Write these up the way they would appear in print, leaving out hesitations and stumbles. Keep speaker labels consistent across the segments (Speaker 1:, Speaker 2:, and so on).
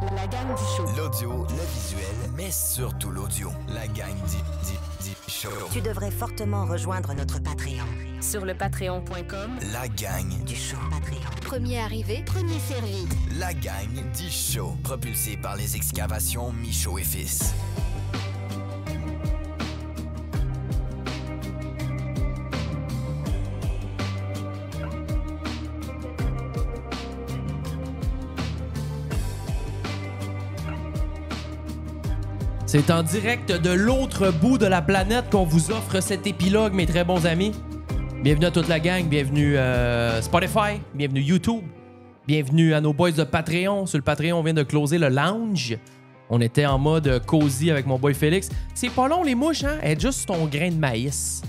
Speaker 1: La gang du show.
Speaker 2: L'audio, le visuel, mais surtout l'audio. La gang du show.
Speaker 3: Tu devrais fortement rejoindre notre Patreon.
Speaker 1: Sur le patreon.com.
Speaker 2: La gang
Speaker 3: Du show Patreon.
Speaker 4: Premier arrivé, premier servi.
Speaker 2: La gang du show. Propulsé par les excavations Michaud et Fils.
Speaker 5: C'est en direct de l'autre bout de la planète qu'on vous offre cet épilogue, mes très bons amis. Bienvenue à toute la gang, bienvenue Spotify, bienvenue YouTube, bienvenue à nos boys de Patreon. Sur le Patreon, on vient de closer le lounge. On était en mode cozy avec mon boy Félix. C'est pas long les mouches, hein? Elle est juste ton grain de maïs.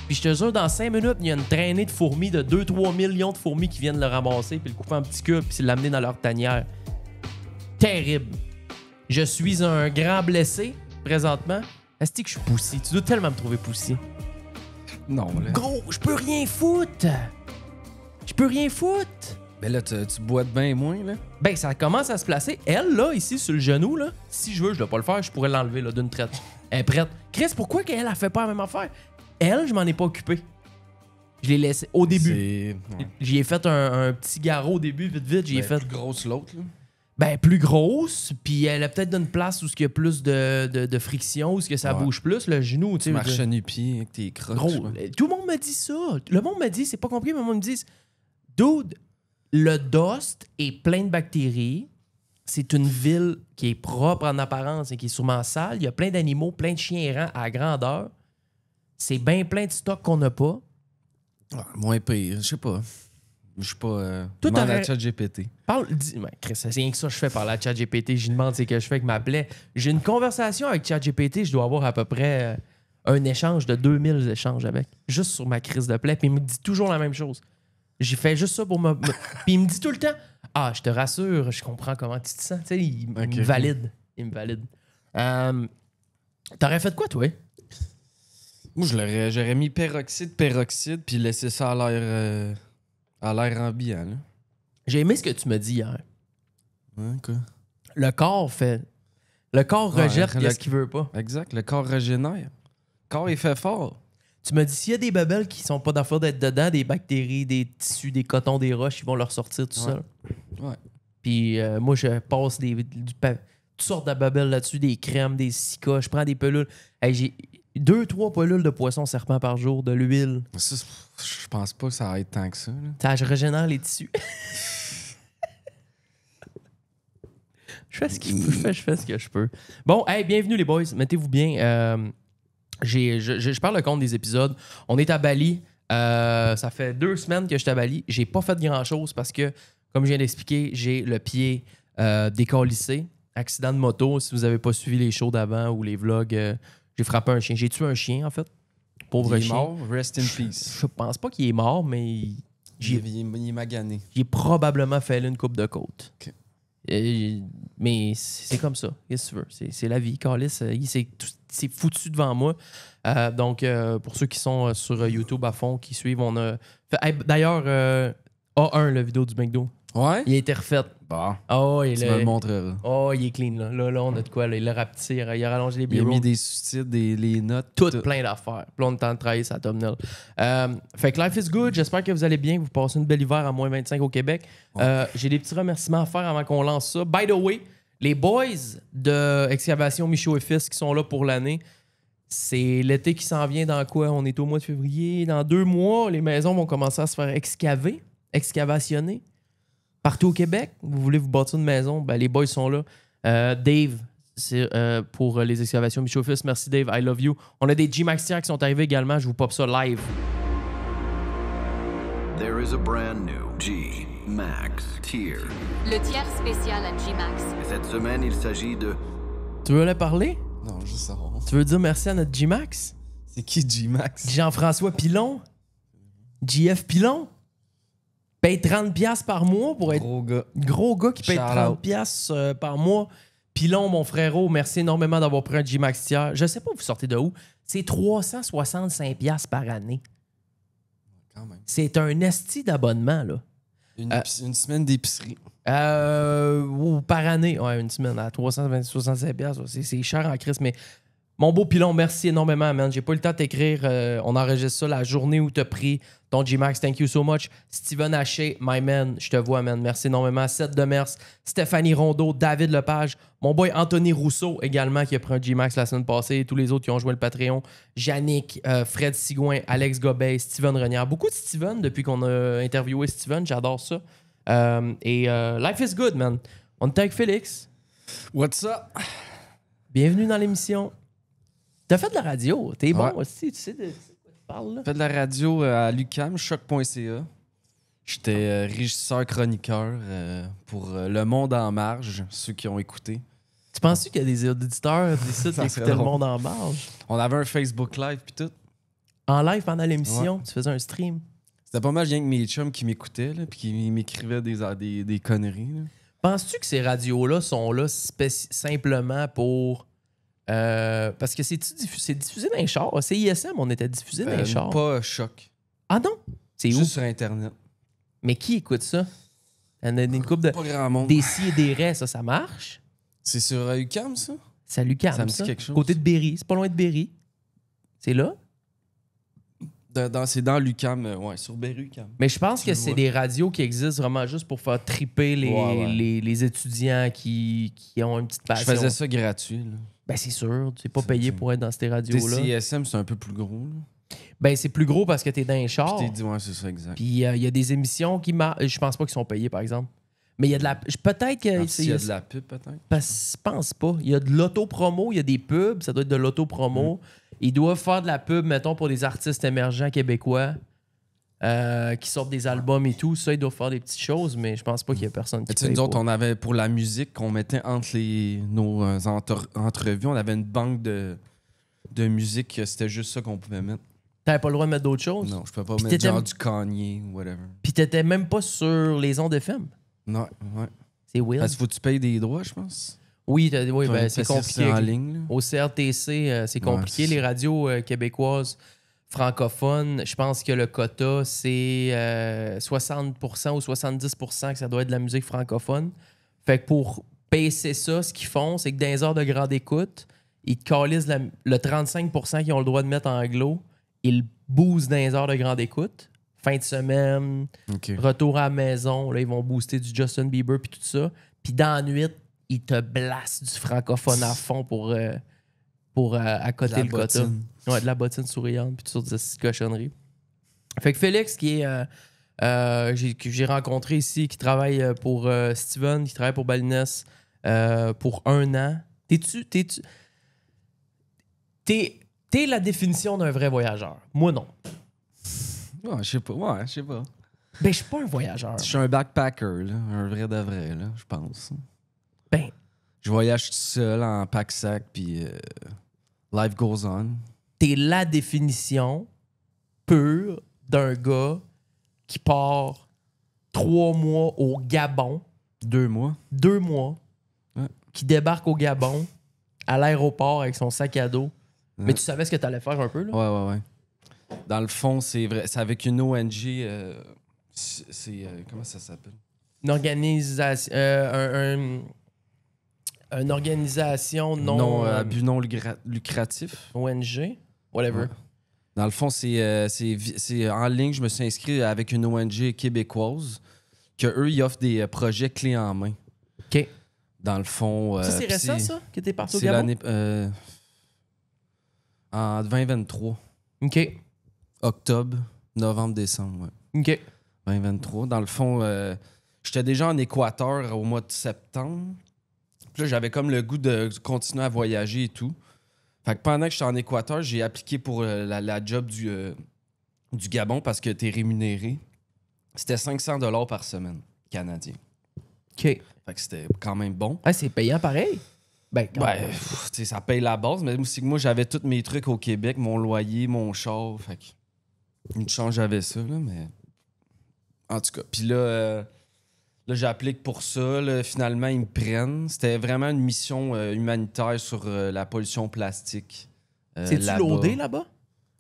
Speaker 5: Puis je te jure, dans 5 minutes, il y a une traînée de fourmis, de 2-3 millions de fourmis qui viennent le ramasser, puis le couper en petits cubes, puis l'amener dans leur tanière. Terrible. Je suis un grand blessé, présentement. Est-ce que je suis poussé? Tu dois tellement me trouver poussé.
Speaker 6: Non, là.
Speaker 5: Gros, je peux rien foutre. Je peux rien foutre.
Speaker 6: Ben là, tu bois de bien moins, là.
Speaker 5: Ben, ça commence à se placer. Elle, là, ici, sur le genou, là, si je veux, je dois pas le faire, je pourrais l'enlever, là, d'une traite. Elle est prête. Chris, pourquoi qu'elle a fait pas la même affaire? Elle, je m'en ai pas occupé. Je l'ai laissé au début. J'y ai fait un petit garrot au début, vite. J'y ai fait...
Speaker 6: Plus grosse l'autre, là.
Speaker 5: Ben, plus grosse, puis elle a peut-être d'une place où il y a plus de friction, où ça bouge plus, le genou, tu sais.
Speaker 6: Tu marches à nu-pied avec tes crocs.
Speaker 5: Gros, tout le monde me dit ça. Le monde me dit, c'est pas compliqué, mais le monde me dit, dude, le Dust est plein de bactéries. C'est une ville qui est propre en apparence et qui est sûrement sale. Il y a plein d'animaux, plein de chiens errants à grandeur. C'est bien plein de stocks qu'on n'a pas.
Speaker 6: Ah, moins pire, je sais pas. Je suis pas.
Speaker 5: Tout
Speaker 6: demande
Speaker 5: aurait-
Speaker 6: à ChatGPT.
Speaker 5: Ouais, Chris, c'est rien que ça que je fais par la ChatGPT. Je lui demande c'est que je fais avec ma plaie. J'ai une conversation avec ChatGPT. Je dois avoir à peu près un échange de 2000 échanges avec. Juste sur ma crise de plaie. Puis il me dit toujours la même chose. J'ai fait juste ça pour me... Puis il me dit tout le temps, « Ah, je te rassure, je comprends comment tu te sens. » Tu sais, il me valide. Il me valide. T'aurais fait quoi, toi?
Speaker 6: Moi, j'aurais mis peroxyde, puis laissé ça à l'air ambiant, là.
Speaker 5: J'ai aimé ce que tu m'as dit hier.
Speaker 6: Hein, quoi?
Speaker 5: Le corps fait... Le corps
Speaker 6: Ouais,
Speaker 5: rejette
Speaker 6: le-
Speaker 5: ce qu'il veut pas.
Speaker 6: Exact, le corps régénère. Le corps, il fait fort.
Speaker 5: Tu m'as dit, s'il y a des babelles qui sont pas d'affaire d'être dedans, des bactéries, des tissus, des cotons, des roches, ils vont leur sortir tout seul.
Speaker 6: Ouais.
Speaker 5: Puis moi, je passe toutes sortes de babelles là-dessus, des crèmes, des sicas, je prends des pelules. Hey, j'ai 2-3 pelules de poisson serpent par jour, de l'huile.
Speaker 6: Ça, je pense pas que ça va être tant que ça, là.
Speaker 5: Ça, je régénère les tissus. Je fais ce qu'il faut, je fais ce que je peux. Bon, hey, bienvenue les boys, mettez-vous bien. Je parle le compte des épisodes. On est à Bali. Ça fait 2 semaines que je suis à Bali. J'ai pas fait grand-chose parce que, comme je viens d'expliquer, j'ai le pied décalissé. Accident de moto. Si vous avez pas suivi les shows d'avant ou les vlogs, j'ai frappé un chien. J'ai tué un chien, en fait. Pauvre
Speaker 6: Il est
Speaker 5: chien.
Speaker 6: mort, rest in peace.
Speaker 5: Je pense pas qu'il est mort, mais
Speaker 6: Il est magané.
Speaker 5: j'ai probablement fait une coupe de côte.
Speaker 6: Ok.
Speaker 5: Mais c'est comme ça. Qu'est-ce que tu veux? C'est la vie. Carlis, c'est foutu devant moi. Donc, pour ceux qui sont sur YouTube à fond, qui suivent, on a fait... Hey, d'ailleurs, A1, la vidéo du McDo,
Speaker 6: Ouais?
Speaker 5: il a été refait.
Speaker 6: Bon,
Speaker 5: Oh,
Speaker 6: tu me le montreras.
Speaker 5: Oh, il est clean, là. Là, on a de quoi, là. Il a rapetissé, il a rallongé les
Speaker 6: Il a
Speaker 5: bureaux.
Speaker 6: mis des sous-titres, les notes.
Speaker 5: Tout plein d'affaires. Puis là, on est en train de travailler sa thumbnail. Fait que life is good. J'espère que vous allez bien. Vous passez une belle hiver à moins 25 au Québec. J'ai des petits remerciements à faire avant qu'on lance ça. By the way, les boys de Excavation Michaud et Fils qui sont là pour l'année, c'est l'été qui s'en vient dans quoi? On est au mois de février. Dans 2 mois, les maisons vont commencer à se faire excavationner. Partout au Québec, vous voulez vous bâtir une maison, ben les boys sont là. Dave, c'est pour les excavations Michaud Fils. Merci Dave, I love you. On a des G-Max tiers qui sont arrivés également. Je vous pop ça live.
Speaker 7: There is a brand new G-Max tier.
Speaker 4: Le tiers spécial à G-Max.
Speaker 7: Et cette semaine, il s'agit de...
Speaker 5: Tu veux aller parler?
Speaker 6: Non, juste ça.
Speaker 5: Tu veux dire merci à notre G-Max?
Speaker 6: C'est qui G-Max?
Speaker 5: Jean-François Pilon? JF Pilon? Paye 30$ par mois pour être...
Speaker 6: Gros gars.
Speaker 5: qui paye
Speaker 6: Shout out.
Speaker 5: 30$ par mois. Pilon, mon frérot, merci énormément d'avoir pris un G-Max tiers. Je sais pas, vous sortez de où? C'est 365$ par année.
Speaker 6: Quand même.
Speaker 5: C'est un esti d'abonnement, là.
Speaker 6: Une semaine d'épicerie.
Speaker 5: ou par année? Ouais, une semaine à 365 $. C'est cher en Christ, mais mon beau pilon, merci énormément, man. J'ai pas eu le temps de t'écrire. On enregistre ça la journée où t'as pris ton G-Max. Thank you so much. Steven Haché, my man, je te vois, man. Merci énormément. Seth Demers, Stéphanie Rondeau, David Lepage, mon boy Anthony Rousseau également qui a pris un G-Max la semaine passée. Tous les autres qui ont joué le Patreon. Yannick, Fred Sigouin, Alex Gobey, Steven Renière. Beaucoup de Steven depuis qu'on a interviewé Steven. J'adore ça. Life is good, man. On est avec Félix.
Speaker 6: What's up?
Speaker 5: Bienvenue dans l'émission. T'as fait de la radio. T'es bon
Speaker 6: Ouais.
Speaker 5: aussi. Tu sais de quoi tu parles, là?
Speaker 6: J'ai fait de la radio à l'UQAM, choc.ca. J'étais régisseur chroniqueur pour Le Monde en marge, ceux qui ont écouté.
Speaker 5: Tu penses qu'il y a des auditeurs des sites qui
Speaker 6: Ça
Speaker 5: écoutaient
Speaker 6: serait
Speaker 5: le
Speaker 6: drôle.
Speaker 5: monde en marge?
Speaker 6: On avait un Facebook Live puis tout.
Speaker 5: En live pendant l'émission, tu faisais un stream.
Speaker 6: C'était pas mal rien que mes chums qui m'écoutaient là, puis qui m'écrivaient des conneries. Là.
Speaker 5: Penses-tu que ces radios-là sont là simplement pour... parce que c'est diffusé dans les chars. C'est ISM, on était diffusé dans les chars.
Speaker 6: Pas choc.
Speaker 5: Ah non? C'est où?
Speaker 6: Juste sur Internet.
Speaker 5: Mais qui écoute ça? Il y en a une couple de...
Speaker 6: Pas grand monde.
Speaker 5: Des si et des raies, ça marche?
Speaker 6: C'est sur UQAM, ça?
Speaker 5: Salut Cam,
Speaker 6: Ça me dit quelque chose.
Speaker 5: Côté de Berry. C'est pas loin de Berry. C'est là?
Speaker 6: C'est dans l'UQAM, ouais, sur Berry-UQAM.
Speaker 5: Mais je pense
Speaker 6: Tu
Speaker 5: que
Speaker 6: le
Speaker 5: c'est
Speaker 6: vois.
Speaker 5: des radios qui existent vraiment juste pour faire triper
Speaker 6: Ouais.
Speaker 5: les étudiants qui ont une petite
Speaker 6: Je
Speaker 5: passion.
Speaker 6: faisais ça gratuit. Là.
Speaker 5: Ben c'est sûr, tu n'es pas payé pour être dans ces radios-là.
Speaker 6: TCSM, c'est un peu plus gros. Là.
Speaker 5: Ben c'est plus gros parce que tu es dans un char.
Speaker 6: Je t'ai dit, ouais, c'est ça, exact.
Speaker 5: Puis il y a des émissions qui marchent. Je pense pas qu'ils sont payés, par exemple. Mais il y a de la... Peut-être que...
Speaker 6: S'il y a de la pub, peut-être.
Speaker 5: Je pense pas. Il y a de l'auto-promo, il y a des pubs, ça doit être de l'auto-promo. Ils doivent faire de la pub, mettons, pour des artistes émergents québécois qui sortent des albums et tout. Ça, ils doivent faire des petites choses, mais je pense pas qu'il y a personne qui
Speaker 6: Tu sais,
Speaker 5: paye
Speaker 6: nous autres,
Speaker 5: pour.
Speaker 6: on avait pour la musique qu'on mettait entre nos entrevues, on avait une banque de musique, c'était juste ça qu'on pouvait mettre.
Speaker 5: T'avais pas le droit de mettre d'autres choses?
Speaker 6: Non, je peux pas
Speaker 5: Puis
Speaker 6: mettre
Speaker 5: t'étais-
Speaker 6: genre du Kanye ou whatever.
Speaker 5: Puis t'étais même pas sur les ondes FM.
Speaker 6: Non, ouais.
Speaker 5: C'est weird.
Speaker 6: Parce qu'il faut que tu payes des droits, je pense.
Speaker 5: Oui, oui ben, c'est
Speaker 6: Parce que
Speaker 5: compliqué.
Speaker 6: en ligne. Là.
Speaker 5: Au CRTC, c'est compliqué.
Speaker 6: Ouais, c'est
Speaker 5: les
Speaker 6: ça.
Speaker 5: radios québécoises francophones, je pense que le quota, c'est 60% ou 70% que ça doit être de la musique francophone. Fait que pour baisser ça, ce qu'ils font, c'est que dans les heures de grande écoute, ils te calissent le 35% qui ont le droit de mettre en anglo, ils le boostent dans les heures de grande écoute. Fin de semaine,
Speaker 6: OK.
Speaker 5: retour à la maison, là, ils vont booster du Justin Bieber puis tout ça. Puis dans la nuit, ils te blastent du francophone à fond pour accoter
Speaker 6: La
Speaker 5: le quota.
Speaker 6: bottine.
Speaker 5: Ouais, de la bottine souriante puis toutes sortes de petites cochonneries. Fait que Félix, qui est que j'ai rencontré ici, qui travaille pour Steven, qui travaille pour Balines pour 1 an. T'es la définition d'un vrai voyageur. Moi, non.
Speaker 6: Ouais, je sais pas. Ouais, je sais pas.
Speaker 5: Ben, je suis pas un voyageur.
Speaker 6: Je suis un backpacker, là. Un vrai de vrai, là, je pense.
Speaker 5: Ben,
Speaker 6: Je voyage tout seul en pack-sac, puis life goes on.
Speaker 5: t'es la définition pure d'un gars qui part 3 mois au Gabon,
Speaker 6: 2 mois.
Speaker 5: 2 mois,
Speaker 6: Ouais.
Speaker 5: qui débarque au Gabon, à l'aéroport avec son sac à dos. Mais
Speaker 6: Ouais.
Speaker 5: tu savais ce que t'allais faire un peu, là?
Speaker 6: Ouais. Dans le fond, c'est vrai. C'est avec une ONG. Comment ça s'appelle?
Speaker 5: Une organisation... une organisation non...
Speaker 6: À but non lucratif.
Speaker 5: ONG? Whatever.
Speaker 6: Ouais. Dans le fond, c'est en ligne. Je me suis inscrit avec une ONG québécoise que eux, ils offrent des projets clés en main.
Speaker 5: OK.
Speaker 6: Dans le fond...
Speaker 5: Ça, c'est
Speaker 6: puis
Speaker 5: récent, ça? Que t'es parti au
Speaker 6: C'est
Speaker 5: Gabon?
Speaker 6: l'année... en 2023.
Speaker 5: OK.
Speaker 6: Octobre, novembre, décembre, ouais.
Speaker 5: OK.
Speaker 6: 2023. Dans le fond, j'étais déjà en Équateur au mois de septembre. Puis là, j'avais comme le goût de continuer à voyager et tout. Fait que pendant que j'étais en Équateur, j'ai appliqué pour la job du Gabon parce que t'es rémunéré. C'était 500 $ par semaine canadien.
Speaker 5: OK.
Speaker 6: Fait que c'était quand même bon.
Speaker 5: Ah, c'est payant pareil? Ben, quand
Speaker 6: Ouais,
Speaker 5: même.
Speaker 6: tu sais, ça paye la base, mais c'est que moi, j'avais tous mes trucs au Québec, mon loyer, mon char. Fait que une chance, j'avais ça, là, mais... En tout cas, puis là, j'applique pour ça. Là, finalement, ils me prennent. C'était vraiment une mission humanitaire sur la pollution plastique.
Speaker 5: C'est-tu loadé là-bas?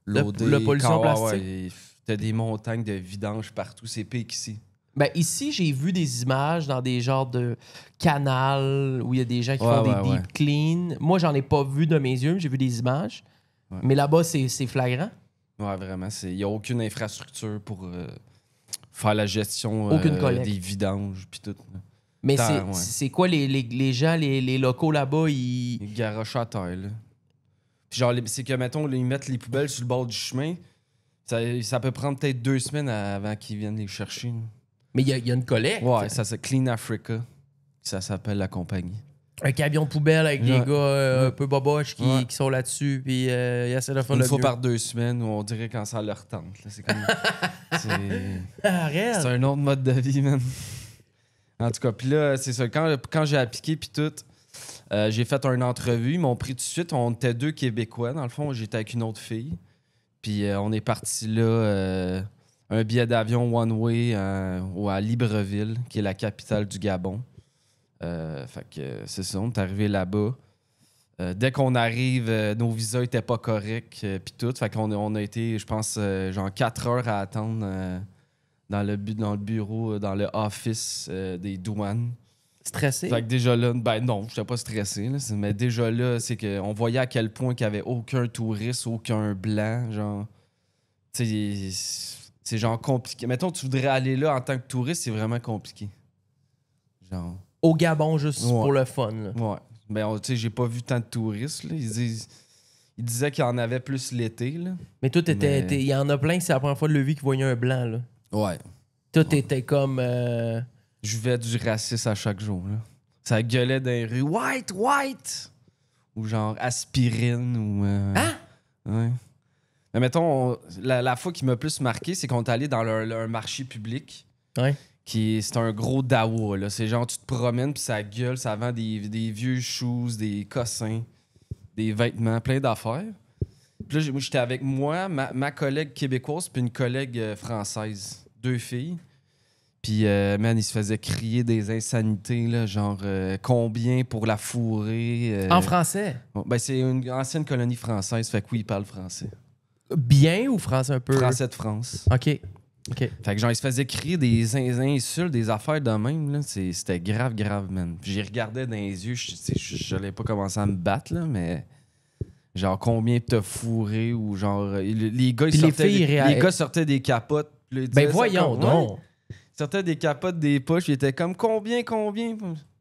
Speaker 6: Loadé.
Speaker 5: Le pollution
Speaker 6: quand-
Speaker 5: plastique?
Speaker 6: Ouais, t'as des montagnes de vidange partout. C'est pire qu'ici.
Speaker 5: Ben, ici, j'ai vu des images dans des genres de canal où il y a des gens qui font des deep clean. Moi, j'en ai pas vu de mes yeux, mais j'ai vu des images. Ouais. Mais là-bas, c'est flagrant.
Speaker 6: Ouais, vraiment. Il n'y a aucune infrastructure pour faire la gestion des vidanges puis tout.
Speaker 5: Mais c'est quoi les gens, les locaux là-bas,
Speaker 6: ils garochent à terre, là. Puis genre, c'est que, mettons, ils mettent les poubelles sur le bord du chemin. Ça peut prendre peut-être 2 semaines avant qu'ils viennent les chercher. Là.
Speaker 5: Mais il y a une collecte.
Speaker 6: Ouais, ça c'est Clean Africa. Ça s'appelle la compagnie.
Speaker 5: Un camion de poubelle avec des gars un peu boboches qui sont là-dessus. Puis ils essaient de faire le mieux.
Speaker 6: Une fois par 2 semaines, où on dirait quand ça leur tente. Là. C'est comme...
Speaker 5: Arrête!
Speaker 6: C'est un autre mode de vie, man. En tout cas, puis là, c'est ça. Quand j'ai appliqué, puis tout... j'ai fait une entrevue, ils m'ont pris tout de suite. On était 2 Québécois, dans le fond. J'étais avec une autre fille. Puis on est parti là, un billet d'avion one-way à Libreville, qui est la capitale du Gabon. Fait que c'est ça, on est arrivé là-bas. Dès qu'on arrive, nos visas étaient pas corrects, puis tout. Fait qu'on on a été, je pense, genre 4 heures à attendre dans le bureau, dans le office des douanes.
Speaker 5: Stressé?
Speaker 6: Fait que déjà là, ben non, j'étais pas stressé. Là, mais déjà là, c'est qu'on voyait à quel point qu'il y avait aucun touriste, aucun blanc. Genre, tu sais, c'est genre compliqué. Mettons, tu voudrais aller là en tant que touriste, c'est vraiment compliqué. Genre.
Speaker 5: Au Gabon, juste pour le fun. Là.
Speaker 6: Ouais. Ben, tu sais, j'ai pas vu tant de touristes. Là. Ils disaient qu'il y en avait plus l'été. Là.
Speaker 5: Mais toi, il y en a plein que c'est la première fois de leur vie qu'ils voyaient un blanc. Là.
Speaker 6: Ouais.
Speaker 5: Toi, t'étais comme.
Speaker 6: Je vivais du racisme à chaque jour. Là. Ça gueulait dans les rues. White, white! Ou genre aspirine. Ou,
Speaker 5: Hein?
Speaker 6: Ouais. Mais mettons, la fois qui m'a plus marqué, c'est qu'on est allé dans leur marché public.
Speaker 5: Ouais.
Speaker 6: C'est un gros dawa. Là. C'est genre, tu te promènes, puis ça gueule, ça vend des vieux shoes, des cossins, des vêtements, plein d'affaires. Puis là, moi, j'étais avec moi, ma collègue québécoise, puis une collègue française. 2 filles. Puis, man, il se faisait crier des insanités, là, genre combien pour la fourrer.
Speaker 5: En français?
Speaker 6: Ben, c'est une ancienne colonie française, fait que oui, il parle français.
Speaker 5: Bien ou français un peu?
Speaker 6: Français de France.
Speaker 5: OK.
Speaker 6: Fait que genre, il se faisait crier des insultes, des affaires de même, là. C'était grave, man. Puis j'y regardais dans les yeux, je n'allais pas commencer à me battre, là, mais... Genre, combien t'as fourré ou genre... Les gars, les gars sortaient des capotes. Là,
Speaker 5: ben voyons donc!
Speaker 6: Ils sortaient des capotes des poches, ils étaient comme combien?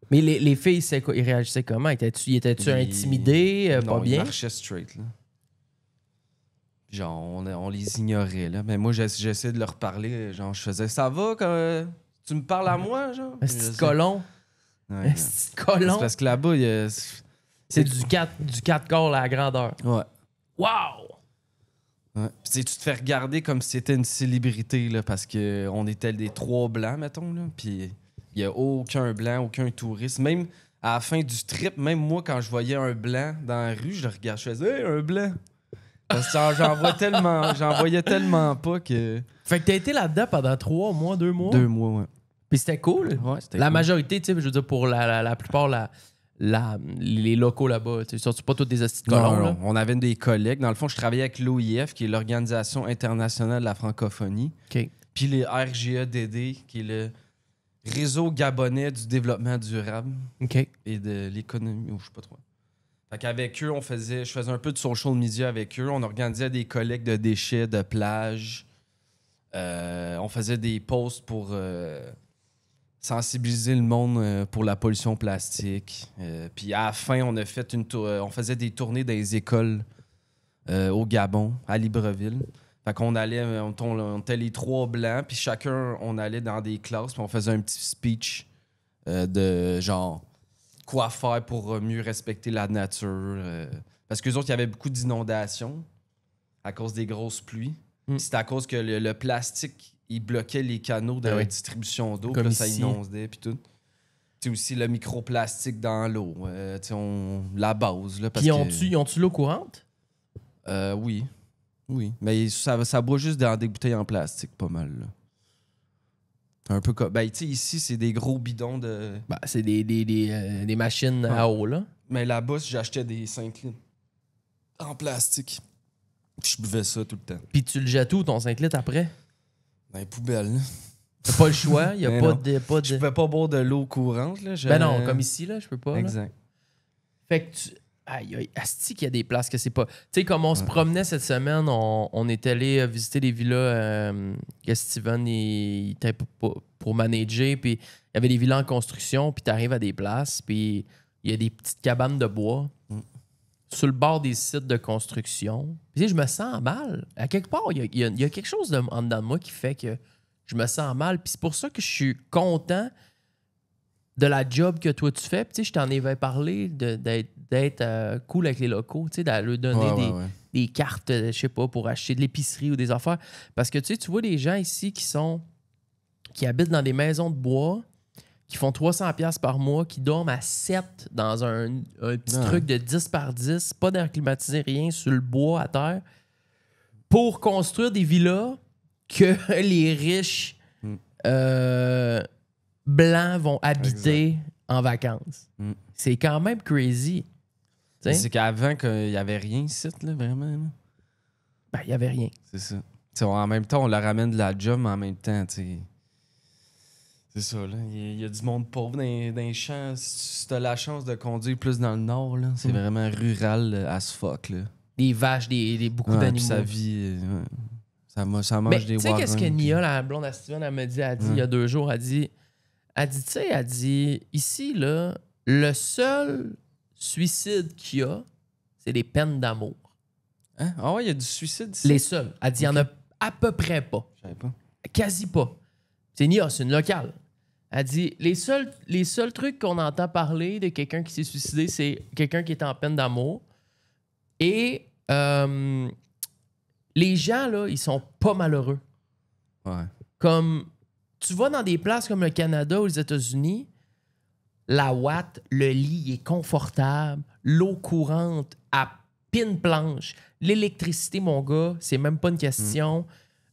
Speaker 5: Mais les filles, c'est quoi? Ils réagissaient comment? Étais-tu intimidé? Pas bien?
Speaker 6: Ils marchaient straight, là. Genre, on les ignorait, là. Mais moi, j'essayais de leur parler. Genre, je faisais, ça va quand tu me parles à moi, genre?
Speaker 5: Un petit colon.
Speaker 6: Ouais,
Speaker 5: un petit colon.
Speaker 6: C'est parce que là-bas, il y a...
Speaker 5: C'est du 4 corps à la grandeur.
Speaker 6: Ouais.
Speaker 5: Wow!
Speaker 6: Ouais. Puis tu te fais regarder comme si c'était une célébrité, là, parce qu'on était des 3 blancs, mettons, là. Puis il n'y a aucun blanc, aucun touriste. Même à la fin du trip, même moi, quand je voyais un blanc dans la rue, je le regardais, je faisais, hey, un blanc! Parce que j'en voyais tellement pas que...
Speaker 5: Fait que t'as été là-dedans pendant 3 mois, 2 mois?
Speaker 6: 2 mois, ouais.
Speaker 5: Puis c'était cool?
Speaker 6: Ouais, c'était
Speaker 5: la
Speaker 6: cool.
Speaker 5: Majorité, tu sais, je veux dire, pour la plupart, les locaux là-bas, tu sais, pas tous des hosties de colons, là.
Speaker 6: On avait des collègues. Dans le fond, je travaillais avec l'OIF, qui est l'Organisation internationale de la francophonie.
Speaker 5: OK.
Speaker 6: Puis les RGADD, qui est le Réseau gabonais du développement durable.
Speaker 5: OK.
Speaker 6: Et de l'économie, je sais pas trop. Fait qu'avec eux, je faisais un peu de social media avec eux. On organisait des collectes de déchets de plage. On faisait des posts pour sensibiliser le monde pour la pollution plastique. Puis à la fin, on faisait des tournées dans les écoles au Gabon, à Libreville. Fait qu'on allait, on était les 3 blancs, puis chacun, on allait dans des classes, puis on faisait un petit speech de genre... quoi faire pour mieux respecter la nature. Parce qu'eux autres, il y avait beaucoup d'inondations à cause des grosses pluies. C'était à cause que le plastique, il bloquait les canaux de distribution d'eau. Puis là, ça inondait, puis tout. Tu sais, aussi le microplastique dans l'eau. La base. Là, parce
Speaker 5: puis ils ont-tu l'eau courante?
Speaker 6: Oui. Oui. Mais ça boit juste dans des bouteilles en plastique, pas mal, là. Un peu comme... Ben, tu sais, ici, c'est des gros bidons de...
Speaker 5: Ben, c'est des machines à eau, là.
Speaker 6: Mais là-bas, j'achetais des 5 litres en plastique. Puis je buvais ça tout le temps.
Speaker 5: Puis tu le jettes où, ton 5 litres, après?
Speaker 6: Dans les poubelles, là.
Speaker 5: T'as pas le choix. Il y a
Speaker 6: Ben
Speaker 5: pas
Speaker 6: non.
Speaker 5: de. Pas
Speaker 6: Je
Speaker 5: de...
Speaker 6: pouvais pas boire de l'eau courante. Là.
Speaker 5: Ben non, comme ici, là, je peux pas. Là.
Speaker 6: Exact.
Speaker 5: Fait que tu. Aïe, aïe, asti qu'il y a des places que c'est pas. Tu sais, comme on se promenait cette semaine, on est allé visiter des villas que Steven il était pour manager. Puis il y avait des villas en construction. Puis t'arrives à des places. Puis il y a des petites cabanes de bois sur le bord des sites de construction. Puis tu sais, je me sens mal. À quelque part, il y a quelque chose en dedans de moi qui fait que je me sens mal. Puis c'est pour ça que je suis content de la job que toi tu fais. Puis tu sais, je t'en avais parlé d'être cool avec les locaux, tu sais, de leur donner des cartes, je sais pas, pour acheter de l'épicerie ou des affaires. Parce que tu sais, tu vois des gens ici qui habitent dans des maisons de bois, qui font 300$ par mois, qui dorment à 7 dans un petit truc de 10 par 10, pas d'air climatisé, rien, sur le bois à terre, pour construire des villas que les riches blancs vont habiter en vacances. C'est quand même crazy. T'sais?
Speaker 6: C'est qu'avant, il n'y avait rien ici, là, vraiment. Là.
Speaker 5: Ben, il n'y avait rien.
Speaker 6: C'est ça. T'sais, en même temps, on leur ramène de la job, mais en même temps, c'est ça, là. Il y a du monde pauvre dans les champs. Si tu as la chance de conduire plus dans le nord, là, c'est vraiment rural as fuck, là.
Speaker 5: Des vaches, beaucoup d'animaux.
Speaker 6: Sa vie, ça mange
Speaker 5: mais,
Speaker 6: des
Speaker 5: tu sais, qu'est-ce que
Speaker 6: warrants,
Speaker 5: Nia, la blonde à Steven, elle m'a dit, il y a 2 jours, elle dit, tu sais, elle dit, ici, là, le seul suicide qu'il y a, c'est des peines d'amour.
Speaker 6: Hein? Ah ouais, il y a du suicide ici?
Speaker 5: Les seuls. Elle dit, il n'y en a à peu près pas.
Speaker 6: Je savais pas.
Speaker 5: Quasi pas. C'est Nia, c'est une locale. Elle dit, les seuls trucs qu'on entend parler de quelqu'un qui s'est suicidé, c'est quelqu'un qui est en peine d'amour. Et les gens, là, ils sont pas malheureux.
Speaker 6: Ouais.
Speaker 5: Comme, tu vas dans des places comme le Canada ou les États-Unis, la ouate, le lit il est confortable, l'eau courante à pine planche, l'électricité, mon gars, c'est même pas une question.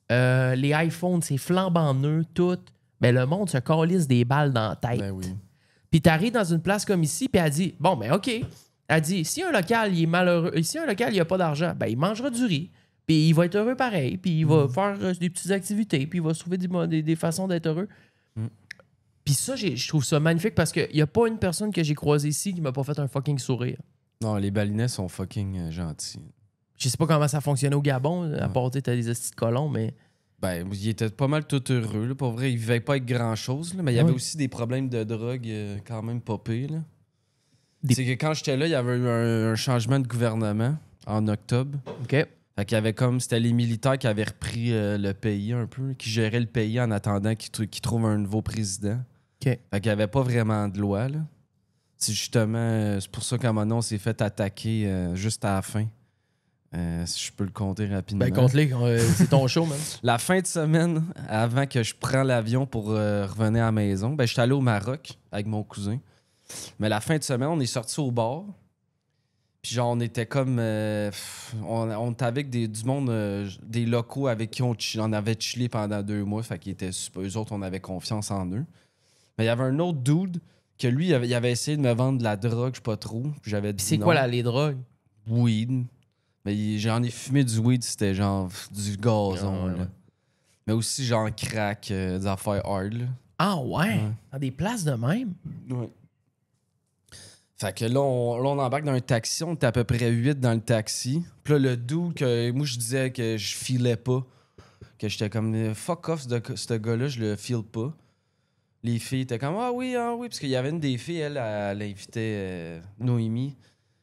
Speaker 5: Les iPhones, c'est flambant neuf, tout. Mais le monde se calisse des balles dans la tête.
Speaker 6: Ben oui.
Speaker 5: Puis t'arrives dans une place comme ici, puis elle dit, bon, ben OK. Elle dit, si un local, il est malheureux, si un local, il a pas d'argent, ben il mangera du riz, puis il va être heureux pareil, puis il va faire des petites activités, puis il va se trouver des façons d'être heureux. Puis ça, je trouve ça magnifique parce qu'il n'y a pas une personne que j'ai croisée ici qui m'a pas fait un fucking sourire.
Speaker 6: Non, les Balinais sont fucking gentils.
Speaker 5: Je sais pas comment ça fonctionnait au Gabon, à part, tu sais, t'as des estis de colons, mais...
Speaker 6: Ben, ils étaient pas mal tout heureux. Là. Pour vrai, ils vivaient pas avec grand-chose. Là, mais il y avait aussi des problèmes de drogue quand même pas pires. Là. C'est que quand j'étais là, il y avait eu un changement de gouvernement en octobre.
Speaker 5: OK.
Speaker 6: Fait qu'il y avait comme... C'était les militaires qui avaient repris le pays un peu, qui géraient le pays en attendant qu'ils trouvent un nouveau président.
Speaker 5: OK.
Speaker 6: Fait qu'il n'y avait pas vraiment de loi. Là. C'est justement... c'est pour ça qu'à un moment donné, on s'est fait attaquer juste à la fin. Si je peux le compter rapidement.
Speaker 5: Ben, compte-les, c'est ton show, man.
Speaker 6: La fin de semaine, avant que je prenne l'avion pour revenir à la maison, ben, j'étais allé au Maroc avec mon cousin. Mais la fin de semaine, on est sorti au bar. Puis genre, on était comme... on était avec du monde, des locaux avec qui on avait chillé pendant 2 mois. Fait qu'ils étaient super. Eux autres, on avait confiance en eux. Mais il y avait un autre dude que lui, il avait essayé de me vendre de la drogue, je sais pas trop. Puis j'avais dit
Speaker 5: C'est
Speaker 6: non.
Speaker 5: quoi les drogues?
Speaker 6: Weed. Mais j'en ai fumé du weed, c'était genre du gazon. Là. Mais aussi genre crack, des affaires hard. Là.
Speaker 5: Ah ouais? Dans des places de même?
Speaker 6: Ouais. Fait que là, on embarque dans un taxi. On était à peu près 8 dans le taxi. Puis là, le dude que moi, je disais que je filais pas. Que j'étais comme fuck off, ce gars-là, je le file pas. Les filles étaient comme ah oui. Parce qu'il y avait une des filles, elle invitait Noémie.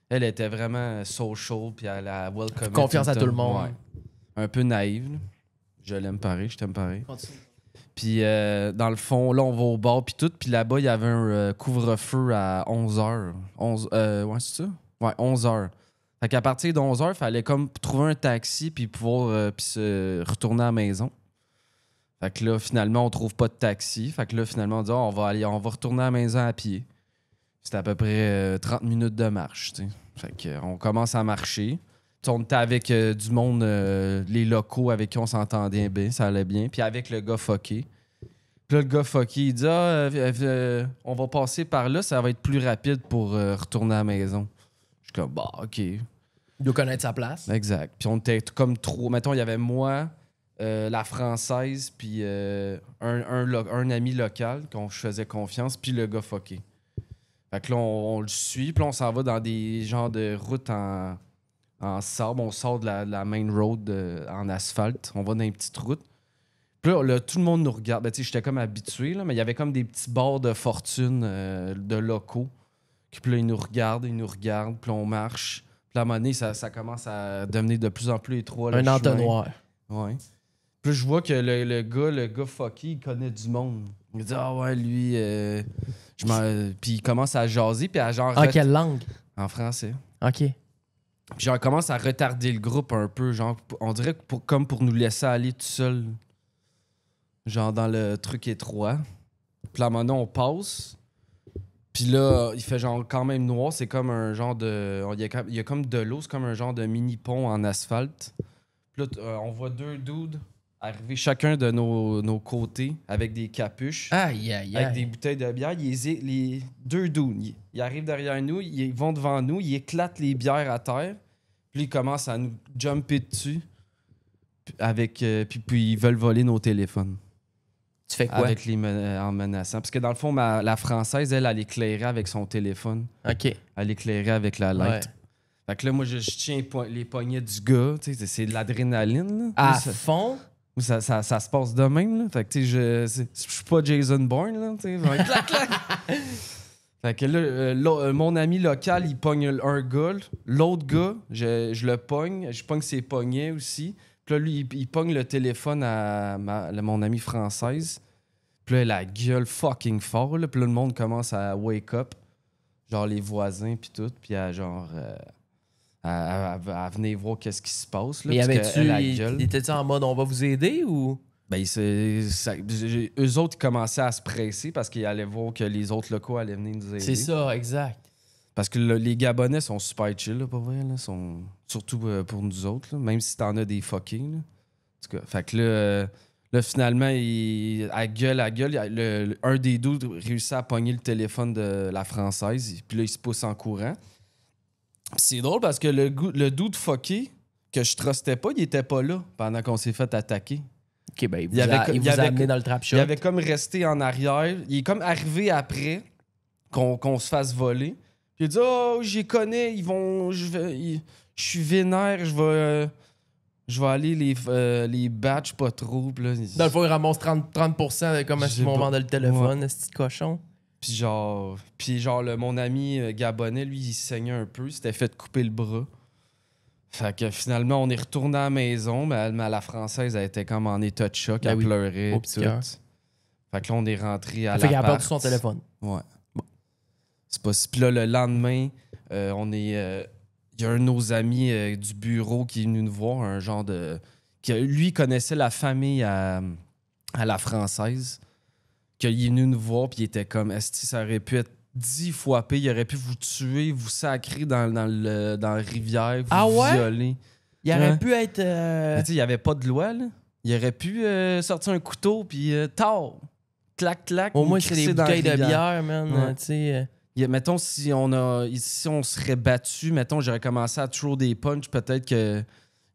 Speaker 6: Elle était vraiment social, puis elle a welcome.
Speaker 5: Confiance à tout le monde.
Speaker 6: Ouais. Un peu naïve. Là. Je l'aime pareil, je t'aime pareil. Puis dans le fond, là, on va au bar, puis tout. Puis là-bas, il y avait un couvre-feu à 11h. Ouais, c'est ça? Ouais, 11h. Fait qu'à partir de 11h, il fallait comme trouver un taxi, puis pouvoir puis se retourner à la maison. Fait que là, finalement, on trouve pas de taxi. Fait que là, finalement, on dit on va retourner à la maison à pied. C'était à peu près 30 minutes de marche, tu sais. Fait qu'on commence à marcher. T'sais, on était avec du monde, les locaux avec qui on s'entendait bien, ça allait bien. Puis avec le gars fucké. Puis là, le gars fucké, il dit on va passer par là, ça va être plus rapide pour retourner à la maison. Je suis comme, bah, OK.
Speaker 5: Il doit connaître sa place.
Speaker 6: Exact. Puis on était comme trop. Mettons, il y avait moi, la Française, puis un ami local qu'on je faisais confiance, puis le gars fucké. Fait que là, on le suit, puis là, on s'en va dans des genres de routes en sable. On sort de la main road en asphalte. On va dans une petite route. Puis là, tout le monde nous regarde. Ben, tu sais, j'étais comme habitué, là, mais il y avait comme des petits bords de fortune de locaux. Puis là, ils nous regardent, puis là, on marche. Puis là, à un moment donné, ça commence à devenir de plus en plus étroit.
Speaker 5: Un entonnoir.
Speaker 6: Ouais. Puis là, je vois que le gars fucké, il connaît du monde. Il me dit, ah ouais, lui, puis il commence à jaser, puis à genre...
Speaker 5: En quelle langue?
Speaker 6: En français.
Speaker 5: OK.
Speaker 6: Puis genre, il commence à retarder le groupe un peu, genre, on dirait que comme pour nous laisser aller tout seul, genre dans le truc étroit. Puis là, maintenant, on passe. Puis là, il fait genre quand même noir, c'est comme un genre de... Il y a comme de l'eau, c'est comme un genre de mini-pont en asphalte. Puis là, on voit 2 dudes arriver chacun de nos côtés avec des capuches.
Speaker 5: Aïe.
Speaker 6: Avec des bouteilles de bière. Les 2 dudes, ils arrivent derrière nous, ils vont devant nous, ils éclatent les bières à terre. Puis ils commencent à nous jumper dessus. Puis ils veulent voler nos téléphones.
Speaker 5: Tu fais quoi?
Speaker 6: En menaçant. Parce que dans le fond, la Française, elle éclairait avec son téléphone.
Speaker 5: OK.
Speaker 6: Elle éclairait avec la light.
Speaker 5: Ouais.
Speaker 6: Fait que là, moi, je tiens les poignets du gars. Tu sais, c'est de l'adrénaline. Là.
Speaker 5: À fond?
Speaker 6: Ça se passe de même. Là. Fait que tu sais, je suis pas Jason Bourne. Là, tu sais, clac, clac. Fait que là, mon ami local, il pogne un gars. L'autre gars, je le pogne. Je pogne ses poignets aussi. Puis là, lui, il pogne le téléphone à mon amie française. Puis là, elle a la gueule fucking fort. Là. Puis là, le monde commence à wake up. Genre les voisins, puis tout. Puis à genre... à venir voir qu'est-ce qui se passe. Là,
Speaker 5: mais
Speaker 6: avait-tu...
Speaker 5: Était-tu en mode on va vous aider ou...
Speaker 6: Ben, eux autres, ils commençaient à se presser parce qu'ils allaient voir que les autres locaux allaient venir nous aider.
Speaker 5: C'est ça, exact.
Speaker 6: Parce que les Gabonais sont super chill, là, pas vrai. Là, surtout pour nous autres, là, même si t'en as des fuckés. Là. En tout cas, fait que là finalement, à gueule, un des deux réussit à pogner le téléphone de la Française. Puis là, il se pousse en courant. C'est drôle parce que le dude fucké que je trustais pas, il était pas là pendant qu'on s'est fait attaquer.
Speaker 5: OK, ben il vous a amené dans le trap shop.
Speaker 6: Il avait comme resté en arrière. Il est comme arrivé après qu'on se fasse voler. Puis il a dit « Oh, j'y connais, je suis vénère, je vais aller les batch pas trop. »
Speaker 5: Dans le fond, il ramasse 30% de comment est-ce qu'ils m'ont vendu le téléphone, ce petit cochon.
Speaker 6: Puis genre mon ami gabonais, lui, il saignait un peu. Il s'était fait couper le bras. Fait que finalement, on est retourné à la maison, mais la Française, elle était comme en état de choc. Elle pleurait. Tout. Fait que là, on est rentré à la.
Speaker 5: Fait qu'elle a perdu son téléphone.
Speaker 6: Ouais. Bon. C'est pas si. Puis là, le lendemain, il y a un de nos amis du bureau qui est venu nous voir, un genre de. Qui, lui, connaissait la famille à la Française. Qu'il est venu nous voir, puis il était comme, esti, ça aurait pu être 10 fois pire. Il aurait pu vous tuer, vous sacrer dans la rivière, vous violer.
Speaker 5: Il aurait pu être...
Speaker 6: Tu sais, il n'y avait pas de loi, là. Il aurait pu sortir un couteau, puis tard, clac, clac.
Speaker 5: Au moins, c'est des bouteilles de bière, man.
Speaker 6: Ouais.
Speaker 5: Tu sais...
Speaker 6: Mettons, si on serait battu, mettons, j'aurais commencé à throw des punches, peut-être que...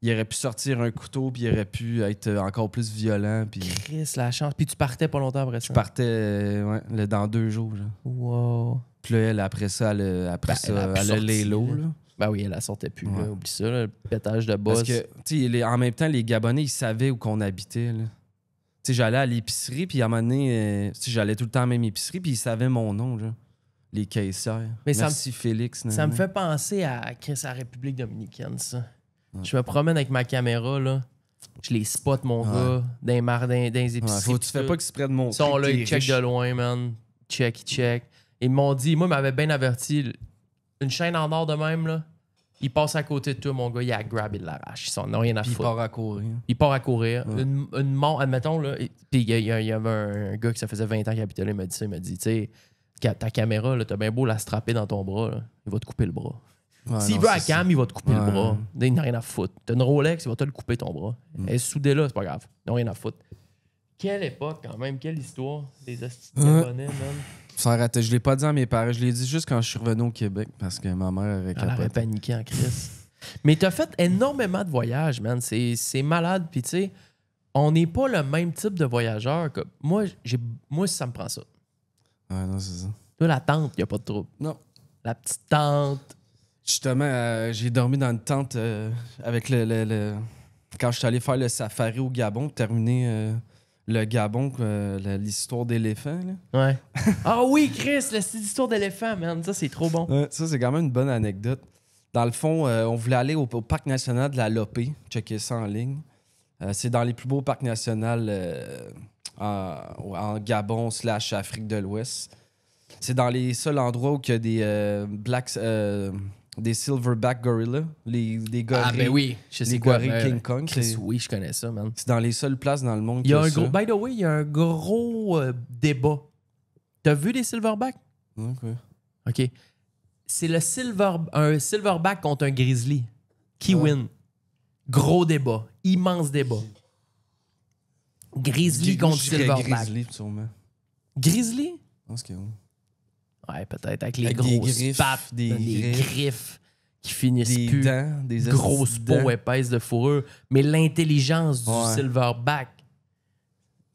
Speaker 6: Il aurait pu sortir un couteau, puis il aurait pu être encore plus violent. Puis...
Speaker 5: Chris, la chance. Puis tu partais pas longtemps après ça.
Speaker 6: Je partais dans 2 jours. Genre.
Speaker 5: Wow.
Speaker 6: Puis là, elle, après ça, elle a les lots.
Speaker 5: Ben oui, elle la sortait plus. Là. Oublie ça, là, le pétage de boss.
Speaker 6: Parce que, tu sais, en même temps, les Gabonais, ils savaient où qu'on habitait. Tu sais, j'allais à l'épicerie, puis à un moment donné, j'allais tout le temps à la même épicerie, puis ils savaient mon nom, genre. Les caissières.
Speaker 5: Mais
Speaker 6: merci, Félix.
Speaker 5: Ça me fait penser à Chris, à la République dominicaine, ça. Je me promène avec ma caméra, là. Je les spot, mon gars, dans les épiceries.
Speaker 6: Tu fais pas exprès de montrer.
Speaker 5: Ils sont là, ils check de loin, man. Ils check. Ils m'ont dit, moi, ils m'avaient bien averti, une chaîne en or de même, là, il passe à côté de toi, mon gars, il a grab, il l'arrache. Ils n'ont rien à foutre.
Speaker 6: Il part à courir.
Speaker 5: Il part à courir.
Speaker 6: Ouais.
Speaker 5: Une mort, admettons, là. Puis il y avait un gars qui ça faisait 20 ans qu'il habitait là, il m'a dit ça. Il m'a dit, tu sais, ta caméra, là, t'as bien beau la strapper dans ton bras, là, il va te couper le bras.
Speaker 6: Ouais,
Speaker 5: s'il veut à cam, il va te couper le bras. Il n'a rien à foutre. T'as une Rolex, il va te le couper ton bras. Et soudé là, c'est pas grave. Il n'a rien à foutre. Quelle époque, quand même. Quelle histoire. Des hosties Gabonais, man.
Speaker 6: Je l'ai pas dit à mes parents. Je l'ai dit juste quand je suis revenu au Québec parce que ma mère aurait
Speaker 5: Elle aurait paniqué en crise. Mais t'as fait énormément de voyages, man. C'est malade. Puis tu sais, on n'est pas le même type de voyageur. Que moi, ça me prend ça.
Speaker 6: Ouais, non, c'est ça.
Speaker 5: Toi, la tente, il n'y a pas de trouble.
Speaker 6: Non.
Speaker 5: La petite tente.
Speaker 6: Justement, j'ai dormi dans une tente avec quand je suis allé faire le safari au Gabon, terminer le Gabon, l'histoire d'éléphant. Là.
Speaker 5: Ouais. Ah oui, Chris, c'est l'histoire d'éléphant, man. Ça, c'est trop bon.
Speaker 6: Ouais, ça, c'est quand même une bonne anecdote. Dans le fond, on voulait aller au parc national de la Lopé. Checker ça en ligne. C'est dans les plus beaux parcs nationaux en Gabon / Afrique de l'Ouest. C'est dans les seuls endroits où il y a des silverback gorillas, des gorilles.
Speaker 5: Ah, ben oui, je sais
Speaker 6: les
Speaker 5: quoi.
Speaker 6: gorilles King Kong.
Speaker 5: Chris, oui, je connais ça, man.
Speaker 6: C'est dans les seules places dans le monde
Speaker 5: Il y a un
Speaker 6: ça.
Speaker 5: gros, by the way, il y a un gros débat. T'as vu les silverbacks?
Speaker 6: Okay.
Speaker 5: OK. C'est un silverback contre un grizzly. Qui win? Gros débat. Immense débat. Grizzly contre silverback.
Speaker 6: Grizzly, sûrement.
Speaker 5: Grizzly?
Speaker 6: Je pense que oui.
Speaker 5: Ouais, peut-être. Avec les
Speaker 6: Avec
Speaker 5: grosses
Speaker 6: des griffes,
Speaker 5: pattes,
Speaker 6: des
Speaker 5: griffes qui finissent
Speaker 6: Des
Speaker 5: plus.
Speaker 6: dents, des
Speaker 5: Grosses
Speaker 6: dents.
Speaker 5: peaux épaisses de fourrure. Mais l'intelligence du
Speaker 6: Ouais.
Speaker 5: silverback,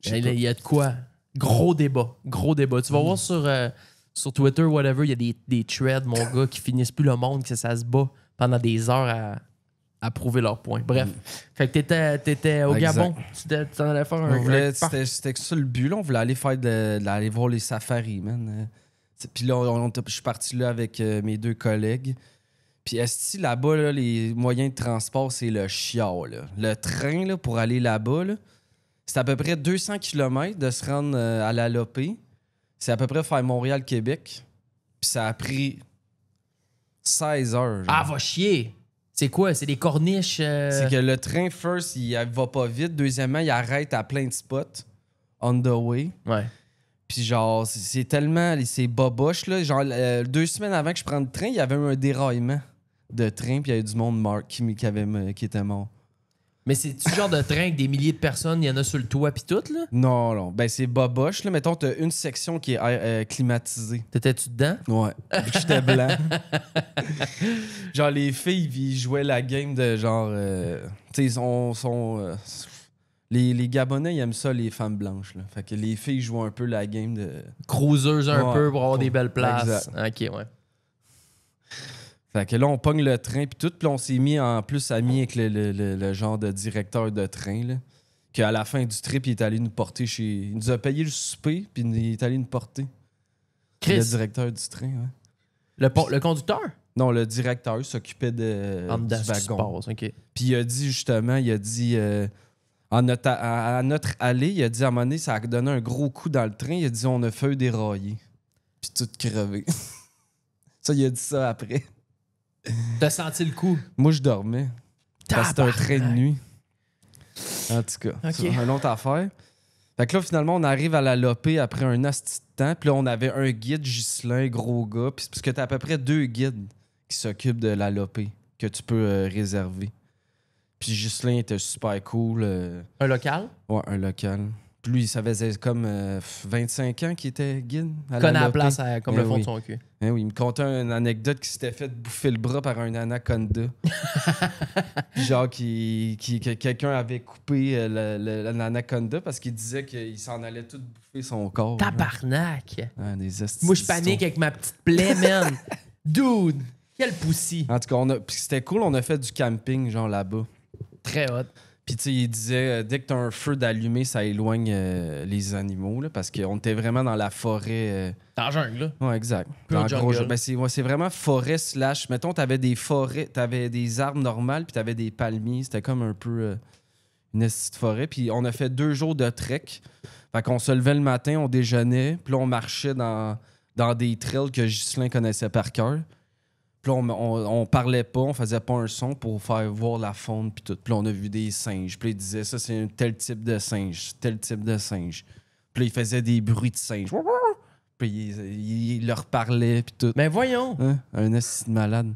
Speaker 6: Je sais
Speaker 5: il
Speaker 6: pas.
Speaker 5: y a de quoi? Gros débat. Gros débat. Tu vas voir sur Twitter, whatever, il y a des threads, mon gars, qui finissent plus le monde, que ça se bat pendant des heures à prouver leur point. Bref. Fait que t'étais au
Speaker 6: Exact.
Speaker 5: Gabon. Tu t'en allais faire
Speaker 6: C'était ça le but. Là. On voulait aller aller voir les safaris, man. Puis là, je suis parti là avec mes 2 collègues. Puis esti, là-bas, là, les moyens de transport, c'est le chiard. Là. Le train, là, pour aller là-bas, là, c'est à peu près 200 km de se rendre à la Lopé. C'est à peu près faire Montréal-Québec. Puis ça a pris 16 heures. Genre.
Speaker 5: Ah, va chier! C'est quoi? C'est des corniches...
Speaker 6: C'est que le train, first, il va pas vite. Deuxièmement, il arrête à plein de spots. On the way.
Speaker 5: Ouais.
Speaker 6: Puis genre, c'est tellement... C'est boboche, là. Genre, 2 semaines avant que je prenne le train, il y avait eu un déraillement de train. Puis il y avait du monde mort qui était mort.
Speaker 5: Mais c'est-tu le genre de train avec des milliers de personnes, il y en a sur le toit pis tout, là?
Speaker 6: Non, non. Ben, c'est boboche, là. Mettons, t'as une section qui est climatisée.
Speaker 5: T'étais-tu dedans?
Speaker 6: Ouais. J'étais blanc. Genre, les filles, ils jouaient la game de genre... tu sais, les Gabonais, ils aiment ça, les femmes blanches. Là. Fait que les filles jouent un peu la game de...
Speaker 5: Cruiseuse un
Speaker 6: Ouais.
Speaker 5: peu pour avoir des belles places.
Speaker 6: Exact.
Speaker 5: OK, ouais.
Speaker 6: Fait que là, on pogne le train puis tout. Puis là, on s'est mis en plus amis avec le genre de directeur de train, là. Qu'à la fin du trip, il est allé nous porter chez... Il nous a payé le souper, puis il est allé nous porter.
Speaker 5: Chris,
Speaker 6: Le directeur du train, ouais.
Speaker 5: le conducteur?
Speaker 6: Non, le directeur il s'occupait
Speaker 5: En
Speaker 6: du
Speaker 5: dedans, ce qui se
Speaker 6: wagon.
Speaker 5: passe, OK.
Speaker 6: Puis il a dit justement, à notre allée, il a dit à un moment donné, ça a donné un gros coup dans le train. Il a dit, on a fait dérailler. Puis tout crevé. Ça, il a dit ça après.
Speaker 5: T'as senti le coup?
Speaker 6: Moi, je dormais. Parce que c'était un train de nuit. En tout cas,
Speaker 5: Ok.
Speaker 6: c'est une autre affaire. Fait que là, finalement, on arrive à la Lopé après un asti de temps. Puis là, on avait un guide, Ghislain, gros gars. Puis parce que t'as à peu près 2 guides qui s'occupent de la Lopé que tu peux réserver. Puis Ghislain était super cool.
Speaker 5: Un local?
Speaker 6: Ouais, un local. Puis lui, ça faisait comme 25 ans qu'il était guide.
Speaker 5: Connaît la place comme le fond
Speaker 6: oui.
Speaker 5: de son cul.
Speaker 6: Eh oui, il me contait une anecdote qu'il s'était fait bouffer le bras par un anaconda. Genre que quelqu'un avait coupé l'anaconda parce qu'il disait qu'il s'en allait tout bouffer son corps.
Speaker 5: Tabarnak!
Speaker 6: Ah, des esti
Speaker 5: Moi, je panique avec ma petite plaie, man. Dude! Quel poussi!
Speaker 6: En tout cas, puis c'était cool, on a fait du camping, genre là-bas.
Speaker 5: Très hot.
Speaker 6: Puis tu sais, il disait, dès que t'as un feu d'allumé, ça éloigne les animaux, là, parce qu'on était vraiment dans la forêt.
Speaker 5: Dans la jungle, là.
Speaker 6: Ouais, exact.
Speaker 5: Pure
Speaker 6: Dans
Speaker 5: jungle.
Speaker 6: ben, c'est vraiment forêt / Mettons, t'avais des forêts, t'avais des arbres normales, puis t'avais des palmiers. C'était comme un peu une esti de forêt. Puis on a fait 2 jours de trek. Fait qu'on se levait le matin, on déjeunait, puis là, on marchait dans des trails que Ghislain connaissait par cœur. Puis là, on parlait pas, on faisait pas un son pour faire voir la faune, puis tout. Puis là, on a vu des singes. Puis là, il disait, ça, c'est un tel type de singe, tel type de singe. Puis là, il faisait des bruits de singe. Puis il leur parlait, puis tout.
Speaker 5: Mais voyons!
Speaker 6: Hein? Un esti de malade.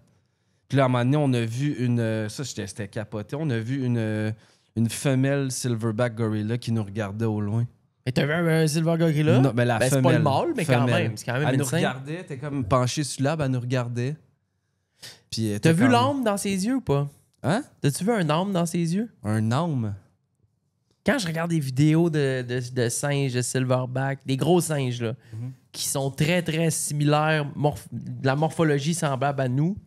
Speaker 6: Puis là, à un moment donné, on a vu une... Ça, c'était capoté. On a vu une femelle silverback gorilla qui nous regardait au loin.
Speaker 5: Mais t'as vu un silver gorilla?
Speaker 6: Non, mais la
Speaker 5: Ben,
Speaker 6: femelle.
Speaker 5: c'est pas le mâle, mais quand
Speaker 6: Femelle.
Speaker 5: même. C'est quand même
Speaker 6: Elle
Speaker 5: une
Speaker 6: nous
Speaker 5: scène.
Speaker 6: regardait, elle était comme penchée sur l'arbre, elle nous regardait. Puis elle
Speaker 5: T'as
Speaker 6: était
Speaker 5: vu
Speaker 6: comme-
Speaker 5: l'âme dans ses yeux ou pas?
Speaker 6: Hein?
Speaker 5: T'as-tu vu un âme dans ses yeux?
Speaker 6: Un âme?
Speaker 5: Quand je regarde des vidéos de singes, de silverback, des gros singes, là, qui sont très, très similaires, de la morphologie semblable à nous,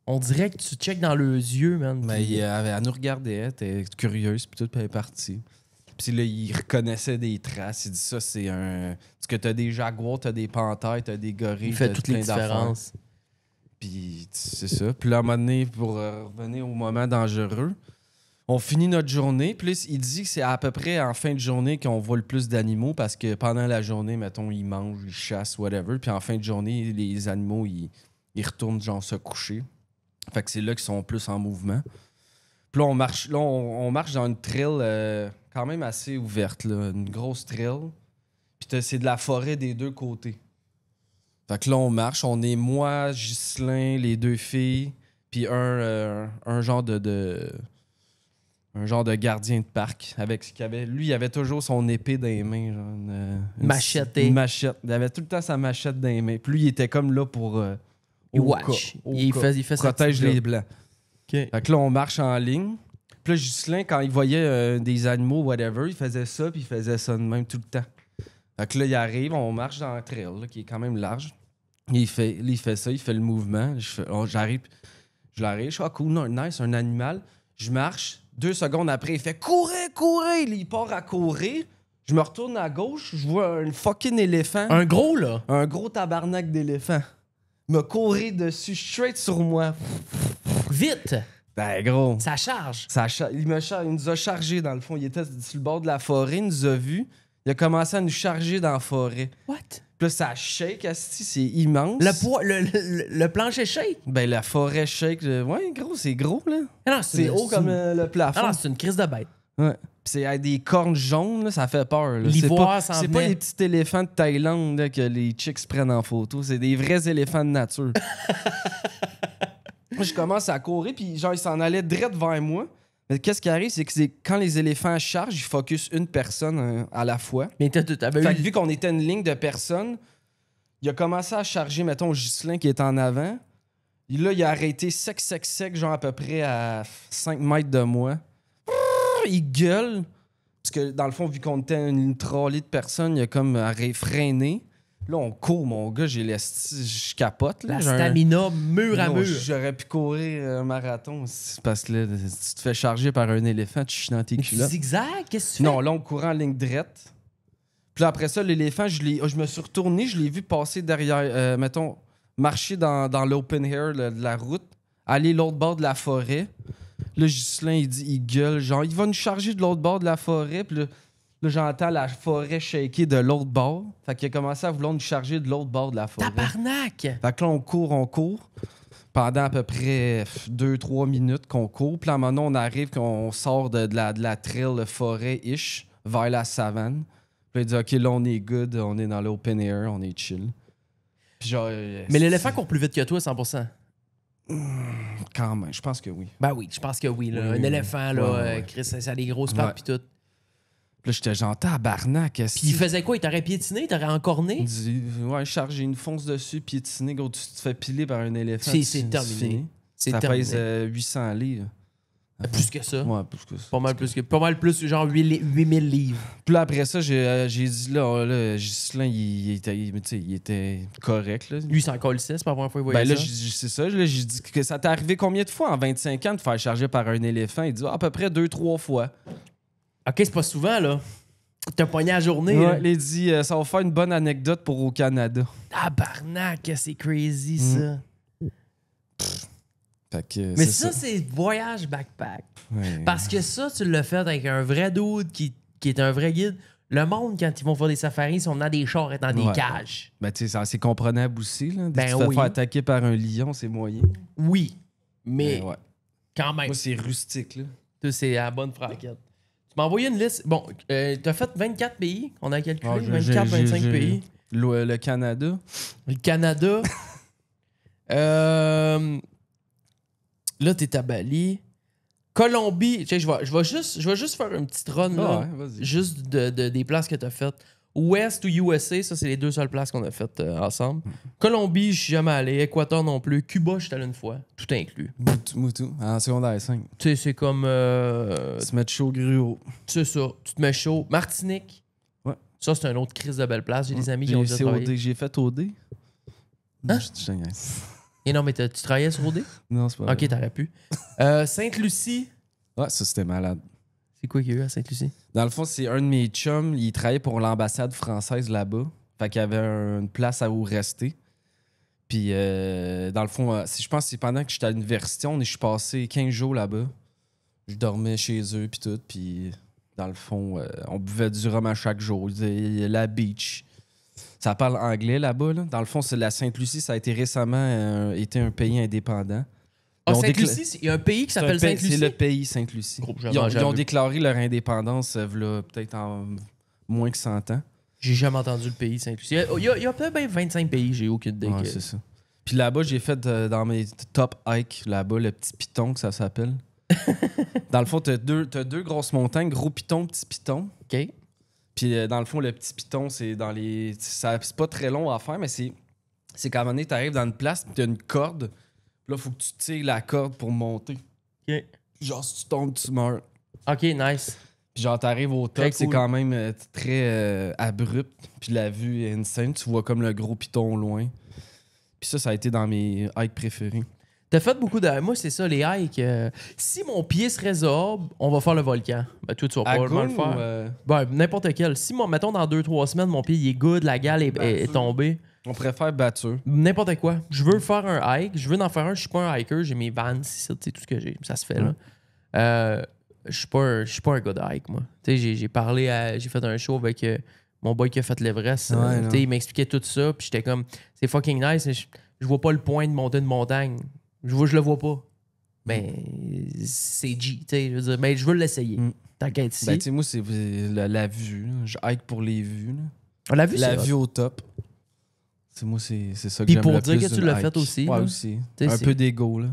Speaker 5: on dirait que tu checkes dans leurs yeux, man.
Speaker 6: Mais elle nous regardait, elle était curieuse, puis tout, puis elle est partie. Puis là, il reconnaissait des traces. Il dit ça, c'est un. Parce que t'as des jaguars, t'as des panthères, t'as des gorilles.
Speaker 5: Il fait
Speaker 6: t'as
Speaker 5: toutes
Speaker 6: plein
Speaker 5: les différences.
Speaker 6: d'affaires. Puis c'est ça. Puis là, à un moment donné, pour revenir au moment dangereux, on finit notre journée. Puis là, il dit que c'est à peu près en fin de journée qu'on voit le plus d'animaux parce que pendant la journée, mettons, ils mangent, ils chassent, whatever. Puis en fin de journée, les animaux, ils retournent genre se coucher. Fait que c'est là qu'ils sont plus en mouvement. Puis là, on marche dans une trail quand même assez ouverte, là, une grosse trail. Puis c'est de la forêt des deux côtés. Fait que là, on marche. On est moi, Ghislain, les deux filles, puis un genre un genre de gardien de parc. Lui, il avait toujours son épée dans les mains. Genre
Speaker 5: Machette.
Speaker 6: Une machette. Il avait tout le temps sa machette dans les mains. Puis lui, il était comme là pour...
Speaker 5: Il watch. Il fait sa
Speaker 6: protège
Speaker 5: petite
Speaker 6: les
Speaker 5: job.
Speaker 6: blancs.
Speaker 5: OK.
Speaker 6: Fait que là, on marche en ligne. Puis là, Ghislain, quand il voyait des animaux, whatever, il faisait ça, puis il faisait ça de même tout le temps. Fait que là, il arrive, on marche dans un trail, là, qui est quand même large. Il fait ça, il fait le mouvement. J'arrive, je l'arrive, je suis cool, nice, un animal. Je marche, 2 secondes après, il fait « Courez, courez! » Il part à courir. Je me retourne à gauche, je vois un fucking éléphant.
Speaker 5: Un gros, là.
Speaker 6: Un gros tabarnak d'éléphant. Il m'a couru dessus, straight sur moi.
Speaker 5: Vite!
Speaker 6: Ben gros.
Speaker 5: Ça charge.
Speaker 6: Il nous a chargé dans le fond. Il était sur le bord de la forêt, il nous a vus. Il a commencé à nous charger dans la forêt.
Speaker 5: What?
Speaker 6: Puis là, ça shake, asti, c'est immense.
Speaker 5: Le plancher shake?
Speaker 6: Ben la forêt shake. Ouais, gros, c'est gros, là.
Speaker 5: Ah non,
Speaker 6: C'est haut comme le plafond.
Speaker 5: Ah non, c'est une crise de bête.
Speaker 6: Ouais. Puis c'est avec des cornes jaunes, là, ça fait peur. Là.
Speaker 5: L'ivoire s'en
Speaker 6: C'est pas
Speaker 5: venait.
Speaker 6: les petits éléphants de Thaïlande là, que les chicks prennent en photo. C'est des vrais éléphants de nature. Moi, je commence à courir, puis genre, il s'en allait direct vers moi. Mais qu'est-ce qui arrive, c'est que quand les éléphants chargent, ils focusent une personne à la fois.
Speaker 5: Mais t'avais
Speaker 6: Fait
Speaker 5: eu...
Speaker 6: que vu qu'on était une ligne de personnes, il a commencé à charger, mettons, Ghislain qui est en avant. Et là, il a arrêté sec, genre à peu près à 5 mètres de moi. Il gueule. Parce que dans le fond, vu qu'on était une trolley de personnes, il a comme freiné. Là, on court, mon gars, je capote. Là.
Speaker 5: La stamina mur à
Speaker 6: Non,
Speaker 5: mur.
Speaker 6: J'aurais pu courir un marathon. Parce que là, si tu te fais charger par un éléphant, tu chies dans tes
Speaker 5: Mais tu
Speaker 6: culottes.
Speaker 5: zigzags? Qu'est-ce que tu fais?
Speaker 6: Non, là, on courait en ligne droite. Puis là, après ça, l'éléphant, je me suis retourné, je l'ai vu passer derrière, mettons, marcher dans l'open air de la route, aller l'autre bord de la forêt. Là, Ghislain, il gueule, genre, il va nous charger de l'autre bord de la forêt. Puis là, j'entends la forêt shaker de l'autre bord. Fait qu'il a commencé à vouloir nous charger de l'autre bord de la forêt.
Speaker 5: Tabarnak!
Speaker 6: Fait que là, on court. Pendant à peu près 2-3 minutes qu'on court. Puis là, à un moment donné, on arrive, qu'on sort de la trail forêt-ish vers la savane. Puis il dit, OK, là, on est good, on est dans l'open air, on est chill. Puis genre...
Speaker 5: Mais l'éléphant court plus vite que toi, 100%.
Speaker 6: Quand même, je pense que oui.
Speaker 5: Ben oui, je pense que oui. Là.
Speaker 6: Oui,
Speaker 5: Un
Speaker 6: oui.
Speaker 5: éléphant, là,
Speaker 6: Ouais.
Speaker 5: Chris, ça a des grosses pattes
Speaker 6: Ouais.
Speaker 5: pis tout.
Speaker 6: Puis là, j'étais genre, tabarnak.
Speaker 5: Puis il faisait quoi? Il t'aurait piétiné? Il t'aurait encorné?
Speaker 6: Il dit, ouais, chargé une fonce dessus, piétiné, gros, tu te fais piler par un éléphant.
Speaker 5: C'est terminé.
Speaker 6: fini.
Speaker 5: C'est
Speaker 6: Ça
Speaker 5: terminé.
Speaker 6: pèse 800 livres.
Speaker 5: Plus que ça.
Speaker 6: Ouais, plus que ça.
Speaker 5: Pas mal plus, genre 8000 livres.
Speaker 6: Puis là, après ça, j'ai dit, là Ghislain, il était correct. Là.
Speaker 5: Lui, c'est encore le 6, c'est pas la première fois qu'il voyait
Speaker 6: Ben là,
Speaker 5: ça.
Speaker 6: c'est ça. Là, j'ai dit que ça t'est arrivé combien de fois en 25 ans de te faire charger par un éléphant? Il dit, à peu près 2-3 fois.
Speaker 5: OK, c'est pas souvent, là. T'as pogné à la journée. là.
Speaker 6: Ouais, il dit, ça va faire une bonne anecdote pour au Canada.
Speaker 5: Tabarnak, c'est crazy, ça.
Speaker 6: Fait que,
Speaker 5: Mais
Speaker 6: c'est
Speaker 5: ça, c'est voyage backpack.
Speaker 6: Ouais.
Speaker 5: Parce que ça, tu l'as fait avec un vrai dude qui est un vrai guide. Le monde, quand ils vont faire des safaris, ils sont dans des chars et dans des
Speaker 6: Ouais.
Speaker 5: cages.
Speaker 6: Ben, tu sais, c'est comprenable aussi. Là.
Speaker 5: Ben
Speaker 6: tu te fais
Speaker 5: oui.
Speaker 6: faire attaquer par un lion, c'est moyen.
Speaker 5: Oui, mais
Speaker 6: Ben, ouais.
Speaker 5: quand même.
Speaker 6: Moi, c'est rustique. Là.
Speaker 5: Ça, c'est à la bonne franquette. Tu m'as envoyé une liste. Bon, t'as fait 24 pays. On a calculé.
Speaker 6: Ah,
Speaker 5: 24, 25 pays.
Speaker 6: Le Canada.
Speaker 5: Le Canada. Là, t'es à Bali. Colombie. Tu sais, je vais juste faire une petite run, là.
Speaker 6: Ah ouais, vas-y.
Speaker 5: Juste des places que t'as faites. Ouest ou USA, ça, c'est les 2 seules places qu'on a faites ensemble. Colombie, je suis jamais allé. Équateur non plus. Cuba, je suis allé une fois. Tout inclus.
Speaker 6: Moutou, en secondaire 5.
Speaker 5: Tu sais, c'est comme...
Speaker 6: Se mettre chaud gruau.
Speaker 5: c'est ça. Tu te mets chaud. Martinique.
Speaker 6: Ouais.
Speaker 5: Ça, c'est un autre crise de belle place. J'ai des amis qui ont déjà
Speaker 6: C'est
Speaker 5: travaillé.
Speaker 6: OD. J'ai fait OD.
Speaker 5: Hein?
Speaker 6: Je te niaise.
Speaker 5: Et non, mais tu travaillais sur OD?
Speaker 6: Non, c'est pas
Speaker 5: Ok,
Speaker 6: vrai.
Speaker 5: t'aurais pu. Sainte-Lucie.
Speaker 6: Ouais, ça, c'était malade.
Speaker 5: C'est quoi qu'il y a eu à Sainte-Lucie?
Speaker 6: Dans le fond, c'est un de mes chums. Il travaillait pour l'ambassade française là-bas. Fait qu'il y avait une place à où rester. Puis, dans le fond, je pense que c'est pendant que j'étais à l'université, je suis passé 15 jours là-bas. Je dormais chez eux, puis tout. Puis, dans le fond, on buvait du rhum à chaque jour. La beach. Ça parle anglais là-bas. Là. Dans le fond, c'est la Sainte-Lucie. Ça a été récemment été un pays indépendant.
Speaker 5: Ah,
Speaker 6: Ils ont
Speaker 5: Sainte-Lucie, il y a un pays qui
Speaker 6: C'est
Speaker 5: s'appelle Sainte-Lucie.
Speaker 6: C'est le pays Sainte-Lucie.
Speaker 5: Gros,
Speaker 6: Ils ont
Speaker 5: j'avoue.
Speaker 6: déclaré leur indépendance v'là peut-être en moins que 100 ans.
Speaker 5: J'ai jamais entendu le pays Sainte-Lucie. Il y a peut-être bien 25 pays, j'ai aucune idée.
Speaker 6: Ouais, c'est ça. Puis là-bas, j'ai fait dans mes top hikes, là-bas, le petit piton que ça s'appelle. Dans le fond, t'as deux grosses montagnes, gros piton, petit piton.
Speaker 5: OK.
Speaker 6: Puis dans le fond, le petit piton, c'est dans les. C'est pas très long à faire, mais c'est qu'à un moment donné, t'arrives dans une place, puis t'as une corde. Puis là, faut que tu tires la corde pour monter.
Speaker 5: OK.
Speaker 6: Genre, si tu tombes, tu meurs.
Speaker 5: OK, nice.
Speaker 6: Puis genre, t'arrives au top,
Speaker 5: Très
Speaker 6: c'est
Speaker 5: cool.
Speaker 6: quand même très abrupt. Puis la vue est insane. Tu vois comme le gros piton au loin. Puis ça a été dans mes hikes préférés.
Speaker 5: T'as fait beaucoup de... Moi, c'est ça, les hikes. Si mon pied se résorbe, on va faire le volcan. Ben, toi, tu vas
Speaker 6: À
Speaker 5: probablement le
Speaker 6: Goun
Speaker 5: faire.
Speaker 6: ou,
Speaker 5: Ben, n'importe quel. Si, mettons, dans 2-3 semaines, mon pied il est good, la gale est tombée,
Speaker 6: on préfère batture.
Speaker 5: n'importe quoi. Je veux faire un hike. Je veux en faire un. Je suis pas un hiker. J'ai mes Vans, c'est tout ce que j'ai. Ça se fait, là. Je suis pas un gars de hike, moi. Tu sais, j'ai parlé à... J'ai fait un show avec mon boy qui a fait l'Everest.
Speaker 6: Ouais,
Speaker 5: Tu sais, il m'expliquait tout ça. Puis j'étais comme... C'est fucking nice, mais je vois pas le point de monter une montagne. Je le vois pas. Mais c'est G, tu sais. Je veux dire, mais je veux l'essayer. T'inquiète ici.
Speaker 6: Ben, tu sais, moi, c'est la vue. Là. Je hike pour les vues. Là.
Speaker 5: On l'a vu,
Speaker 6: La
Speaker 5: c'est
Speaker 6: vue au top. Moi, c'est ça que
Speaker 5: Puis
Speaker 6: j'aime
Speaker 5: pour
Speaker 6: le
Speaker 5: dire
Speaker 6: plus
Speaker 5: que tu
Speaker 6: d'une
Speaker 5: l'as
Speaker 6: hike.
Speaker 5: fait aussi,
Speaker 6: Ouais,
Speaker 5: là.
Speaker 6: aussi.
Speaker 5: T'sais,
Speaker 6: Un
Speaker 5: c'est-
Speaker 6: peu d'ego, là.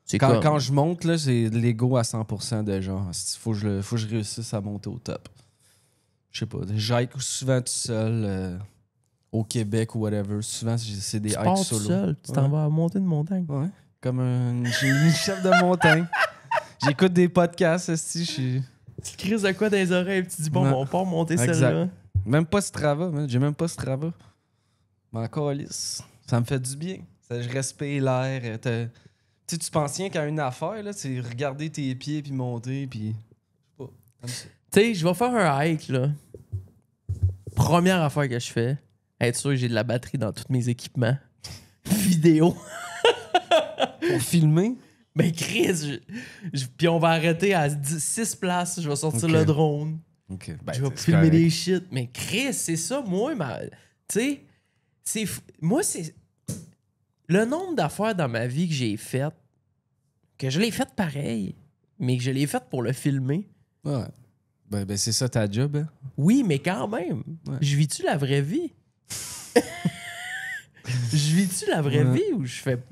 Speaker 5: C'est
Speaker 6: Quand je monte, là, c'est l'ego à 100% de genre. Faut que je réussisse à monter au top. Je sais pas. Je hike souvent tout seul au Québec ou whatever. Souvent, c'est des
Speaker 5: Tu
Speaker 6: hikes
Speaker 5: pars tout
Speaker 6: solo.
Speaker 5: seul. Tu t'en
Speaker 6: Ouais.
Speaker 5: vas monter une montagne.
Speaker 6: Ouais. Comme une chef de montagne. J'écoute des podcasts, esti, je suis...
Speaker 5: Tu crises de quoi dans les oreilles, puis tu dis, bon,
Speaker 6: Ouais.
Speaker 5: on part monter
Speaker 6: Exact.
Speaker 5: celle-là.
Speaker 6: Même pas Strava, man. J'ai même pas Strava. Mais encore lisse. Ça me fait du bien. Je respire l'air. Tu sais, tu penses rien qu'à une affaire, là, c'est regarder tes pieds puis monter, puis... Je sais pas. Comme ça.
Speaker 5: Tu sais, je vais faire un hike, là. Première affaire que je fais, être sûr que j'ai de la batterie dans tous mes équipements. Vidéo.
Speaker 6: Pour filmer?
Speaker 5: Mais Chris, puis on va arrêter à 6 places. Je vais sortir
Speaker 6: Ok.
Speaker 5: le drone.
Speaker 6: OK.
Speaker 5: Je vais filmer des shit. Mais Chris, c'est ça, moi, tu sais, moi, c'est le nombre d'affaires dans ma vie que j'ai faites, que je l'ai faites pareil, mais que je l'ai faites pour le filmer.
Speaker 6: Ouais. Ben c'est ça ta job, hein?
Speaker 5: Oui, mais quand même,
Speaker 6: Ouais.
Speaker 5: je vis-tu la vraie vie? Je vis-tu la vraie
Speaker 6: Ouais.
Speaker 5: vie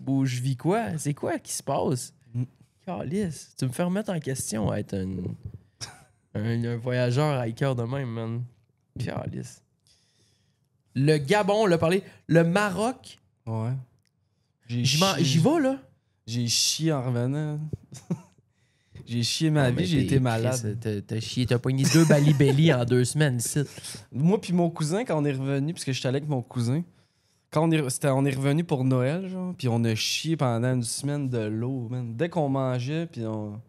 Speaker 5: ou je vis quoi? C'est quoi qui se passe?
Speaker 6: Mm.
Speaker 5: Calisse, tu me fais remettre en question à être un voyageur hiker de même, man. Calisse. Le Gabon, on l'a parlé. Le Maroc,
Speaker 6: Ouais.
Speaker 5: j'y vais, là.
Speaker 6: J'ai chié en revenant. J'ai chié ma vie, j'ai été malade.
Speaker 5: Chris, T'as chié, t'as pogné 2 balibelli en 2 semaines ici.
Speaker 6: Moi puis mon cousin, quand on est revenu, parce que j'étais allé avec mon cousin, quand on est revenu pour Noël, genre, puis on a chié pendant une semaine de l'eau, man. Dès qu'on mangeait, puis on...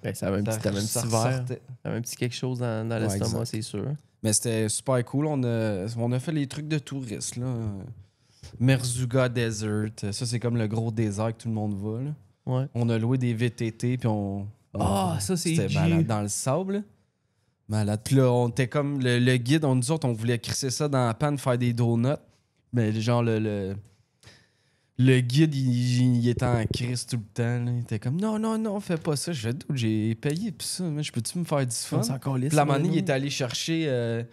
Speaker 5: Ben, ça avait un petit
Speaker 6: ça
Speaker 5: verre.
Speaker 6: ressortait.
Speaker 5: Ça avait un petit quelque chose dans
Speaker 6: Ouais,
Speaker 5: l'estomac,
Speaker 6: exact.
Speaker 5: c'est sûr.
Speaker 6: Mais c'était super cool. On a fait les trucs de touristes, là. Merzouga Desert. Ça, c'est comme le gros désert que tout le monde va, là.
Speaker 5: Ouais.
Speaker 6: On a loué des VTT, puis
Speaker 5: Ah, ça, c'est
Speaker 6: C'était
Speaker 5: G.
Speaker 6: malade dans le sable, là. Malade. Puis là, on était comme le guide, nous autres, on voulait crisser ça dans la panne, faire des donuts. Mais genre, le guide, il était en crise tout le temps. Là. Il était comme, non, fais pas ça. Je fais, dude, j'ai payé pour ça. Mais je peux-tu me faire du fun?
Speaker 5: On s'en calisse,
Speaker 6: Puis la
Speaker 5: là,
Speaker 6: manie, il
Speaker 5: nous.
Speaker 6: est allé chercher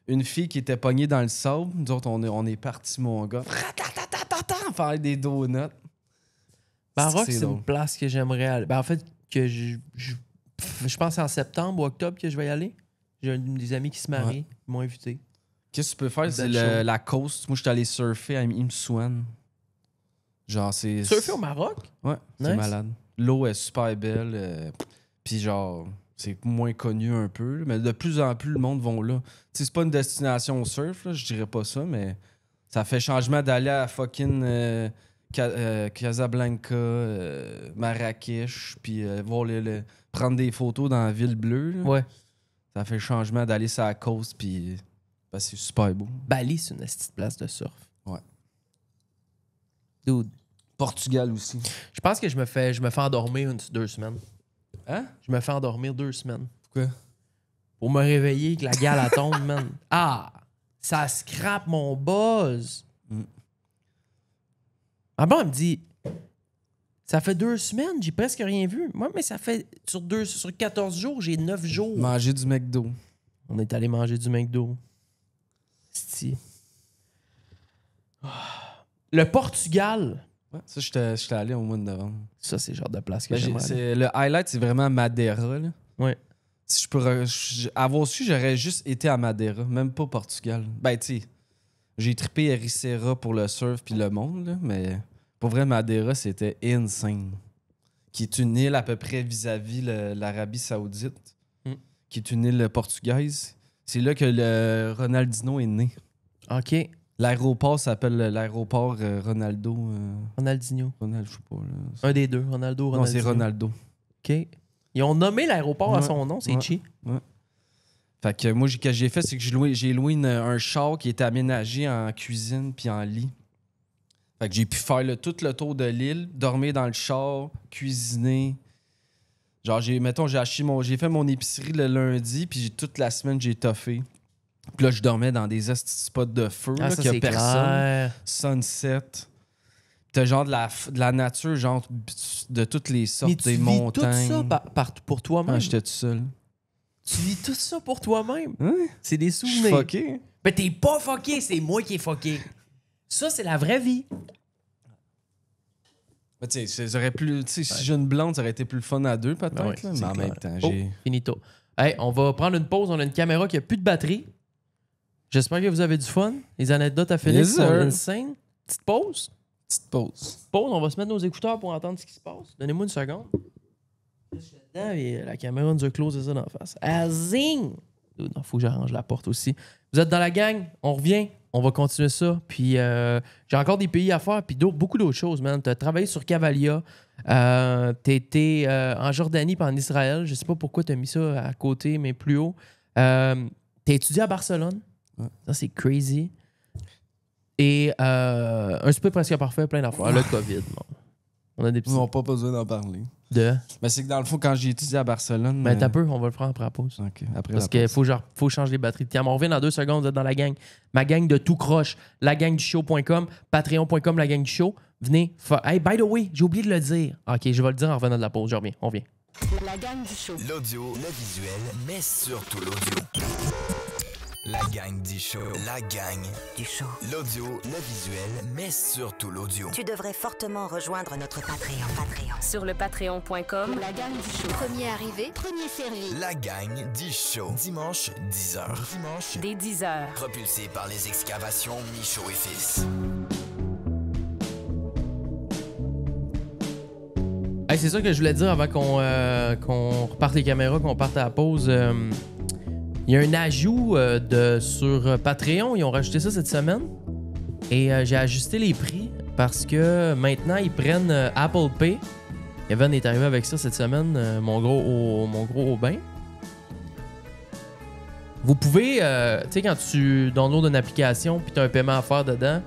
Speaker 6: une fille qui était pognée dans le sable. Nous autres, on est partis, mon gars. Faire des donuts.
Speaker 5: Maroc,
Speaker 6: C'est
Speaker 5: c'est
Speaker 6: drôle.
Speaker 5: une place que j'aimerais aller. Ben, en fait, que je pense que c'est en septembre ou octobre que je vais y aller. J'ai un des amis qui se marie. Ils m'ont invité.
Speaker 6: Qu'est-ce que tu peux faire? C'est
Speaker 5: Belle chose.
Speaker 6: la coast. Moi, je suis allé surfer à Imsouane. Genre, c'est...
Speaker 5: Surfer au Maroc?
Speaker 6: Ouais, c'est
Speaker 5: Nice.
Speaker 6: malade. L'eau est super belle. Puis genre, c'est moins connu un peu. Mais de plus en plus, le monde va là. Tu sais, c'est pas une destination au surf, là, je dirais pas ça, mais ça fait changement d'aller à fucking Casablanca, Marrakech, puis voir prendre des photos dans la ville bleue. Là.
Speaker 5: Ouais.
Speaker 6: Ça fait changement d'aller sur la côte, puis c'est super beau.
Speaker 5: Bali, c'est une petite place de surf.
Speaker 6: Ouais.
Speaker 5: Dude.
Speaker 6: Portugal aussi.
Speaker 5: Je pense que je me fais endormir 2 semaines.
Speaker 6: Hein?
Speaker 5: Je me fais endormir 2 semaines.
Speaker 6: Pourquoi?
Speaker 5: Pour me réveiller, que la gale elle tombe, man. Ah! Ça scrape mon buzz. Ah bon, elle me dit... Ça fait 2 semaines, j'ai presque rien vu. Moi, mais ça fait... Sur 14 jours, j'ai 9 jours.
Speaker 6: Manger du McDo.
Speaker 5: On est allé manger du McDo. C'ti. Le Portugal.
Speaker 6: Ouais, ça, j'étais allé au mois de novembre.
Speaker 5: Ça, c'est le genre de place que
Speaker 6: Ben,
Speaker 5: j'aimerais aller.
Speaker 6: le highlight, c'est vraiment Madeira. Là.
Speaker 5: Ouais.
Speaker 6: Si je pourrais avoir su, j'aurais juste été à Madeira, même pas Portugal. Ben, tu sais, j'ai trippé Ericeira pour le surf puis le monde, là, mais pour vrai, Madeira, c'était insane. Qui est une île à peu près vis-à-vis l'Arabie Saoudite, qui est une île portugaise. C'est là que le Ronaldinho est né.
Speaker 5: OK.
Speaker 6: L'aéroport s'appelle l'aéroport Ronaldo.
Speaker 5: Ronaldinho.
Speaker 6: Ronald, je sais pas. Là.
Speaker 5: Un des deux. Ronaldo,
Speaker 6: Non,
Speaker 5: Ronaldinho.
Speaker 6: c'est Ronaldo.
Speaker 5: OK. Ils ont nommé l'aéroport à son nom, c'est
Speaker 6: Ouais.
Speaker 5: chi.
Speaker 6: Ouais. Fait que moi, ce que j'ai fait, c'est que j'ai loué un char qui était aménagé en cuisine puis en lit. Fait que j'ai pu faire tout le tour de l'île, dormir dans le char, cuisiner. Genre, j'ai fait mon épicerie le lundi, puis toute la semaine, j'ai toffé. Puis là, je dormais dans des spots de feu,
Speaker 5: Ah,
Speaker 6: là,
Speaker 5: ça,
Speaker 6: qu'il y
Speaker 5: c'est
Speaker 6: a personne.
Speaker 5: clair.
Speaker 6: Sunset. T'as genre de la nature, genre de toutes les sortes,
Speaker 5: Mais tu
Speaker 6: des
Speaker 5: vis
Speaker 6: montagnes.
Speaker 5: tout ça pour toi-même.
Speaker 6: Ah, j'étais tout seul.
Speaker 5: Tu vis tout ça pour toi-même.
Speaker 6: Ouais.
Speaker 5: C'est des
Speaker 6: Je suis
Speaker 5: souvenirs.
Speaker 6: fucké.
Speaker 5: Mais t'es pas fucké, c'est moi qui est fucké. Ça, c'est la vraie vie.
Speaker 6: Mais tu sais, si j'ai une blonde, ça aurait été plus le fun à deux, peut-être.
Speaker 5: Ben ouais,
Speaker 6: là,
Speaker 5: c'est
Speaker 6: mais en
Speaker 5: clair.
Speaker 6: même temps,
Speaker 5: Oh,
Speaker 6: j'ai.
Speaker 5: finito. Hey, on va prendre une pause. On a une caméra qui a plus de batterie. J'espère que vous avez du fun. Les anecdotes à finir
Speaker 6: Yes,
Speaker 5: sont
Speaker 6: sir.
Speaker 5: insane. Petite pause.
Speaker 6: Petite pause.
Speaker 5: Pause, on va se mettre nos écouteurs pour entendre ce qui se passe. Donnez-moi une seconde. Je suis dedans et la caméra nous a closé ça d'en face. Ah, zing! Il faut que j'arrange la porte aussi. Vous êtes dans la gang, on revient, on va continuer ça. Puis j'ai encore des pays à faire, puis beaucoup d'autres choses, man. Tu as travaillé sur Cavalia, tu été en Jordanie puis en Israël. Je sais pas pourquoi tu as mis ça à côté, mais plus haut. Tu as étudié à Barcelone.
Speaker 6: Ouais.
Speaker 5: Ça, c'est crazy. Et un super presque parfait, plein d'affaires. Le COVID, non. On a des petits...
Speaker 6: Ils n'ont pas besoin d'en parler.
Speaker 5: De...
Speaker 6: Mais c'est que dans le fond, quand j'ai étudié à Barcelone.
Speaker 5: Mais t'as peu, on va le prendre après la pause.
Speaker 6: OK, après
Speaker 5: Parce
Speaker 6: la
Speaker 5: qu'il
Speaker 6: pause.
Speaker 5: faut changer les batteries de tiens, on revient dans 2 secondes, vous êtes dans la gang. Ma gang de tout croche, lagangdushow.com, patreon.com, la gang du show. Venez. Hey, by the way, j'ai oublié de le dire. OK, je vais le dire en revenant de la pause. Je reviens, on vient.
Speaker 1: La gang du show.
Speaker 2: L'audio, le visuel, mais surtout l'audio. La gang du show. La gang
Speaker 3: Du show.
Speaker 2: L'audio, le visuel, mais surtout l'audio.
Speaker 3: Tu devrais fortement rejoindre notre Patreon.
Speaker 1: Sur le patreon.com, la gang du show.
Speaker 4: Premier arrivé, premier servi.
Speaker 2: La gang du show. Dimanche, 10h. Dimanche,
Speaker 1: Dès 10h.
Speaker 2: propulsé par les excavations Michaud et Fils.
Speaker 5: Hey, c'est ça que je voulais dire avant qu'on reparte les caméras, qu'on parte à la pause. Il y a un ajout sur Patreon. Ils ont rajouté ça cette semaine. Et j'ai ajusté les prix parce que maintenant, ils prennent Apple Pay. Evan est arrivé avec ça cette semaine, mon gros Aubin. Vous pouvez, tu sais, quand tu downloads une application puis tu as un paiement à faire dedans,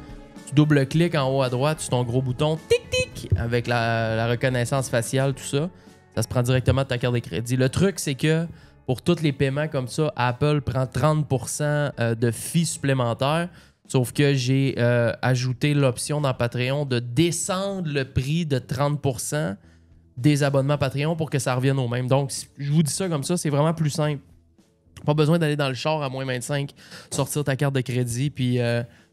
Speaker 5: tu double-cliques en haut à droite sur ton gros bouton tic-tic avec la reconnaissance faciale, tout ça. Ça se prend directement de ta carte de crédit. Le truc, c'est que pour tous les paiements comme ça, Apple prend 30% de fees supplémentaires. Sauf que j'ai ajouté l'option dans Patreon de descendre le prix de 30% des abonnements Patreon pour que ça revienne au même. Donc, je vous dis ça comme ça, c'est vraiment plus simple. Pas besoin d'aller dans le char à moins 25, sortir ta carte de crédit puis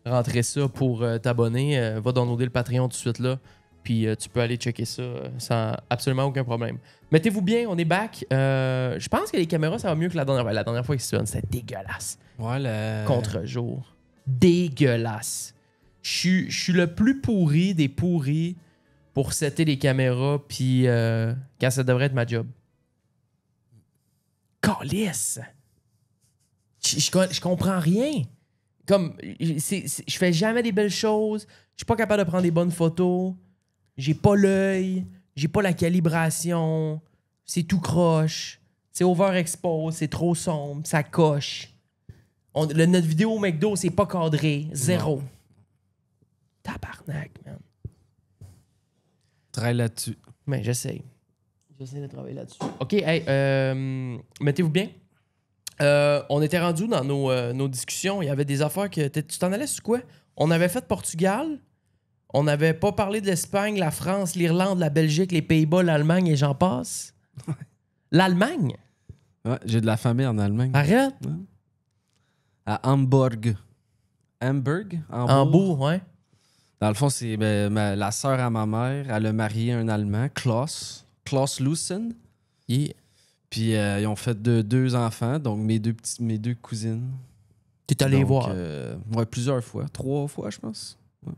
Speaker 5: rentrer ça pour t'abonner. Va downloader le Patreon tout de suite là. Puis tu peux aller checker ça sans absolument aucun problème. Mettez-vous bien, on est back. Je pense que les caméras, ça va mieux que la dernière fois. La dernière fois qu'ils se donnent, c'était dégueulasse.
Speaker 6: Ouais,
Speaker 5: Contre-jour. Dégueulasse. Je suis le plus pourri des pourris pour setter les caméras, puis quand ça devrait être ma job. Calisse! Je comprends rien. Comme, je fais jamais des belles choses. Je suis pas capable de prendre des bonnes photos. J'ai pas l'œil. J'ai pas la calibration. C'est tout croche. C'est overexpose. C'est trop sombre. Ça coche. Notre vidéo au McDo, c'est pas cadré. Zéro. Tabarnak, man.
Speaker 6: Travaille là-dessus.
Speaker 5: Mais j'essaie. J'essaie de travailler là-dessus. OK, hey, mettez-vous bien. On était rendu dans nos discussions. Il y avait des affaires que... Tu t'en allais sur quoi? On avait fait Portugal. On n'avait pas parlé de l'Espagne, la France, l'Irlande, la Belgique, les Pays-Bas, l'Allemagne et j'en passe. L'Allemagne?
Speaker 6: Ouais, j'ai de la famille en Allemagne.
Speaker 5: Arrête!
Speaker 6: Ouais. À Hamburg. Hamburg?
Speaker 5: Hambourg, ouais.
Speaker 6: Dans le fond, c'est la sœur à ma mère. Elle a marié un Allemand, Klaus Lussen.
Speaker 5: Yeah.
Speaker 6: Puis ils ont fait deux enfants, donc mes deux cousines.
Speaker 5: T'es allé
Speaker 6: Donc,
Speaker 5: voir?
Speaker 6: Ouais, plusieurs fois. 3 fois, je pense. Ouais.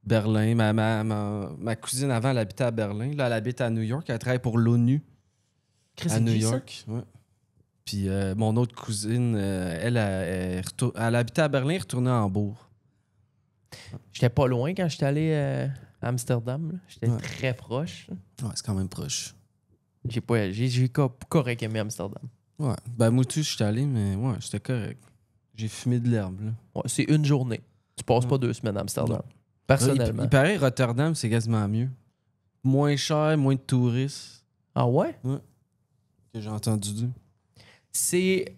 Speaker 6: Berlin. Ma cousine, avant, elle habitait à Berlin. Là, elle habite à New York. Elle travaille pour l'ONU à New York. Ouais. Puis mon autre cousine, elle habitait à Berlin et retournait à Hambourg.
Speaker 5: J'étais pas loin quand j'étais allé à Amsterdam. Là. J'étais très proche.
Speaker 6: Ouais, c'est quand même proche.
Speaker 5: J'ai correct aimé Amsterdam.
Speaker 6: Ouais. Ben, moi, tout, je suis allé, mais ouais, c'était correct. J'ai fumé de l'herbe, là.
Speaker 5: Ouais, c'est une journée. Tu passes pas 2 semaines à Amsterdam. Personnellement.
Speaker 6: Il paraît Rotterdam, c'est quasiment mieux. Moins cher, moins de touristes.
Speaker 5: Ah ouais?
Speaker 6: Ouais. Que j'ai entendu dire.
Speaker 5: C'est...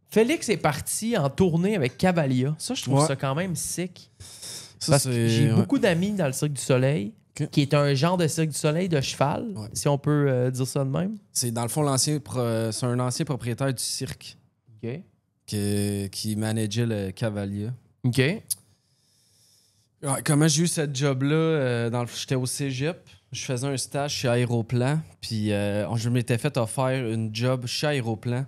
Speaker 5: Félix est parti en tournée avec Cavalia. Ça, je trouve ça quand même sick. Parce que j'ai beaucoup d'amis dans le Cirque du Soleil, qui est un genre de Cirque du Soleil de cheval, si on peut dire ça de même.
Speaker 6: C'est dans le fond, c'est un ancien propriétaire du cirque qui manageait le Cavalia.
Speaker 5: OK.
Speaker 6: Ouais, comment j'ai eu cette job-là? J'étais au cégep. Je faisais un stage chez Aéroplan. Puis je m'étais fait offrir une job chez Aéroplan.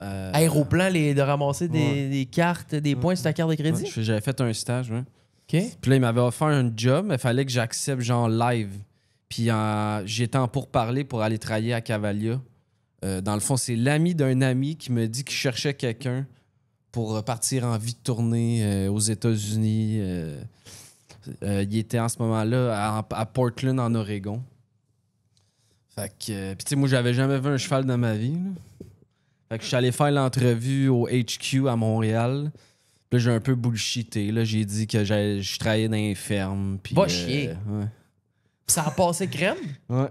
Speaker 5: Aéroplan, de ramasser des cartes, des points sur ta carte de crédit?
Speaker 6: Ouais, j'avais fait un stage, ouais.
Speaker 5: OK.
Speaker 6: Puis là, il m'avait offert un job, mais il fallait que j'accepte genre live. Puis j'étais en pourparlers pour aller travailler à Cavalia. Dans le fond, c'est l'ami d'un ami qui me dit qu'il cherchait quelqu'un pour partir en vie de tournée aux États-Unis. Il était en ce moment-là à Portland, en Oregon. Fait que... Puis tu sais, moi, j'avais jamais vu un cheval dans ma vie, là. Fait que je suis allé faire l'entrevue au HQ à Montréal. Puis là, j'ai un peu bullshité. Là, j'ai dit que je travaillais dans les fermes. Puis,
Speaker 5: va chier.
Speaker 6: Ouais.
Speaker 5: Ça a passé crème?
Speaker 6: Ouais.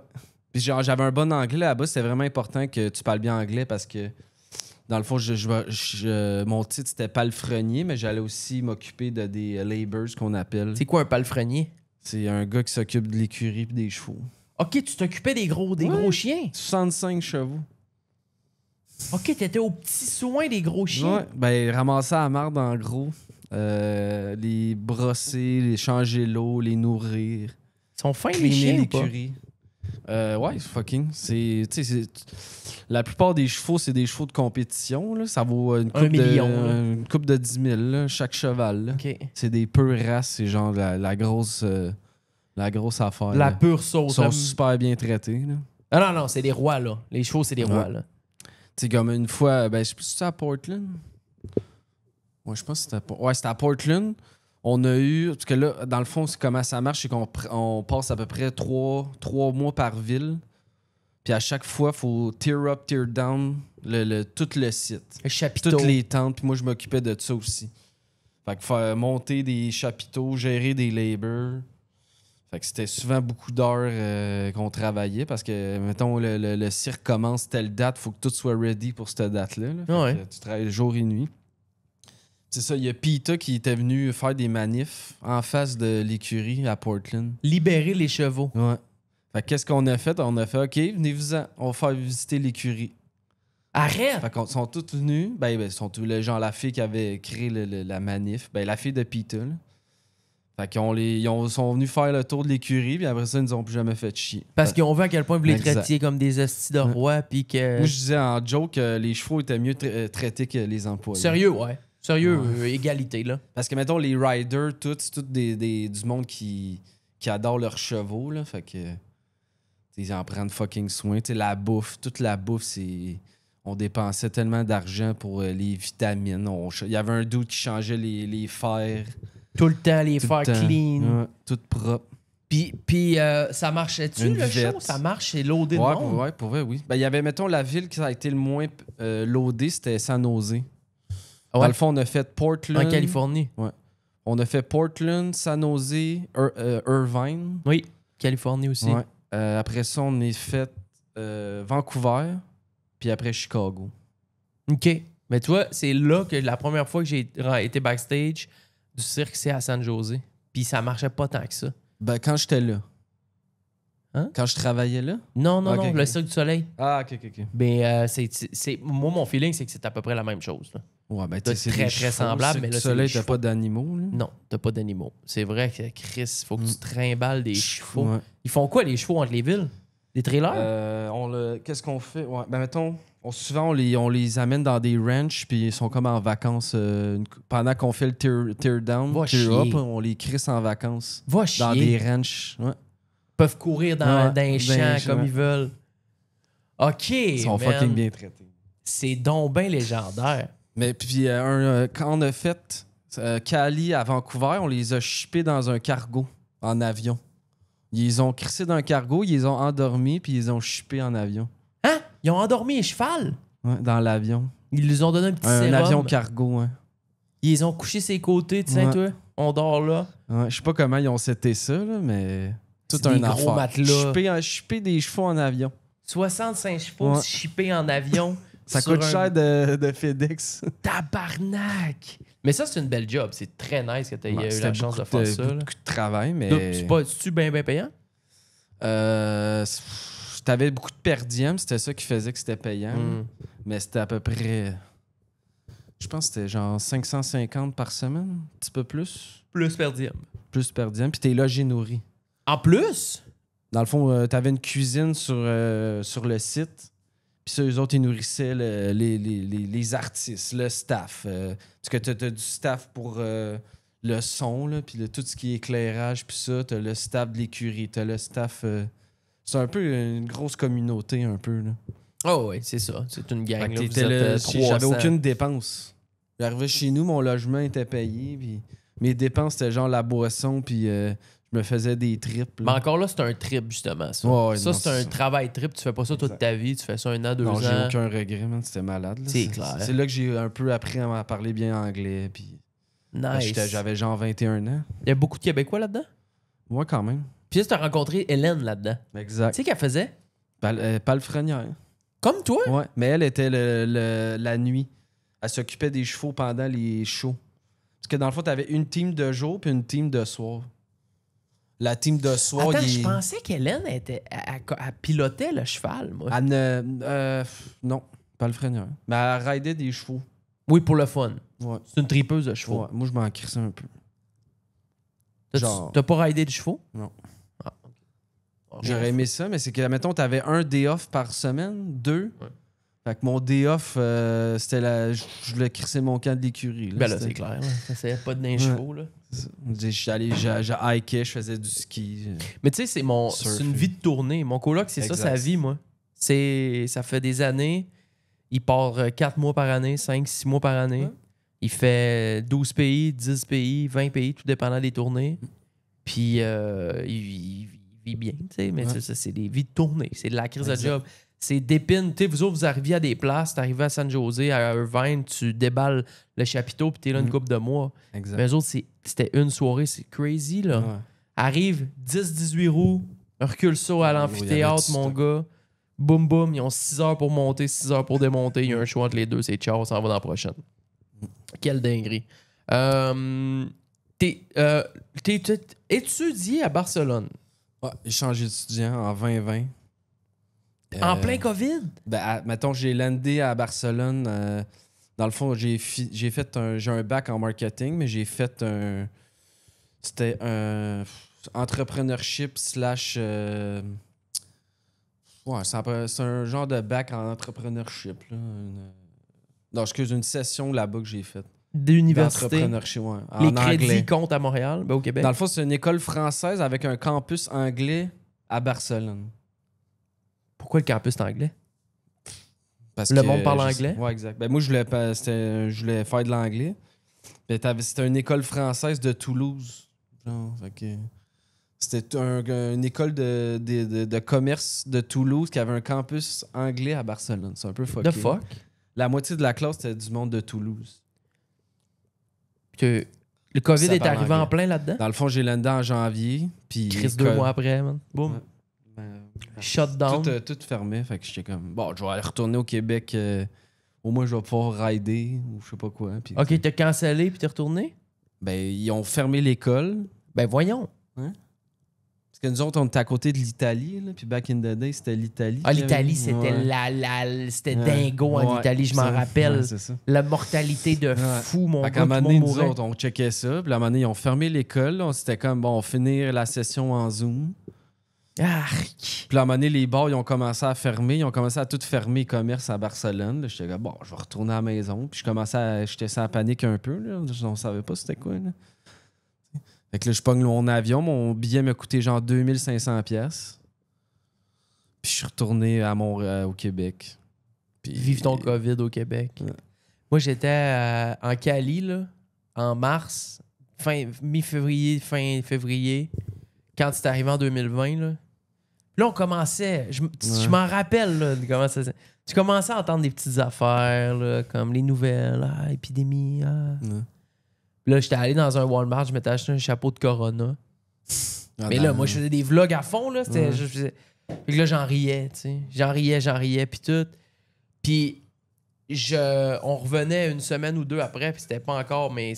Speaker 6: Puis genre, j'avais un bon anglais là-bas. C'était vraiment important que tu parles bien anglais parce que, dans le fond, mon titre, c'était palefrenier, mais j'allais aussi m'occuper de des labours qu'on appelle.
Speaker 5: C'est quoi un palefrenier?
Speaker 6: C'est un gars qui s'occupe de l'écurie et des chevaux.
Speaker 5: OK, tu t'occupais des gros chiens?
Speaker 6: 65 chevaux.
Speaker 5: OK, t'étais aux petits soins des gros chiens.
Speaker 6: Ouais, ben ramasser la marde en gros. Les brosser, les changer l'eau, les nourrir.
Speaker 5: Ils sont fins les chiens ou pas?
Speaker 6: L'écurie. Ouais, fucking. La plupart des chevaux, c'est des chevaux de compétition. Là. Ça vaut une coupe
Speaker 5: une
Speaker 6: coupe de 10 000, là, chaque cheval. Là.
Speaker 5: OK.
Speaker 6: C'est des pures races, c'est genre la grosse affaire.
Speaker 5: La
Speaker 6: là.
Speaker 5: pure sauce.
Speaker 6: Ils sont super bien traités. Là.
Speaker 5: Ah non, c'est des rois, là. Les chevaux, c'est des rois, là.
Speaker 6: Tu sais, comme une fois, je sais plus si c'était à Portland. Ouais, je pense que c'était à Portland. On a eu... Parce que là, dans le fond, comment ça marche, c'est qu'on passe à peu près 3 mois par ville. Puis à chaque fois, il faut tear up, tear down tout le site.
Speaker 5: Le chapiteau.
Speaker 6: Toutes les tentes. Puis moi, je m'occupais de ça aussi. Fait que faire monter des chapiteaux, gérer des labours. Fait que c'était souvent beaucoup d'heures qu'on travaillait parce que, mettons, le cirque commence telle date, il faut que tout soit ready pour cette date-là. Là.
Speaker 5: Ouais.
Speaker 6: Tu travailles jour et nuit. C'est ça, il y a Pita qui était venu faire des manifs en face de l'écurie à Portland.
Speaker 5: Libérer les chevaux.
Speaker 6: Ouais. Fait que qu'est-ce qu'on a fait? On a fait, OK, venez-vous-en, on va faire visiter l'écurie.
Speaker 5: Arrête!
Speaker 6: Fait qu'ils sont tous venus. Ben, sont tous les gens, la fille qui avait créé la manif. Ben, la fille de Pita, là. Fait qu'ils sont venus faire le tour de l'écurie, puis après ça, ils nous ont plus jamais fait chier.
Speaker 5: Parce qu'ils ont vu à quel point vous les
Speaker 6: Exact.
Speaker 5: traitiez comme des hosties de rois, puis que...
Speaker 6: Moi, je disais en joke que les chevaux étaient mieux traités que les employés.
Speaker 5: Sérieux, ouais. Sérieux, égalité, là.
Speaker 6: Parce que, mettons, les riders, c'est tout du monde qui adore leurs chevaux, là. Fait que... Ils en prennent fucking soin. Tu sais, la bouffe, toute la bouffe, c'est... On dépensait tellement d'argent pour les vitamines. Il y avait un dude qui changeait les fers.
Speaker 5: Tout le temps, les
Speaker 6: Tout
Speaker 5: faire
Speaker 6: le temps.
Speaker 5: clean.
Speaker 6: Ouais, tout propre.
Speaker 5: Puis ça marchait-tu,
Speaker 6: Une
Speaker 5: le
Speaker 6: vivette.
Speaker 5: show? Ça marche, c'est loadé de
Speaker 6: Ouais,
Speaker 5: monde?
Speaker 6: pour vrai, oui. Ben, il y avait, mettons, la ville qui a été le moins loadée, c'était San Jose.
Speaker 5: Ah ouais?
Speaker 6: Dans le fond, on a fait Portland.
Speaker 5: En Californie.
Speaker 6: Ouais. On a fait Portland, San Jose, Irvine.
Speaker 5: Oui, Californie aussi.
Speaker 6: Ouais. Après ça, on est fait Vancouver, puis après Chicago.
Speaker 5: OK. Mais tu vois, c'est là que la première fois que j'ai été backstage du cirque, c'est à San Jose. Puis ça marchait pas tant que ça.
Speaker 6: Ben, quand j'étais là.
Speaker 5: Hein?
Speaker 6: Quand je travaillais là?
Speaker 5: Non, non,
Speaker 6: Ok,
Speaker 5: non,
Speaker 6: ok.
Speaker 5: le Cirque du Soleil.
Speaker 6: Ah, ok.
Speaker 5: Mais moi, mon feeling, c'est que c'est à peu près la même chose. Là.
Speaker 6: Ouais, ben,
Speaker 5: C'est
Speaker 6: tu sais,
Speaker 5: très,
Speaker 6: des
Speaker 5: très
Speaker 6: chevaux,
Speaker 5: semblable,
Speaker 6: c'est
Speaker 5: mais
Speaker 6: que
Speaker 5: là,
Speaker 6: le
Speaker 5: c'est
Speaker 6: soleil,
Speaker 5: des
Speaker 6: t'as
Speaker 5: chevaux.
Speaker 6: pas d'animaux, là?
Speaker 5: Non, t'as pas d'animaux. C'est vrai que, Chris, faut que tu trimbales des chevaux.
Speaker 6: Ouais.
Speaker 5: Ils font quoi, les chevaux entre les villes? Des trailers?
Speaker 6: Qu'est-ce qu'on fait? Ouais, ben, mettons, souvent, on les amène dans des ranchs, puis ils sont comme en vacances. Pendant qu'on fait le tear down,
Speaker 5: Va
Speaker 6: tear up,
Speaker 5: chier.
Speaker 6: on les crisse en vacances.
Speaker 5: Va chier.
Speaker 6: Dans des ranchs. Ouais.
Speaker 5: Ils peuvent courir dans un
Speaker 6: Ouais,
Speaker 5: champ
Speaker 6: dans un
Speaker 5: comme
Speaker 6: champ.
Speaker 5: ils veulent. OK,
Speaker 6: Ils sont
Speaker 5: man.
Speaker 6: fucking bien traités.
Speaker 5: C'est donc bien légendaire.
Speaker 6: Mais puis, quand on a fait Cali à Vancouver, on les a shippés dans un cargo, en avion. Ils ont crissé dans un cargo, ils les ont endormis, puis ils les ont shippés en avion.
Speaker 5: Hein? Ils ont endormi les chevals?
Speaker 6: Ouais, dans l'avion.
Speaker 5: Ils lui ont donné un petit
Speaker 6: Un
Speaker 5: sérum.
Speaker 6: avion cargo, hein.
Speaker 5: Ils les ont couché ses côtés, tu sais,
Speaker 6: Ouais.
Speaker 5: toi. On dort là.
Speaker 6: Ouais, je sais pas comment ils ont seté ça, là, mais tout
Speaker 5: C'est
Speaker 6: un
Speaker 5: des gros
Speaker 6: affaire.
Speaker 5: matelas.
Speaker 6: Shipper des chevaux en avion.
Speaker 5: 65 chevaux
Speaker 6: Ouais.
Speaker 5: shippés en avion.
Speaker 6: Ça
Speaker 5: sur
Speaker 6: coûte
Speaker 5: un-
Speaker 6: cher de FedEx.
Speaker 5: Tabarnak! Mais ça, c'est une belle job. C'est très nice que tu aies eu
Speaker 6: C'était
Speaker 5: la chance de
Speaker 6: beaucoup
Speaker 5: faire ça. là.
Speaker 6: beaucoup de travail, mais...
Speaker 5: C'est-tu bien payant?
Speaker 6: T'avais beaucoup de per diem, c'était ça qui faisait que c'était payant.
Speaker 5: Mm.
Speaker 6: Mais c'était à peu près... Je pense que c'était genre 550 par semaine, un petit peu plus.
Speaker 5: Plus per diem.
Speaker 6: Plus per diem, puis t'es logé nourri.
Speaker 5: En plus?
Speaker 6: Dans le fond, t'avais une cuisine sur le site. Puis ça, eux autres, ils nourrissaient les artistes, le staff. Parce que t'as du staff pour le son, là, puis tout ce qui est éclairage, puis ça. T'as le staff de l'écurie, t'as le staff... c'est un peu une grosse communauté, un peu, là.
Speaker 5: Oh oui, c'est ça. C'est une gang.
Speaker 6: Fait que
Speaker 5: Là, vous
Speaker 6: t'étais
Speaker 5: êtes, 300.
Speaker 6: j'avais aucune dépense. J'arrivais chez nous, mon logement était payé, puis mes dépenses, c'était genre la boisson, puis je me faisais des trips.
Speaker 5: Mais encore là, c'est un trip, justement. Ça,
Speaker 6: Ouais,
Speaker 5: ça
Speaker 6: non,
Speaker 5: c'est
Speaker 6: c'est
Speaker 5: un
Speaker 6: ça.
Speaker 5: travail trip. Tu fais pas ça toute
Speaker 6: Exact.
Speaker 5: ta vie. Tu fais ça 1 an, 2
Speaker 6: Non, j'ai
Speaker 5: ans.
Speaker 6: aucun regret, man. C'était malade. là.
Speaker 5: C'est clair.
Speaker 6: C'est là que j'ai un peu appris à parler bien anglais. Puis
Speaker 5: Nice.
Speaker 6: j'avais genre 21 ans.
Speaker 5: Il y a beaucoup de Québécois là-dedans?
Speaker 6: Moi, quand même.
Speaker 5: Puis tu as rencontré Hélène là-dedans. Tu
Speaker 6: Exact.
Speaker 5: sais qu'elle faisait?
Speaker 6: Palefrenière.
Speaker 5: Comme toi?
Speaker 6: Ouais. Mais elle était la nuit. Elle s'occupait des chevaux pendant les shows. Parce que dans le fond, t'avais une team de jour puis une team de soir. La team de soir,
Speaker 5: Attends, je pensais qu'Hélène elle pilotait le cheval, moi.
Speaker 6: non, Palefrenière. Mais elle ridait des chevaux.
Speaker 5: Oui, pour le fun.
Speaker 6: Ouais.
Speaker 5: C'est une tripeuse de chevaux.
Speaker 6: Ouais. Moi, je m'en crissais un peu. genre-
Speaker 5: T'as pas ridé de chevaux?
Speaker 6: Non.
Speaker 5: Ah, ok. Oh,
Speaker 6: J'aurais aimé ça, mais c'est que, mettons, t'avais un day off par semaine, 2.
Speaker 5: Ouais.
Speaker 6: Fait que mon day off, c'était je voulais crisser mon camp de l'écurie.
Speaker 5: Ben là,
Speaker 6: C'était-
Speaker 5: c'est clair. Ça c'est pas de d'un chevaux, là.
Speaker 6: Je hikais, je faisais du ski.
Speaker 5: Mais tu sais, c'est
Speaker 6: Surfer.
Speaker 5: une vie de tournée. Mon coloc, c'est ça
Speaker 6: Exact.
Speaker 5: sa vie, moi. Ça fait des années. Il part 4 mois par année, 5-6 mois par année.
Speaker 6: Ouais.
Speaker 5: Il fait 12 pays, 10 pays, 20 pays, tout dépendant des tournées. Puis il vit bien, tu sais, mais
Speaker 6: Ouais.
Speaker 5: c'est des vies de tournée. C'est de la crise de
Speaker 6: Exact.
Speaker 5: job. C'est d'épines. Tu sais, vous autres, vous arriviez à des places, t'arrivais à San Jose, à Irvine, tu déballes le chapiteau, puis t'es là une couple de mois.
Speaker 6: Exact.
Speaker 5: Mais eux autres, c'était une soirée, c'est crazy, là.
Speaker 6: Ouais.
Speaker 5: Arrive, 10-18 roues, recule ça à
Speaker 6: Il y avait
Speaker 5: l'amphithéâtre,
Speaker 6: du
Speaker 5: mon
Speaker 6: stock.
Speaker 5: gars. Boum, boum, ils ont 6 heures pour monter, 6 heures pour démonter. Il y a un choix entre les deux, c'est ciao, on s'en va dans la prochaine. Quelle dinguerie. T'es étudié à Barcelone.
Speaker 6: Ouais, j'ai changé d'étudiant en 2020.
Speaker 5: En plein COVID?
Speaker 6: Mettons, j'ai landé à Barcelone. Dans le fond, j'ai un bac en marketing, mais j'ai fait un C'était un entrepreneurship slash... Ouais, c'est un genre de bac en entrepreneurship. Là. Non, excuse, une session là-bas que j'ai faite.
Speaker 5: D'université.
Speaker 6: D'entrepreneurship, ouais.
Speaker 5: Les
Speaker 6: En
Speaker 5: crédits
Speaker 6: anglais.
Speaker 5: comptent à Montréal, ben au Québec.
Speaker 6: Dans le fond, c'est une école française avec un campus anglais à Barcelone.
Speaker 5: Pourquoi le campus est anglais?
Speaker 6: Parce
Speaker 5: Le
Speaker 6: que
Speaker 5: monde parle
Speaker 6: je-
Speaker 5: anglais?
Speaker 6: Ouais, exact. Ben, moi, je voulais faire de l'anglais. Ben, c'était une école française de Toulouse. Genre, fait que c'était une école de commerce de Toulouse qui avait un campus anglais à Barcelone. C'est un peu fucké.
Speaker 5: The fuck?
Speaker 6: La moitié de la classe, c'était du monde de Toulouse.
Speaker 5: Que le COVID
Speaker 6: Ça
Speaker 5: est
Speaker 6: parle
Speaker 5: arrivé en
Speaker 6: anglais.
Speaker 5: plein là-dedans.
Speaker 6: Dans le fond, j'ai landé en janvier. Puis
Speaker 5: Chris 2 mois après, man. Boum.
Speaker 6: Ouais. Ben,
Speaker 5: Shutdown.
Speaker 6: tout fermé. Fait que j'étais comme, bon, je vais aller retourner au Québec. Au moins, je vais pouvoir rider ou je sais pas quoi. Puis,
Speaker 5: OK, t'as cancellé puis t'es retourné?
Speaker 6: ben, ils ont fermé l'école.
Speaker 5: Ben voyons.
Speaker 6: Parce que nous autres, on était à côté de l'Italie. Là, puis back in the day, c'était l'Italie.
Speaker 5: Ah, l'Italie, c'était
Speaker 6: Ouais.
Speaker 5: c'était dingo en
Speaker 6: Ouais,
Speaker 5: Italie, je m'en
Speaker 6: ça.
Speaker 5: rappelle.
Speaker 6: Ouais, c'est ça.
Speaker 5: La mortalité de fou, mon
Speaker 6: Fait
Speaker 5: gars,
Speaker 6: qu'à un
Speaker 5: tout le
Speaker 6: moment
Speaker 5: monde
Speaker 6: donné, nous
Speaker 5: mourait.
Speaker 6: autres, on checkait ça. Puis à un moment donné, ils ont fermé l'école. On s'était comme, bon, finir la session en Zoom.
Speaker 5: Arc.
Speaker 6: Puis à un moment donné, les bars, ils ont commencé à fermer. Ils ont commencé à tout fermer les commerces à Barcelone. Là, j'étais comme, bon, je vais retourner à la maison. Puis j'étais sans panique un peu. Là. On savait pas c'était quoi. Là. Fait que là, je pogne mon avion. Mon billet m'a coûté genre 2500$. Puis je suis retourné au Québec. Puis,
Speaker 5: Vive ton COVID au Québec.
Speaker 6: Ouais.
Speaker 5: Moi, j'étais en Cali, là, en mars, mi-février, fin février, quand c'est arrivé en 2020. Là, on commençait, je m'en rappelle, là, de comment ça. Tu commençais à entendre des petites affaires, là, comme les nouvelles, épidémie.
Speaker 6: Ouais.
Speaker 5: Là, j'étais allé dans un Walmart, je m'étais acheté un chapeau de Corona. Mais là, moi, je faisais des vlogs à fond, là. C'était, je faisais... Fait que là, j'en riais, tu sais. J'en riais, puis tout. Puis, on revenait une semaine ou deux après, puis c'était pas encore, mais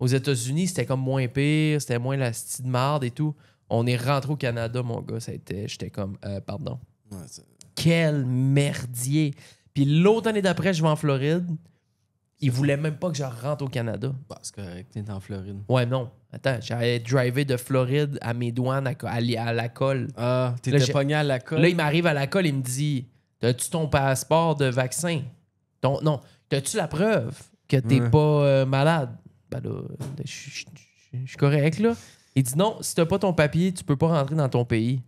Speaker 5: aux États-Unis, c'était comme moins pire, c'était moins la style de marde et tout. On est rentré au Canada, mon gars, j'étais comme, pardon.
Speaker 6: Ouais,
Speaker 5: Quel merdier. Puis l'autre année d'après, je vais en Floride. Ils voulaient même pas que je rentre au Canada.
Speaker 6: bah, c'est correct, t'es en Floride.
Speaker 5: Ouais, non. Attends, j'allais driver de Floride à mes douanes à la colle.
Speaker 6: Ah,
Speaker 5: Là,
Speaker 6: t'étais
Speaker 5: j'ai-
Speaker 6: pogné à la colle.
Speaker 5: Là, il m'arrive à la colle, il me dit T'as-tu ton passeport de vaccin? Non. T'as-tu la preuve que t'es
Speaker 6: Ouais.
Speaker 5: pas malade? Ben là, je suis correct, là. Il dit non, si t'as pas ton papier, tu peux pas rentrer dans ton pays.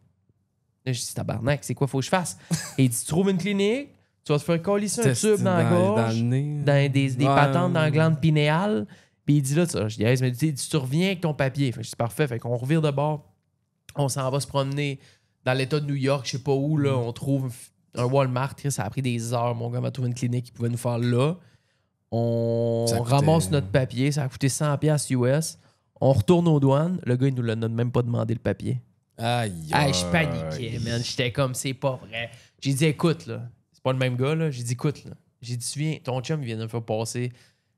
Speaker 5: Là, je dis tabarnak, c'est quoi faut que je fasse? Et il dit tu trouves une clinique, tu vas te faire colisser un
Speaker 6: Test
Speaker 5: tube dans la gorge,
Speaker 6: dans le nez.
Speaker 5: dans des
Speaker 6: Ouais.
Speaker 5: patentes dans la glande pinéale. Puis il dit là, je dis, yes, mais tu reviens avec ton papier. Fait que je dis parfait. Fait qu'on revire de bord. On s'en va se promener dans l'État de New York, je sais pas où, là. On trouve un Walmart. Ça a pris des heures. Mon gars m'a trouvé une clinique qui pouvait nous faire là. On
Speaker 6: Ça a coûté-
Speaker 5: ramasse notre papier. Ça a coûté 100$ US. On retourne aux douanes. Le gars, il nous l'a même pas demandé le papier.
Speaker 6: Aïe,
Speaker 5: Hey, je paniquais, man. J'étais comme, c'est pas vrai. J'ai dit, écoute, là. C'est pas le même gars, là. J'ai dit, écoute, là. J'ai dit, tu viens, ton chum, il vient de me faire passer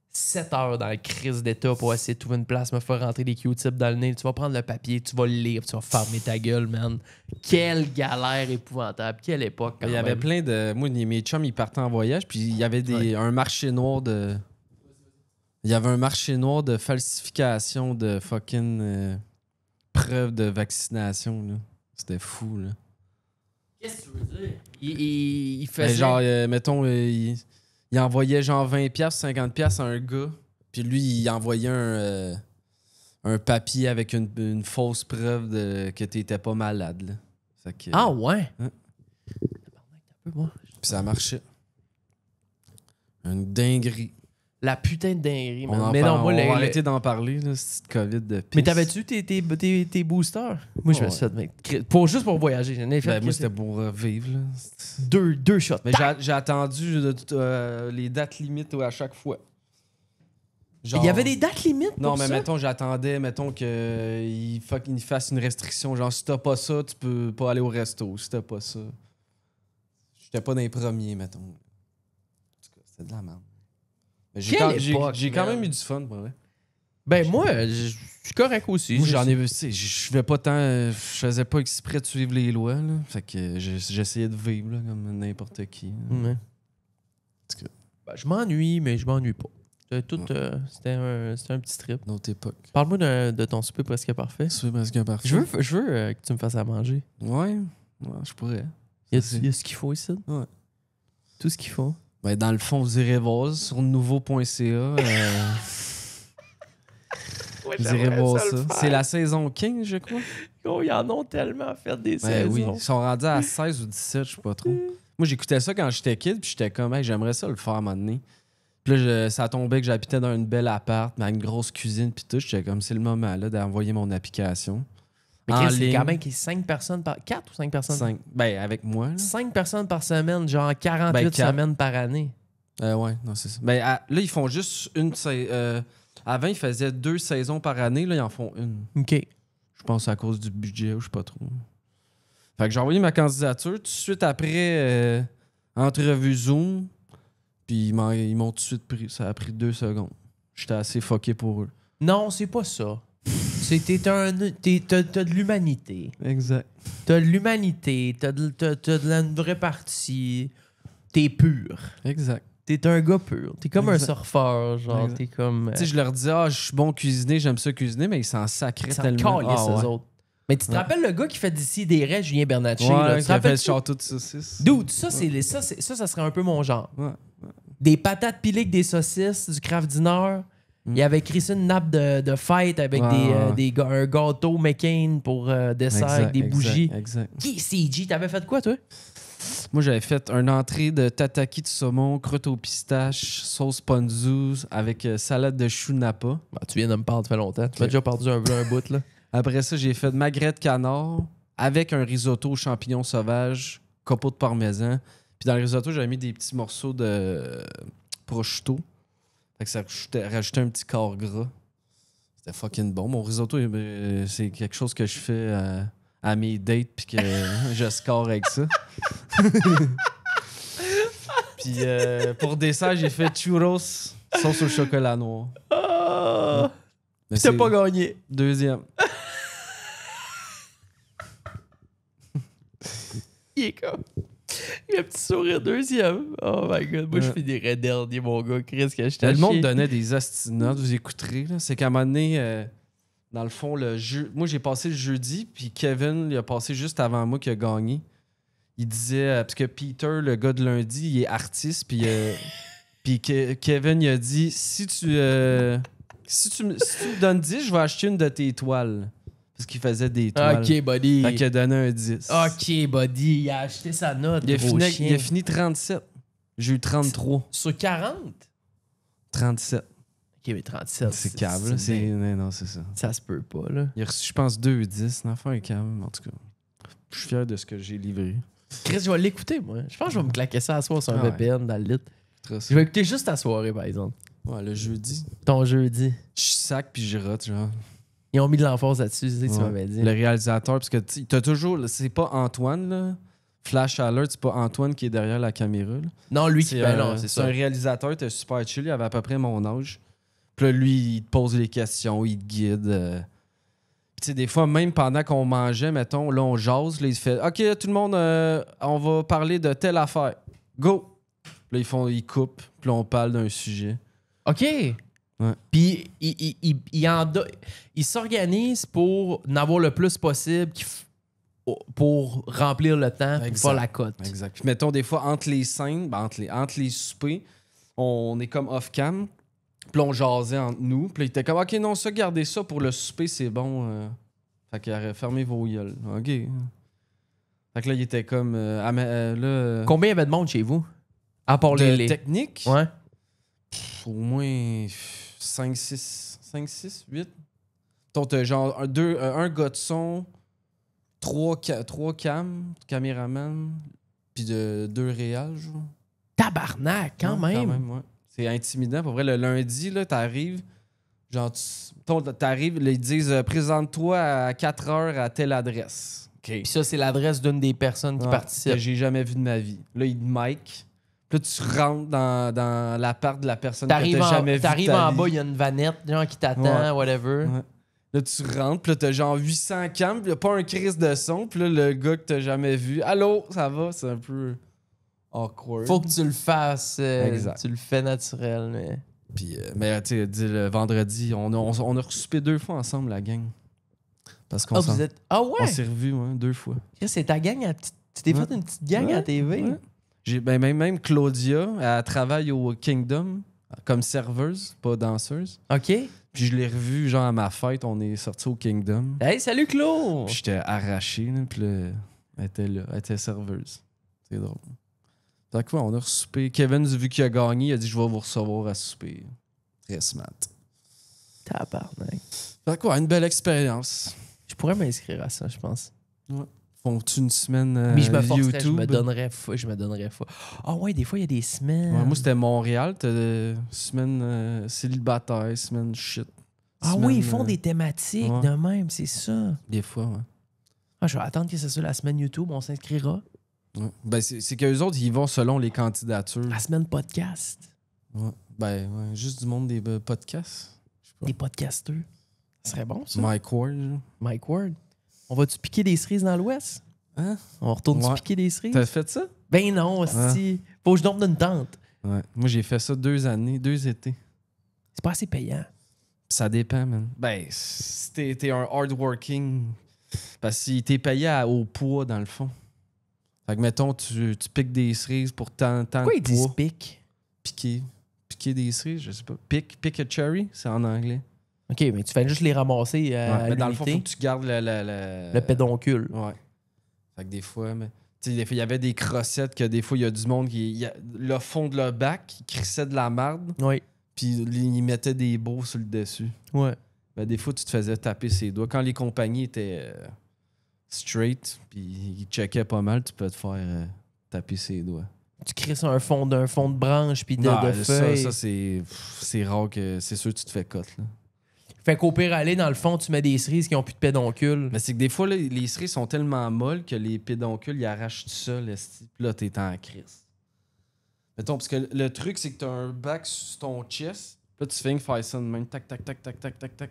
Speaker 5: 7 heures dans la crise d'état pour essayer de trouver une place, me faire rentrer des Q-tips dans le nez. Tu vas prendre le papier, tu vas le lire, tu vas fermer ta gueule, man. Quelle galère épouvantable. Quelle époque, quand
Speaker 6: Il y avait
Speaker 5: même.
Speaker 6: plein de. Moi, mes chums, ils partaient en voyage, puis il y avait un marché noir de. Il y avait un marché noir de falsification de fucking preuves de vaccination, là. C'était fou, là.
Speaker 5: Qu'est-ce que tu veux dire? Il faisait...
Speaker 6: Ben, genre, mettons, il envoyait genre 20$, 50$ à un gars, puis lui, il envoyait un papier avec une fausse preuve que t'étais pas malade, là. Fait que,
Speaker 5: Ah ouais?
Speaker 6: Hein?
Speaker 5: Un peu, moi.
Speaker 6: Puis ça marchait. Une dinguerie.
Speaker 5: La putain de dinguerie, man.
Speaker 6: On
Speaker 5: Mais non, moi,
Speaker 6: va
Speaker 5: le-
Speaker 6: arrêter d'en parler, là, cette COVID de pisse.
Speaker 5: Mais t'avais-tu tes boosters? Moi, je me
Speaker 6: Ouais.
Speaker 5: suis fait, mec. Juste pour voyager. J'en ai fait
Speaker 6: Ben, moi, c'était pour vivre, là.
Speaker 5: deux shots.
Speaker 6: Mais j'ai attendu les dates limites à chaque fois. Genre-
Speaker 5: Il y avait des dates limites
Speaker 6: Non,
Speaker 5: pour
Speaker 6: mais
Speaker 5: ça?
Speaker 6: mettons, j'attendais, qu'il fasse une restriction. Genre, si t'as pas ça, tu peux pas aller au resto. Si t'as pas ça. J'étais pas dans les premiers, mettons. En tout cas, c'était de la merde. Mais
Speaker 5: Quelle époque,
Speaker 6: j'ai quand
Speaker 5: man.
Speaker 6: même eu du fun, pour vrai.
Speaker 5: Ben, moi, je suis correct aussi.
Speaker 6: Moi, j'en ai vu, tu sais, je vais pas tant. Je faisais pas exprès de suivre les lois, là. Fait que j'essayais de vivre, là, comme n'importe qui.
Speaker 5: Ouais.
Speaker 6: tout cas.
Speaker 5: Ben, je m'ennuie, mais je m'ennuie pas. C'était un petit trip.
Speaker 6: Notre époque.
Speaker 5: Parle-moi de ton souper presque parfait.
Speaker 6: C'est presque parfait.
Speaker 5: Je veux que tu me fasses à manger.
Speaker 6: Ouais, je pourrais.
Speaker 5: Y a ce qu'il faut ici?
Speaker 6: Ouais.
Speaker 5: Tout ce qu'il faut.
Speaker 6: Ben, dans le fond, vous irez voir sur nouveau.ca. Vous irez voir ça. C'est la saison 15, je crois.
Speaker 5: Oh, ils en ont tellement fait des saisons.
Speaker 6: Oui, ils sont rendus à 16 ou 17, je sais pas trop. Moi, j'écoutais ça quand j'étais kid, puis j'étais comme, hey, j'aimerais ça le faire à un moment donné. Puis là, ça tombait que j'habitais dans une belle appart, avec une grosse cuisine, puis tout. J'étais comme, c'est le moment là d'envoyer mon application.
Speaker 5: Mais
Speaker 6: en
Speaker 5: c'est
Speaker 6: ligne.
Speaker 5: quand même 5 personnes par... 4 ou 5 personnes?
Speaker 6: 5. Ben, avec moi.
Speaker 5: 5 personnes par semaine, genre 48
Speaker 6: Ben, 4.
Speaker 5: semaines par année.
Speaker 6: Ouais, non, c'est ça. Ben, là, ils font juste une... avant, ils faisaient 2 saisons par année. Là, ils en font une.
Speaker 5: OK.
Speaker 6: Je pense à cause du budget ou je sais pas trop. Fait que j'ai envoyé ma candidature. Tout de suite après, entrevue Zoom. Puis ils m'ont tout de suite pris. Ça a pris 2 secondes. J'étais assez fucké pour eux.
Speaker 5: Non, c'est pas ça. T'as de l'humanité.
Speaker 6: Exact.
Speaker 5: T'as de l'humanité. T'as une vraie partie. T'es pur.
Speaker 6: Exact.
Speaker 5: T'es un gars pur. T'es comme
Speaker 6: Exact.
Speaker 5: un surfeur, genre.
Speaker 6: Exact.
Speaker 5: T'es comme...
Speaker 6: Tu sais, je leur dis, je suis bon cuisiner, j'aime ça cuisiner, mais ils s'en sacraient
Speaker 5: ça
Speaker 6: tellement.
Speaker 5: calisse,
Speaker 6: Ah,
Speaker 5: eux
Speaker 6: ouais.
Speaker 5: autres. Mais tu te rappelles le gars qui fait d'ici des restes, Julien Bernatchez?
Speaker 6: Ouais,
Speaker 5: là, tu te
Speaker 6: qui a fait
Speaker 5: rappelles
Speaker 6: le château de saucisses.
Speaker 5: Dude, ça serait un peu mon genre.
Speaker 6: Ouais.
Speaker 5: Des patates pilées avec des saucisses, du craft dinner. Il avait écrit ça une nappe de fête avec un gâteau McCain pour dessert avec des bougies.
Speaker 6: Exact.
Speaker 5: Qui, CG, t'avais fait quoi, toi?
Speaker 6: Moi, j'avais fait une entrée de tataki de saumon, croûte aux pistaches, sauce ponzu avec salade de chou napa.
Speaker 5: Bah, tu viens de me parler, ça fait longtemps. Tu m'as déjà perdu un bout, là.
Speaker 6: Après ça, j'ai fait magret canard avec un risotto aux champignons sauvages, copeaux de parmesan. Puis dans le risotto, j'avais mis des petits morceaux de prosciutto. Fait que ça rajoutait un petit corps gras. C'était fucking bon. Mon risotto, c'est quelque chose que je fais à mes dates puis que je score avec ça. Puis pour dessert, j'ai fait churros, sauce au chocolat noir. Mais
Speaker 5: T'as pas gagné.
Speaker 6: Deuxième.
Speaker 5: Il est comme... Il a un petit sourire deuxième. Oh my god, moi je finirais dernier, mon gars. Chris, que je t'ai
Speaker 6: Le monde donnait des astinotes, vous écouterez. Là. C'est qu'à un moment donné, dans le fond, moi j'ai passé le jeudi, puis Kevin, il a passé juste avant moi qui a gagné. Il disait, parce que Peter, le gars de lundi, il est artiste, puis Kevin, il a dit, si tu me donnes 10, je vais acheter une de tes toiles. Parce qu'il faisait des toiles.
Speaker 5: Ok, buddy.
Speaker 6: Fait qu'il a donné un 10.
Speaker 5: Ok, buddy. Il a acheté sa note.
Speaker 6: Il a
Speaker 5: chien.
Speaker 6: fini 37. J'ai eu 33.
Speaker 5: Sur 40?
Speaker 6: 37.
Speaker 5: Ok, mais 37.
Speaker 6: C'est câble. Non, c'est ça.
Speaker 5: Ça se peut pas, là.
Speaker 6: Il a reçu, je pense, 2-10. L'enfant est câble. En tout cas, je suis fier de ce que j'ai livré.
Speaker 5: Chris, je vais l'écouter, moi. Je pense que je vais me claquer ça à soir sur un VPN dans le lit.
Speaker 6: Très
Speaker 5: Je vais écouter juste ta soirée, par exemple.
Speaker 6: Ouais, le jeudi.
Speaker 5: Ton jeudi.
Speaker 6: Je sac puis je rate, genre.
Speaker 5: Ils ont mis de l'emphase là-dessus, c'est ça que tu m'avais dit.
Speaker 6: Le réalisateur, parce que t'as toujours... C'est pas Antoine, là. Flash alert, c'est pas Antoine qui est derrière la caméra, là.
Speaker 5: Non, lui qui... Ben non,
Speaker 6: c'est
Speaker 5: c'est ça.
Speaker 6: un réalisateur, t'es super chill, il avait à peu près mon âge. Puis là, lui, il te pose les questions, il te guide. Puis tu sais, des fois, même pendant qu'on mangeait, mettons, là, on jase, là, il fait « OK, tout le monde, on va parler de telle affaire. Go! » Là, ils coupent, puis là, on parle d'un sujet.
Speaker 5: OK.
Speaker 6: Ouais.
Speaker 5: Puis il s'organise pour en avoir le plus possible pour remplir le temps pour faire la cote.
Speaker 6: Exact. Puis mettons, des fois, entre les scènes, entre les soupers, on est comme off-cam. Puis là, on jasait entre nous. Puis là, il était comme, OK, non, ça, gardez ça pour le souper, c'est bon. Fait qu'il aurait fermé vos gueules. OK. Fait que là, il était comme...
Speaker 5: Combien il y avait de monde chez vous? À part les...
Speaker 6: techniques?
Speaker 5: Ouais.
Speaker 6: Au moins 5, 6, 8. Donc, t'as genre un gars de son, 3 caméramans, puis 2 réals, genre.
Speaker 5: Tabarnak, quand même.
Speaker 6: Ouais. C'est intimidant. Pour vrai, le lundi, là, t'arrives, genre, t'arrives, là, ils disent présente-toi à 4 heures à telle adresse. OK.
Speaker 5: Puis ça, c'est l'adresse d'une des personnes qui participent.
Speaker 6: Que j'ai jamais vu de ma vie. Là, il te mic. Puis là, tu rentres dans l'appart de la personne que t'as jamais vu.
Speaker 5: T'arrives en bas, il y a une vanette, genre qui t'attend, whatever.
Speaker 6: Ouais. Là, tu rentres, puis là, t'as genre 800 cams, puis il a pas un crise de son, puis là, le gars que t'as jamais vu, allô, ça va? C'est un peu awkward.
Speaker 5: Faut que tu le fasses.
Speaker 6: Exact.
Speaker 5: Tu le fais naturel, mais...
Speaker 6: Puis, mais tu sais, le vendredi, on a resoupé 2 fois ensemble, la gang. Parce qu'on
Speaker 5: vous êtes... Ah
Speaker 6: on
Speaker 5: ouais?
Speaker 6: s'est revus 2 fois.
Speaker 5: C'est ta gang tu t'es fait une petite gang à TV?
Speaker 6: Ouais. J'ai, même Claudia, elle travaille au Kingdom comme serveuse, pas danseuse.
Speaker 5: OK.
Speaker 6: Puis je l'ai revue, genre à ma fête, on est sorti au Kingdom.
Speaker 5: Hey, salut Claude!
Speaker 6: Puis j'étais arraché, là, puis là, elle était serveuse. C'est drôle. Fait que quoi, on a resoupé. Kevin, vu qu'il a gagné, il a dit je vais vous recevoir à souper. Très smart.
Speaker 5: Tabarnak.
Speaker 6: Fait quoi, une belle expérience.
Speaker 5: Je pourrais m'inscrire à ça, je pense.
Speaker 6: Font-tu une semaine
Speaker 5: Mais je me forcerais,
Speaker 6: YouTube?
Speaker 5: je me donnerais fou. Ah ouais, des fois, il y a des semaines.
Speaker 6: Ouais, moi, c'était Montréal. T'as semaine célibataire, semaine shit.
Speaker 5: Ah
Speaker 6: Semaine,
Speaker 5: oui, ils font des thématiques
Speaker 6: ouais.
Speaker 5: de même, c'est ça.
Speaker 6: Des fois, ouais.
Speaker 5: Ah, je vais attendre que ce soit la semaine YouTube, on s'inscrira.
Speaker 6: Ouais. Ben, c'est qu'eux autres, ils vont selon les candidatures.
Speaker 5: La semaine podcast.
Speaker 6: Ouais. Ben, ouais, juste du monde des podcasts. Je sais pas.
Speaker 5: Des podcasteurs. Ça serait bon, ça.
Speaker 6: Mike Ward, genre.
Speaker 5: Mike Ward. On va-tu piquer des cerises dans l'Ouest?
Speaker 6: Hein?
Speaker 5: On retourne-tu
Speaker 6: Ouais.
Speaker 5: piquer des cerises?
Speaker 6: T'as fait ça?
Speaker 5: Ben non, hostie. Faut que je dorme d'une tente.
Speaker 6: Ouais. Moi, j'ai fait ça 2 années, 2 étés.
Speaker 5: C'est pas assez payant.
Speaker 6: Ça dépend, man. Ben, si t'es un hardworking, parce que t'es payé au poids, dans le fond. Fait que, mettons, tu piques des cerises pour tant de
Speaker 5: Pourquoi ils disent
Speaker 6: poids.
Speaker 5: pique?
Speaker 6: Piquer des cerises, je sais pas. Pick a cherry, c'est en anglais.
Speaker 5: OK, mais tu fais juste les ramasser à
Speaker 6: mais dans le fond,
Speaker 5: l'unité.
Speaker 6: faut que tu gardes
Speaker 5: Le pédoncule.
Speaker 6: Ouais. Fait que des fois, tu sais, il y avait des crossettes que des fois, il y a du monde le fond de leur bac, il crissait de la marde,
Speaker 5: Oui.
Speaker 6: puis il mettait des beaux sur le dessus.
Speaker 5: Ouais.
Speaker 6: Ben, des fois, tu te faisais taper ses doigts. Quand les compagnies étaient straight, puis ils checkaient pas mal, tu peux te faire taper ses doigts.
Speaker 5: Tu crisses un fond de branche puis de feuilles.
Speaker 6: Ça c'est rare que c'est sûr que tu te fais cote, là.
Speaker 5: Fait qu'au pire aller, dans le fond, tu mets des cerises qui ont plus de pédoncule.
Speaker 6: Mais c'est que des fois, là, les cerises sont tellement molles que les pédoncules, ils arrachent tout seul. Puis là, t'es en crise. Mettons, parce que le truc, c'est que t'as un bac sur ton chest. Là, tu fais une faire ça de même. Tac, tac, tac, tac, tac, tac, tac.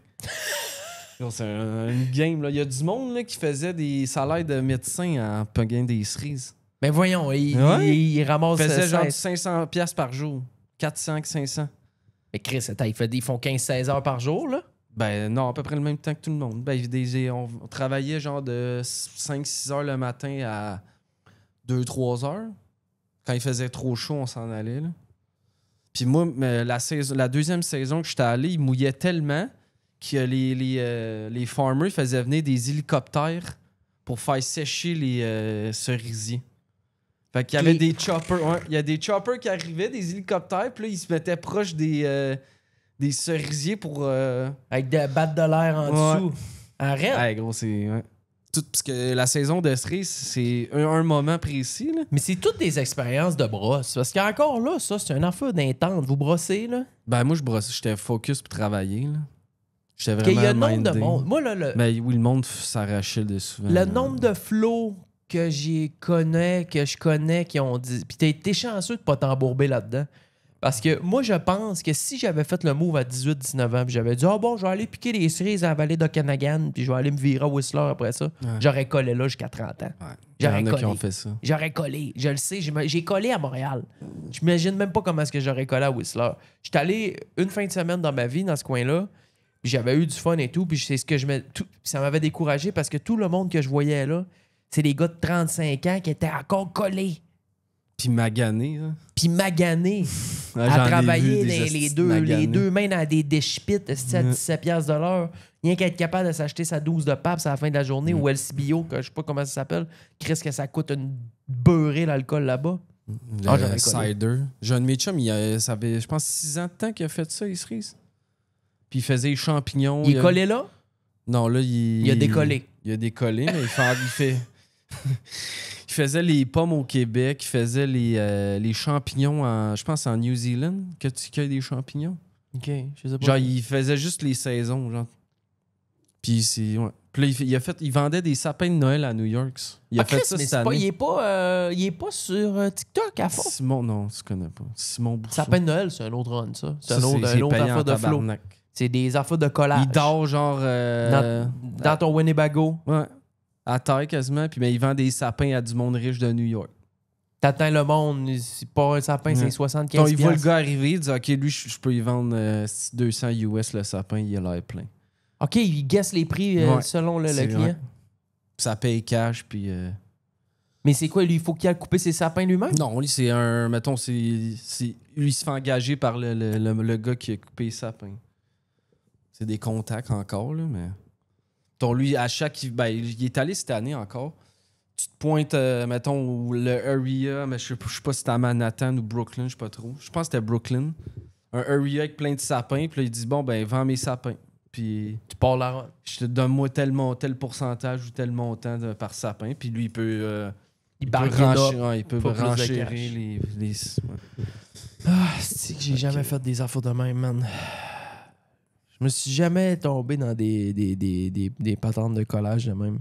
Speaker 6: Là, c'est une game, là. Il y a du monde là, qui faisait des salaires de médecin en pogant des cerises.
Speaker 5: Mais voyons, ils ramassent...
Speaker 6: Ils faisaient genre
Speaker 5: 16.
Speaker 6: 500$ par jour. 400, 500.
Speaker 5: Mais Chris, attends, ils font 15-16 heures par jour, là?
Speaker 6: Ben non, à peu près le même temps que tout le monde. Ben, on travaillait genre de 5-6 heures le matin à 2-3 heures. Quand il faisait trop chaud, on s'en allait. Là. Puis moi, la deuxième saison que j'étais allé, il mouillait tellement que les farmers faisaient venir des hélicoptères pour faire sécher les cerisiers. Fait qu'il y avait des choppers. Ouais, il y a des choppers qui arrivaient, des hélicoptères, puis là, ils se mettaient proches des cerisiers pour...
Speaker 5: Avec des battes de l'air en dessous. Arrête!
Speaker 6: Ouais, gros, c'est... Ouais. Tout, parce que la saison de cerise, c'est un moment précis, là.
Speaker 5: Mais c'est toutes des expériences de brosse. Parce qu'encore là, ça, c'est un affaire d'intente. Vous brossez, là?
Speaker 6: Ben moi, je brossais, j'étais focus pour travailler, là. J'étais
Speaker 5: Qu'il
Speaker 6: vraiment
Speaker 5: y a nombre de
Speaker 6: mindé.
Speaker 5: monde. Moi, là,
Speaker 6: Ben oui, le monde s'arrachait de souvent.
Speaker 5: le nombre de flots que je connais, qui ont dit... Puis t'as été chanceux de pas t'embourber là-dedans. Parce que moi, je pense que si j'avais fait le move à 18-19 ans, puis j'avais dit « Ah bon, je vais aller piquer les cerises à la vallée d'Okanagan, puis je vais aller me virer à Whistler après ça. J'aurais collé là jusqu'à 30 ans.
Speaker 6: Ouais. Il y
Speaker 5: J'aurais
Speaker 6: en a
Speaker 5: collé.
Speaker 6: qui ont fait ça.
Speaker 5: J'aurais collé. Je le sais. J'ai collé à Montréal. Je m'imagine même pas comment est-ce que j'aurais collé à Whistler. J'étais allé une fin de semaine dans ma vie dans ce coin-là. Puis j'avais eu du fun et tout. Puis c'est ce que ça m'avait découragé parce que tout le monde que je voyais là, c'est des gars de 35 ans qui étaient encore collés.
Speaker 6: Puis magané, là.
Speaker 5: Puis maganés.
Speaker 6: Ouais,
Speaker 5: À
Speaker 6: j'en ai
Speaker 5: travailler
Speaker 6: vu des
Speaker 5: dans
Speaker 6: hosties
Speaker 5: les
Speaker 6: maganés.
Speaker 5: deux mains dans des déchepits à 17$ de l'heure. Rien qu'à être capable de s'acheter sa 12 de paps à la fin de la journée ou LCBO, que je sais pas comment ça s'appelle. Chris, que ça coûte une beurrée l'alcool là-bas.
Speaker 6: Le
Speaker 5: j'aurais collé.
Speaker 6: cider. J'ai un de mes chums, ça avait, je pense, 6 ans de temps qu'il a fait ça, les cerises. Puis il faisait les champignons.
Speaker 5: Il est collé là?
Speaker 6: Non, là,
Speaker 5: Il a décollé.
Speaker 6: Il a décollé, mais il faisait les pommes au Québec, il faisait les champignons, je pense, en New Zealand, que tu cueilles des champignons.
Speaker 5: OK, je sais pas.
Speaker 6: Genre, il faisait juste les saisons, genre. Puis c'est... Ouais. Puis là, il vendait des sapins de Noël à New York. Il a
Speaker 5: Ah,
Speaker 6: fait
Speaker 5: Chris,
Speaker 6: ça
Speaker 5: mais
Speaker 6: cette année.
Speaker 5: il est pas sur TikTok à fond.
Speaker 6: Simon, non, tu connais pas. Simon Bousseau.
Speaker 5: Sapin de Noël, c'est un autre run, ça. C'est
Speaker 6: Ça,
Speaker 5: un autre
Speaker 6: payant
Speaker 5: affaire
Speaker 6: en
Speaker 5: de flow.
Speaker 6: tabarnak.
Speaker 5: C'est des affaires de collage.
Speaker 6: Il dort genre...
Speaker 5: dans ton Winnebago.
Speaker 6: Ouais. À terre quasiment. Puis ben, il vend des sapins à du monde riche de New York.
Speaker 5: T'atteins le monde, c'est pas un sapin, c'est 75$.
Speaker 6: Quand il voit le gars arriver, il dit OK, lui, je peux y vendre 200 US le sapin, il a l'air plein.
Speaker 5: OK, il guesse les prix selon le client.
Speaker 6: Ouais. Ça paye cash, puis.
Speaker 5: Mais c'est quoi, lui, il faut qu'il aille couper ses sapins lui-même?
Speaker 6: Non, lui, c'est un. Mettons, lui, il se fait engager par le gars qui a coupé les sapins. C'est des contacts encore, là, mais. Lui, à chaque. Ben, il est allé cette année encore. Tu te pointes, mettons, le area, mais je sais pas si c'était à Manhattan ou Brooklyn, je sais pas trop. Je pense que c'était Brooklyn. Un area avec plein de sapins, puis là, il dit bon, ben, vends mes sapins. Puis.
Speaker 5: Tu pars là.
Speaker 6: Je te donne-moi tel pourcentage ou tel montant par sapin, puis lui, il peut. Il peut renchérir les ouais.
Speaker 5: Ah, c'est que j'ai jamais fait des affaires de même, man. Je me suis jamais tombé dans des patentes de collage de même.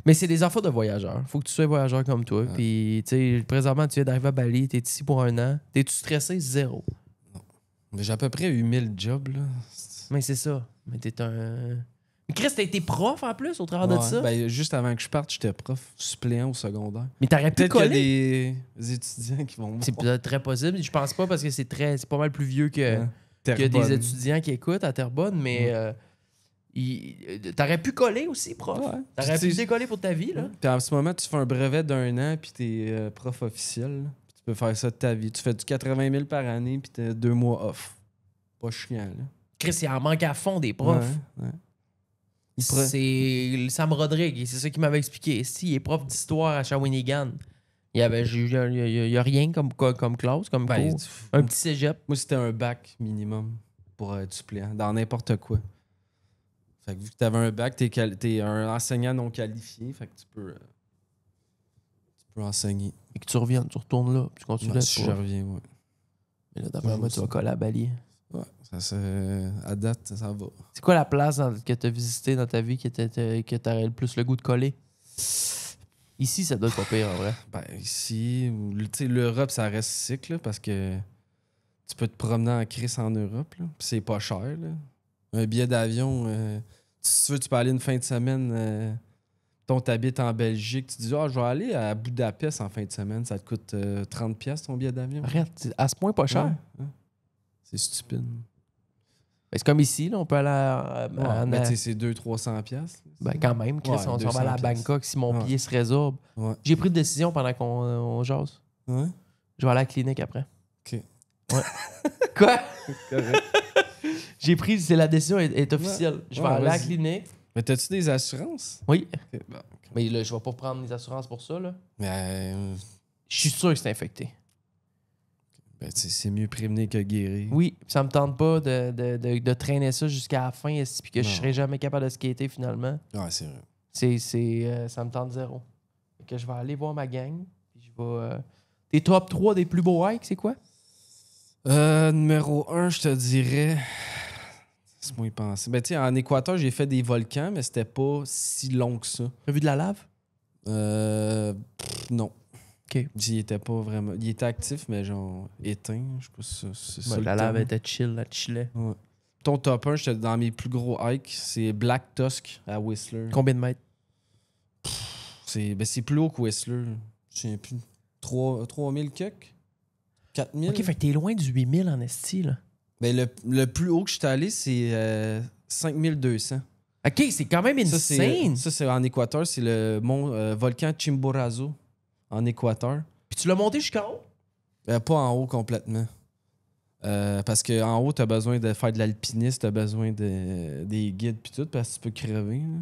Speaker 5: Mais c'est des affaires de voyageurs. Faut que tu sois voyageur comme toi. Puis, tu sais, présentement, tu viens d'arriver à Bali, t'es ici pour 1 an. T'es-tu stressé? 0.
Speaker 6: Non. Mais j'ai à peu près eu 1000 jobs, là.
Speaker 5: Mais c'est ça. Mais t'es un... Mais Chris, t'as été prof en plus au travers de ça?
Speaker 6: Ben, juste avant que je parte, j'étais prof suppléant au secondaire.
Speaker 5: Mais t'aurais pu
Speaker 6: peut-être qu'il y a
Speaker 5: coller.
Speaker 6: des étudiants qui vont...
Speaker 5: C'est peut-être très possible. Je pense pas parce que c'est pas mal plus vieux que des étudiants qui écoutent à Terrebonne, mais t'aurais pu coller aussi, prof. Ouais. T'aurais pu décoller pour ta vie, là.
Speaker 6: Puis en ce moment, tu fais un brevet d'1 an, puis t'es prof officiel. Puis tu peux faire ça de ta vie. Tu fais du 80 000 par année, puis t'as 2 mois off. Pas chiant, là.
Speaker 5: Chris, il en manque à fond des profs.
Speaker 6: Ouais.
Speaker 5: C'est Sam Rodrigue, c'est ça qu'il m'avait expliqué. Si, il est prof d'histoire à Shawinigan. Il y a rien comme classe, comme cours. Un petit cégep.
Speaker 6: Moi, c'était un bac minimum pour être suppléant, dans n'importe quoi. Fait que vu que tu avais un bac, t'es un enseignant non qualifié, fait que tu peux enseigner.
Speaker 5: Et que tu reviennes, tu retournes là, puis tu continues là.
Speaker 6: Si je reviens, ouais.
Speaker 5: Mais là, d'après moi, tu vas coller à Bali.
Speaker 6: Ouais, à date, ça va.
Speaker 5: C'est quoi la place que tu as visitée dans ta vie que tu aurais le plus le goût de coller? Ici, ça doit être pas pire, en vrai.
Speaker 6: Ben, ici, l'Europe, ça reste sick, là, parce que tu peux te promener en crise en Europe, là, pis c'est pas cher, là. Un billet d'avion, si tu veux, tu peux aller une fin de semaine, t'habites en Belgique, tu dis, je vais aller à Budapest en fin de semaine, ça te coûte 30$ ton billet d'avion.
Speaker 5: Arrête, à ce point, pas cher.
Speaker 6: Ouais. C'est stupide.
Speaker 5: Ben, c'est comme ici, là, on peut aller à
Speaker 6: c'est 200-300$.
Speaker 5: Ben, quand même, Chris, on s'en va aller à Bangkok si mon billet se résorbe.
Speaker 6: Ouais.
Speaker 5: J'ai pris une décision pendant qu'on jase.
Speaker 6: Ouais.
Speaker 5: Je vais aller à la clinique après.
Speaker 6: OK.
Speaker 5: Ouais. Quoi? J'ai pris, la décision est officielle.
Speaker 6: Ouais.
Speaker 5: Je vais aller à la clinique.
Speaker 6: Mais t'as-tu des assurances?
Speaker 5: Oui.
Speaker 6: Okay, bon, okay.
Speaker 5: Mais là, je vais pas prendre des assurances pour ça, là.
Speaker 6: Mais
Speaker 5: je suis sûr que c'est infecté.
Speaker 6: Ben, c'est mieux prévenir que guérir.
Speaker 5: Oui, ça me tente pas de traîner ça jusqu'à la fin puis que je serai jamais capable de skater finalement.
Speaker 6: Ouais, c'est vrai.
Speaker 5: Ça me tente 0. Fait que je vais aller voir ma gang. Puis je vais. Tes top 3 des plus beaux hikes, c'est quoi?
Speaker 6: Numéro 1, je te dirais. Laisse-moi y penser. Ben, tu sais, en Équateur, j'ai fait des volcans, mais c'était pas si long que ça.
Speaker 5: T'as vu de la lave?
Speaker 6: Non.
Speaker 5: OK.
Speaker 6: Il était pas vraiment. Il était actif, mais genre éteint. Je sais pas si c'est ça.
Speaker 5: La lave était chill, elle chillait.
Speaker 6: Ouais. Ton top 1, j'étais dans mes plus gros hikes, c'est Black Tusk à Whistler.
Speaker 5: Combien de mètres?
Speaker 6: C'est plus haut que Whistler. Je sais plus. 3000 kek? 4000?
Speaker 5: OK, fait que t'es loin du 8000 en esti, là.
Speaker 6: Ben, le plus haut que je suis allé, c'est 5200.
Speaker 5: OK, c'est quand même insane.
Speaker 6: Ça, c'est en Équateur. C'est le mont volcan Chimborazo en Équateur.
Speaker 5: Puis tu l'as monté jusqu'en haut?
Speaker 6: Pas en haut complètement. Parce qu'en haut, t'as besoin de faire de l'alpinisme, t'as besoin des guides puis tout, parce que tu peux crever. Là.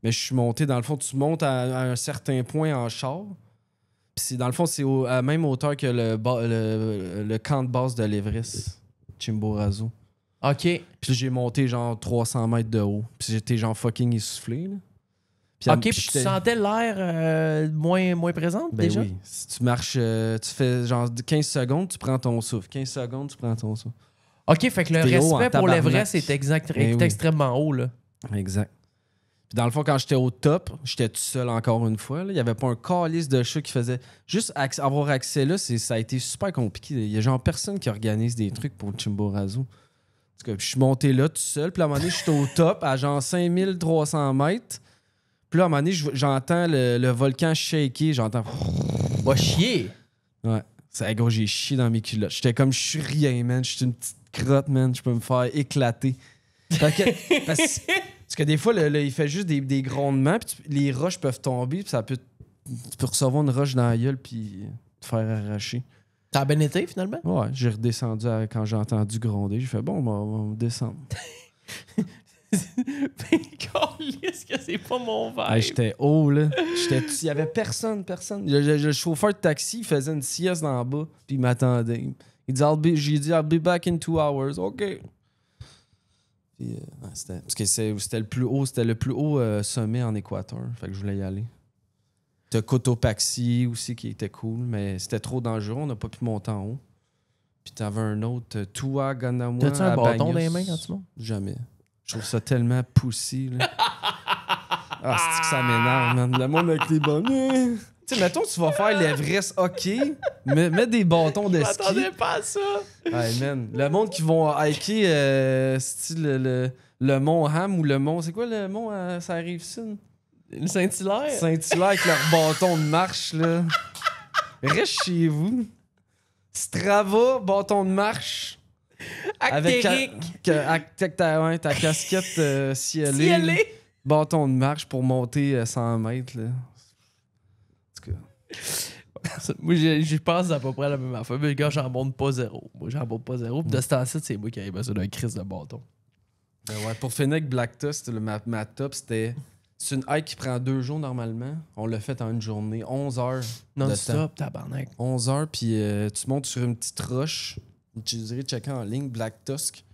Speaker 6: Mais je suis monté, dans le fond, tu montes à un certain point en char. Puis dans le fond, c'est à la même hauteur que le camp de base de l'Everest, Chimborazo.
Speaker 5: OK.
Speaker 6: Puis j'ai monté genre 300 mètres de haut. Puis j'étais genre fucking essoufflé. Là.
Speaker 5: OK, puis tu sentais l'air moins présente déjà?
Speaker 6: Oui. Si tu marches, tu fais genre 15 secondes, tu prends ton souffle. 15 secondes, tu prends ton souffle.
Speaker 5: OK, fait que le respect pour l'Everest est extrêmement haut, là.
Speaker 6: Exact. Puis dans le fond, quand j'étais au top, j'étais tout seul encore une fois. Là. Il n'y avait pas un calice de chat qui faisait... Juste avoir accès là, ça a été super compliqué. Il y a genre personne qui organise des trucs pour le Chimborazo. En tout cas, je suis monté là tout seul. Puis à un moment donné, j'étais au top à genre 5300 mètres. Puis là, à un moment donné, j'entends le volcan shaker. J'entends...
Speaker 5: Va chier.
Speaker 6: Ouais. C'est gros, j'ai chié dans mes culottes. J'étais comme, je suis rien, man. Je suis une petite crotte, man. Je peux me faire éclater. Parce que des fois, il fait juste des grondements, puis les roches peuvent tomber, puis tu peux recevoir une roche dans la gueule, puis te faire arracher.
Speaker 5: T'as bien été, finalement?
Speaker 6: Ouais, j'ai redescendu quand j'ai entendu gronder. J'ai fait, bon, on va descendre.
Speaker 5: Est-ce que c'est pas mon verre?
Speaker 6: Hey, j'étais haut, là. Il y avait personne. Le chauffeur de taxi, il faisait une sieste en bas, puis il m'attendait. Il dit, j'ai dit, I'll be back in 2 hours. OK. Puis, parce que c'était le plus haut sommet en Équateur. Fait que je voulais y aller. T'as Cotopaxi aussi qui était cool, mais c'était trop dangereux. On n'a pas pu monter en haut. Puis t'avais un autre, Tuaganamua.
Speaker 5: T'as-tu un bâton
Speaker 6: Bagnus.
Speaker 5: dans les mains quand tu montes?
Speaker 6: Jamais. Je trouve ça tellement poussé, là. Ah, c'est que ça m'énerve, man. Le monde avec les bonnets. Tu sais, mettons, tu vas faire l'Everest, OK, mais mets des bâtons de ski.
Speaker 5: Je m'attendais pas à ça.
Speaker 6: Hey, man. Le monde qui vont hiker, style le mont Ham ou le mont... C'est quoi le mont à ça arrive ici?
Speaker 5: Le Saint-Hilaire?
Speaker 6: Saint-Hilaire avec leur bâton de marche, là. Reste chez vous. Strava, bâton de marche.
Speaker 5: Actérique.
Speaker 6: Avec ta casquette cielée. Bâton de marche pour monter 100 mètres, là. En tout cas.
Speaker 5: Moi, je pense à peu près la même affaire. Mais le gars, j'en monte pas zéro. Moi, j'en monte pas zéro. Puis de ce temps-ci, c'est moi qui avais besoin d'un crise de bâton.
Speaker 6: Ouais, pour finir avec Black Tusk, ma top, c'était... C'est une hike qui prend 2 jours normalement. On l'a fait en une journée. 11 heures.
Speaker 5: Non-stop, tabarnak.
Speaker 6: 11 heures, puis tu montes sur une petite roche. Tu dirais checker en ligne, Black Tusk.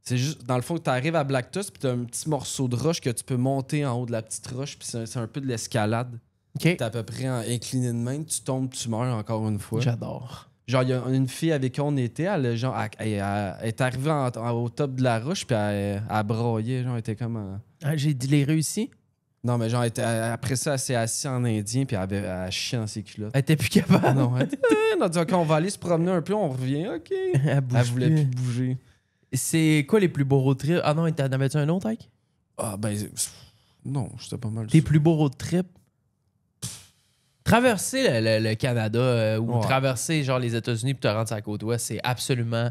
Speaker 6: C'est juste, dans le fond, tu arrives à Black Tusk, puis tu as un petit morceau de roche que tu peux monter en haut de la petite roche, puis c'est un peu de l'escalade.
Speaker 5: OK.
Speaker 6: T'es à peu près incliné de même, tu tombes, tu meurs encore une fois.
Speaker 5: J'adore.
Speaker 6: Genre, il y a une fille avec qui on était, elle est arrivée au top de la roche, puis elle braillait, genre, elle était comme...
Speaker 5: Ah, j'ai dit les réussi.
Speaker 6: Non, mais genre, après ça, elle s'est assise en indien, puis elle chié dans ses culottes.
Speaker 5: Elle était plus capable.
Speaker 6: Non, on a dit, OK, on va aller se promener un peu, on revient, OK.
Speaker 5: Elle
Speaker 6: voulait plus bouger.
Speaker 5: C'est quoi les plus beaux road trips? Ah non, t'en avais-tu un autre, Ike?
Speaker 6: Ah, ben, non, c'était pas mal.
Speaker 5: Tes plus beaux road trips? Traverser le Canada ou traverser genre les États-Unis pour te rendre sur la côte ouest, c'est absolument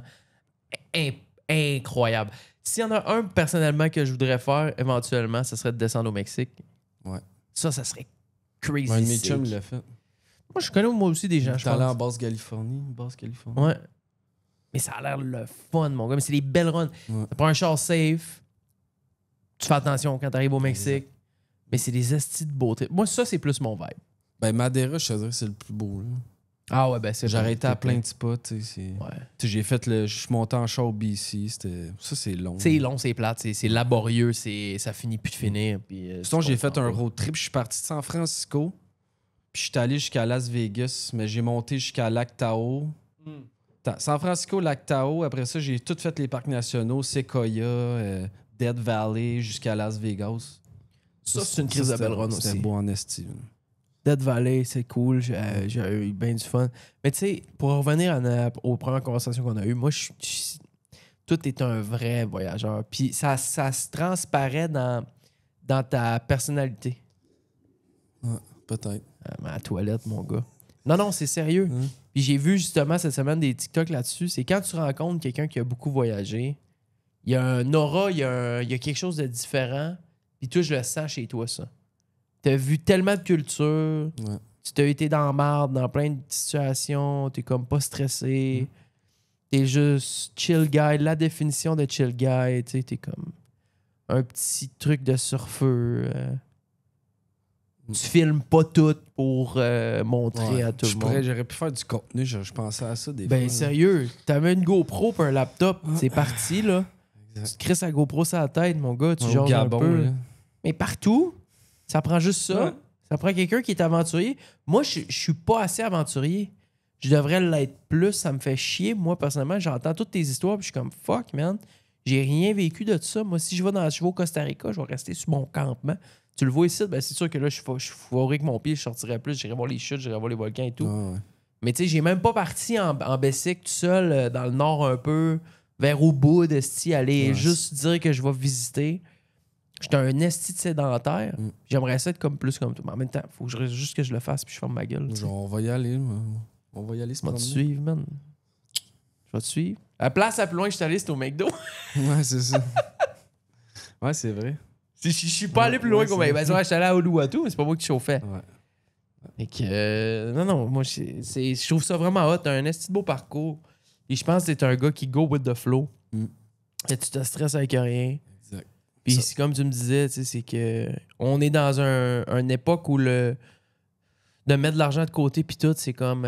Speaker 5: incroyable. S'il y en a un personnellement que je voudrais faire éventuellement, ce serait de descendre au Mexique.
Speaker 6: Ouais.
Speaker 5: Ça serait crazy.
Speaker 6: Un de mes chums l'a fait.
Speaker 5: Moi, je connais moi aussi des gens.
Speaker 6: T'es allé en Basse-Californie.
Speaker 5: Ouais. Mais ça a l'air le fun, mon gars. Mais c'est des belles runs.
Speaker 6: Ouais.
Speaker 5: Tu prends un char safe. Tu fais attention quand t'arrives au Mexique. Mais c'est des estis de beauté. Moi, ça, c'est plus mon vibe.
Speaker 6: Ben, Madeira, je te dirais que c'est le plus beau. Là.
Speaker 5: Ah ouais, ben c'est
Speaker 6: j'ai arrêté à plein de spots. Tu sais,
Speaker 5: ouais.
Speaker 6: J'ai fait je suis monté en char au BC. Ça, c'est long.
Speaker 5: C'est long, c'est plate. C'est laborieux. Ça finit plus de finir.
Speaker 6: Sinon, j'ai fait un road trip. Je suis parti de San Francisco. Puis je suis allé jusqu'à Las Vegas. Mais j'ai monté jusqu'à Lac Tahoe. San Francisco, Lac Tahoe. Après ça, j'ai tout fait les parcs nationaux. Sequoia, Death Valley, jusqu'à Las Vegas.
Speaker 5: Ça, c'est une crise de belle run aussi.
Speaker 6: C'était beau en esti.
Speaker 5: Death Valley, c'est cool. J'ai eu bien du fun. Mais tu sais, pour revenir aux premières conversations qu'on a eues, moi, tout est un vrai voyageur. Puis ça se transparaît dans ta personnalité.
Speaker 6: Ouais, peut-être.
Speaker 5: Ma toilette, mon gars. Non, c'est sérieux. Puis j'ai vu justement cette semaine des TikTok là-dessus. C'est quand tu rencontres quelqu'un qui a beaucoup voyagé, il y a un aura, il y a quelque chose de différent. Puis toi, je le sens chez toi, ça. T'as vu tellement de culture.
Speaker 6: Ouais.
Speaker 5: Tu t'as été dans la marde, dans plein de situations. T'es comme pas stressé. T'es juste chill guy. La définition de chill guy, tu sais, t'es comme un petit truc de surfeur. Tu filmes pas tout pour montrer à tout le monde.
Speaker 6: J'aurais pu faire du contenu. Je pensais à ça des fois.
Speaker 5: Ben sérieux, t'avais une GoPro pis un laptop. C'est parti, là.
Speaker 6: Exact.
Speaker 5: Tu te crisses la GoPro sur la tête, mon gars. Tu
Speaker 6: Au
Speaker 5: jases
Speaker 6: Gabon,
Speaker 5: un peu.
Speaker 6: là.
Speaker 5: Mais partout, ça prend juste ça.
Speaker 6: Ouais.
Speaker 5: Ça prend quelqu'un qui est aventurier. Moi, je suis pas assez aventurier. Je devrais l'être plus. Ça me fait chier. Moi, personnellement, j'entends toutes tes histoires puis je suis comme fuck, man. J'ai rien vécu de ça. Moi, si je vais au Costa Rica, je vais rester sur mon campement. Tu le vois ici, ben c'est sûr que là, je suis fourré avec mon pied, je sortirais plus. J'irais voir les chutes, j'irais voir les volcans et tout.
Speaker 6: Ah, ouais.
Speaker 5: Mais tu sais, j'ai même pas parti en bicycle tout seul dans le nord un peu, vers Ubud, aller juste dire que je vais visiter. J'étais un esti de sédentaire. J'aimerais ça être comme plus comme toi. Mais en même temps, faut que juste que je le fasse puis je ferme ma gueule.
Speaker 6: Genre, on va y aller. On va y aller se
Speaker 5: Je vais te
Speaker 6: promener.
Speaker 5: suivre, man. Je vais te suivre. La place la plus loin que je suis allé, c'était au McDo.
Speaker 6: Ouais, c'est ça. Ouais, c'est vrai.
Speaker 5: Je suis pas allé plus loin qu'au McDo. Ben, tu vois, je suis allé à Oluwatu, mais c'est pas moi qui chauffais.
Speaker 6: Ouais.
Speaker 5: Fait que, non, moi, je trouve ça vraiment hot. T'as un esti de beau parcours. Et je pense que t'es un gars qui go with the flow. Et tu te stresses avec rien.
Speaker 6: Exact.
Speaker 5: Puis
Speaker 6: Ça-
Speaker 5: c'est comme tu me disais, tu sais, c'est que on est dans une époque où de mettre de l'argent de côté puis tout, c'est comme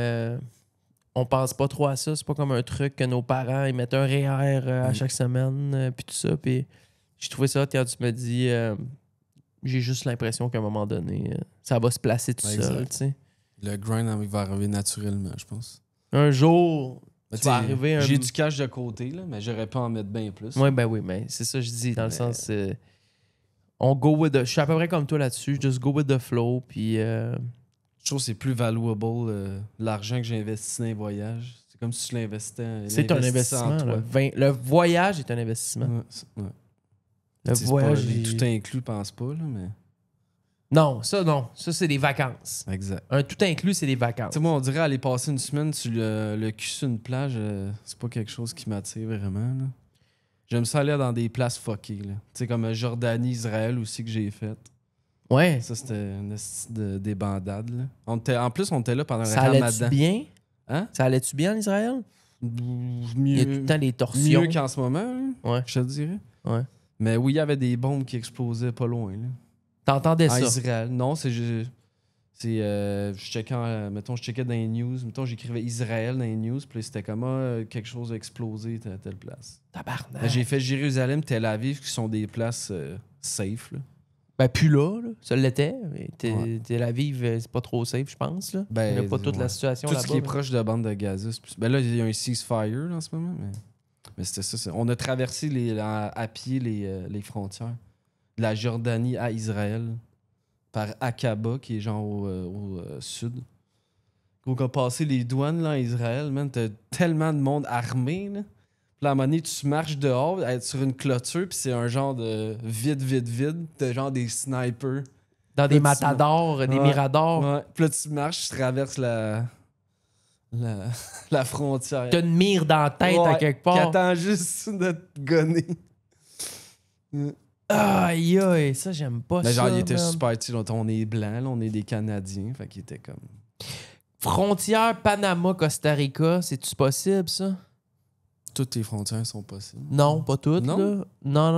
Speaker 5: on pense pas trop à ça. C'est pas comme un truc que nos parents ils mettent un REER à chaque semaine puis tout ça. Puis j'ai trouvé ça hot quand tu me dis j'ai juste l'impression qu'à un moment donné, ça va se placer tout
Speaker 6: Exact.
Speaker 5: seul, tu sais.
Speaker 6: Le grind, il va arriver naturellement, je pense.
Speaker 5: Un jour,
Speaker 6: Ben,
Speaker 5: tu vas arriver
Speaker 6: J'ai du cash de côté, là, mais j'aurais pu en mettre bien plus.
Speaker 5: Ouais, ben oui, mais c'est ça que je dis, dans le sens... on go with the... Je suis à peu près comme toi là-dessus, just go with the flow, puis...
Speaker 6: Je trouve que c'est plus valuable l'argent que j'ai investi dans les voyages. C'est comme si je l'investissais.
Speaker 5: c'est un investissement.
Speaker 6: en toi.
Speaker 5: Le voyage est un investissement.
Speaker 6: Ouais.
Speaker 5: Le
Speaker 6: C'est
Speaker 5: voyage...
Speaker 6: pas,
Speaker 5: est-
Speaker 6: tout inclus, pense pas, là, mais.
Speaker 5: Non. Ça, c'est des vacances.
Speaker 6: Exact.
Speaker 5: Un tout inclus, c'est des vacances.
Speaker 6: Tu sais, moi, on dirait aller passer une semaine sur le cul sur une plage, c'est pas quelque chose qui m'attire vraiment. Là. J'aime ça aller dans des places fuckées. Tu sais, comme Jordanie, Israël aussi que j'ai fait.
Speaker 5: Ouais.
Speaker 6: Ça, c'était une esti de débandade. Là. En plus, on était là pendant
Speaker 5: Ça
Speaker 6: le
Speaker 5: allait-tu
Speaker 6: ramadan.
Speaker 5: bien?
Speaker 6: Hein?
Speaker 5: Ça allait-tu bien en Israël? Il y a tout le
Speaker 6: Mieux,
Speaker 5: temps des torsions.
Speaker 6: mieux qu'en ce moment, là,
Speaker 5: Ouais.
Speaker 6: je te dirais.
Speaker 5: Ouais.
Speaker 6: Mais oui, il y avait des bombes qui explosaient pas loin. Là.
Speaker 5: T'entendais
Speaker 6: En
Speaker 5: ça?
Speaker 6: Israël. Non, je checkais, mettons, je checkais dans les news. Mettons, j'écrivais Israël dans les news. Puis là, c'était comme quelque chose a explosé à telle place.
Speaker 5: Tabarnak.
Speaker 6: Là, j'ai fait Jérusalem, Tel Aviv, qui sont des places safe. Là.
Speaker 5: Ben, plus là. Ça l'était. Mais
Speaker 6: Ouais.
Speaker 5: Tel Aviv, c'est pas trop safe, je pense. Là.
Speaker 6: Ben,
Speaker 5: il n'y a pas toute la
Speaker 6: ouais.
Speaker 5: situation
Speaker 6: Tout
Speaker 5: là-bas.
Speaker 6: ce qui est
Speaker 5: là.
Speaker 6: proche de la bande de Gaza. Ben là, il y a un ceasefire là, en ce moment. Mais c'était ça. On a traversé à pied les frontières. De la Jordanie à Israël. Par Aqaba, qui est genre au sud. Donc, on a passé les douanes là, à Israël, man. T'as tellement de monde armé. Là. Puis là, à un moment donné, tu marches dehors, être sur une clôture, puis c'est un genre de vide. T'as genre des snipers.
Speaker 5: Dans des
Speaker 6: Là, tu-
Speaker 5: matadors, des
Speaker 6: Ouais.
Speaker 5: miradors.
Speaker 6: Ouais. Puis là, tu marches, tu traverses la frontière.
Speaker 5: T'as une mire dans la tête à
Speaker 6: Ouais,
Speaker 5: quelque
Speaker 6: Qui
Speaker 5: part.
Speaker 6: attend juste de te gonner.
Speaker 5: Aïe, aïe, ça, j'aime pas
Speaker 6: Mais
Speaker 5: ça.
Speaker 6: genre, il était
Speaker 5: man.
Speaker 6: super, tu sais, on est blanc, là, on est des Canadiens. Fait qu'il était comme.
Speaker 5: Frontière Panama-Costa Rica, c'est-tu possible, ça?
Speaker 6: Toutes les frontières sont possibles.
Speaker 5: Non, pas toutes.
Speaker 6: Non?
Speaker 5: Là.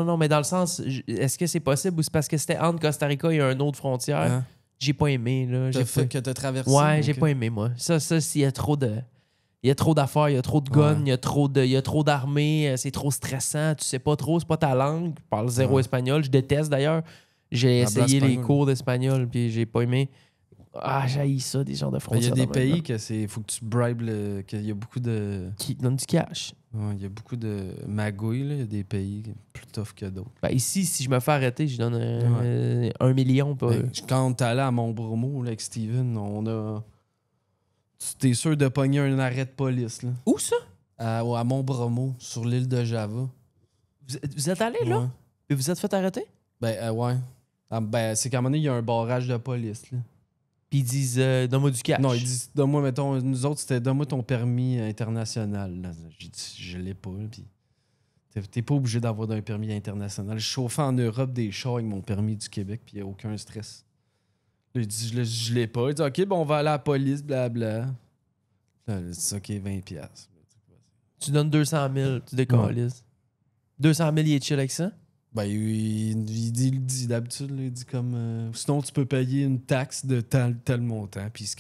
Speaker 5: Non, mais dans le sens, est-ce que c'est possible ou c'est parce que c'était entre Costa Rica et une autre frontière?
Speaker 6: Hein?
Speaker 5: J'ai pas aimé, là. J'ai pas...
Speaker 6: Que t'as traversé.
Speaker 5: Ouais, j'ai
Speaker 6: ok.
Speaker 5: pas aimé, moi. Ça, s'il y a trop de... Il y a trop d'affaires, il y a trop de guns,
Speaker 6: Ouais.
Speaker 5: il y a trop d'armées, c'est trop stressant, tu sais pas trop, c'est pas ta langue. Je parle zéro
Speaker 6: Ouais.
Speaker 5: espagnol, je déteste d'ailleurs. J'ai
Speaker 6: Ah,
Speaker 5: essayé les
Speaker 6: espagnol.
Speaker 5: cours d'espagnol, puis j'ai pas aimé. Ah, j'haïs ça, des genres de
Speaker 6: Il
Speaker 5: frontières.
Speaker 6: y a des
Speaker 5: de même, là,
Speaker 6: pays que c'est. Faut que tu bribes qu'il y a beaucoup de.
Speaker 5: qui donnent du cash.
Speaker 6: Ouais, il y a beaucoup de magouilles, là. Il y a des pays plus tough que d'autres.
Speaker 5: Ben, ici, si je me fais arrêter, je donne 1 million. Pas...
Speaker 6: Ben, quand on est allé à Montbromo là, avec Steven, on a. T'es sûr de pogner un arrêt de police, là.
Speaker 5: Où ça?
Speaker 6: À Montbromo, sur l'île de Java.
Speaker 5: Vous êtes allé là?
Speaker 6: Ouais.
Speaker 5: Et vous êtes fait arrêter?
Speaker 6: Ben, ouais. Ah, ben, c'est qu'à un moment donné, il y a un barrage de police, là.
Speaker 5: Puis ils disent donne-moi du cash.
Speaker 6: Non, ils disent, donne-moi, mettons, nous autres, c'était donne-moi ton permis international. Là. J'ai dit, je l'ai pas, là, puis t'es pas obligé d'avoir un permis international. Je chauffais en Europe des chars avec mon permis du Québec, puis il n'y a aucun stress. Là, il dit, je l'ai pas. Il dit, OK, bon, on va aller à la police, blabla. Là, il dit, OK, 20$.
Speaker 5: Tu donnes 200 000, tu décollises. 200 000, il est chill avec ça?
Speaker 6: Ben, il dit d'habitude, là, il dit comme. Sinon, tu peux payer une taxe de tel montant, puis il se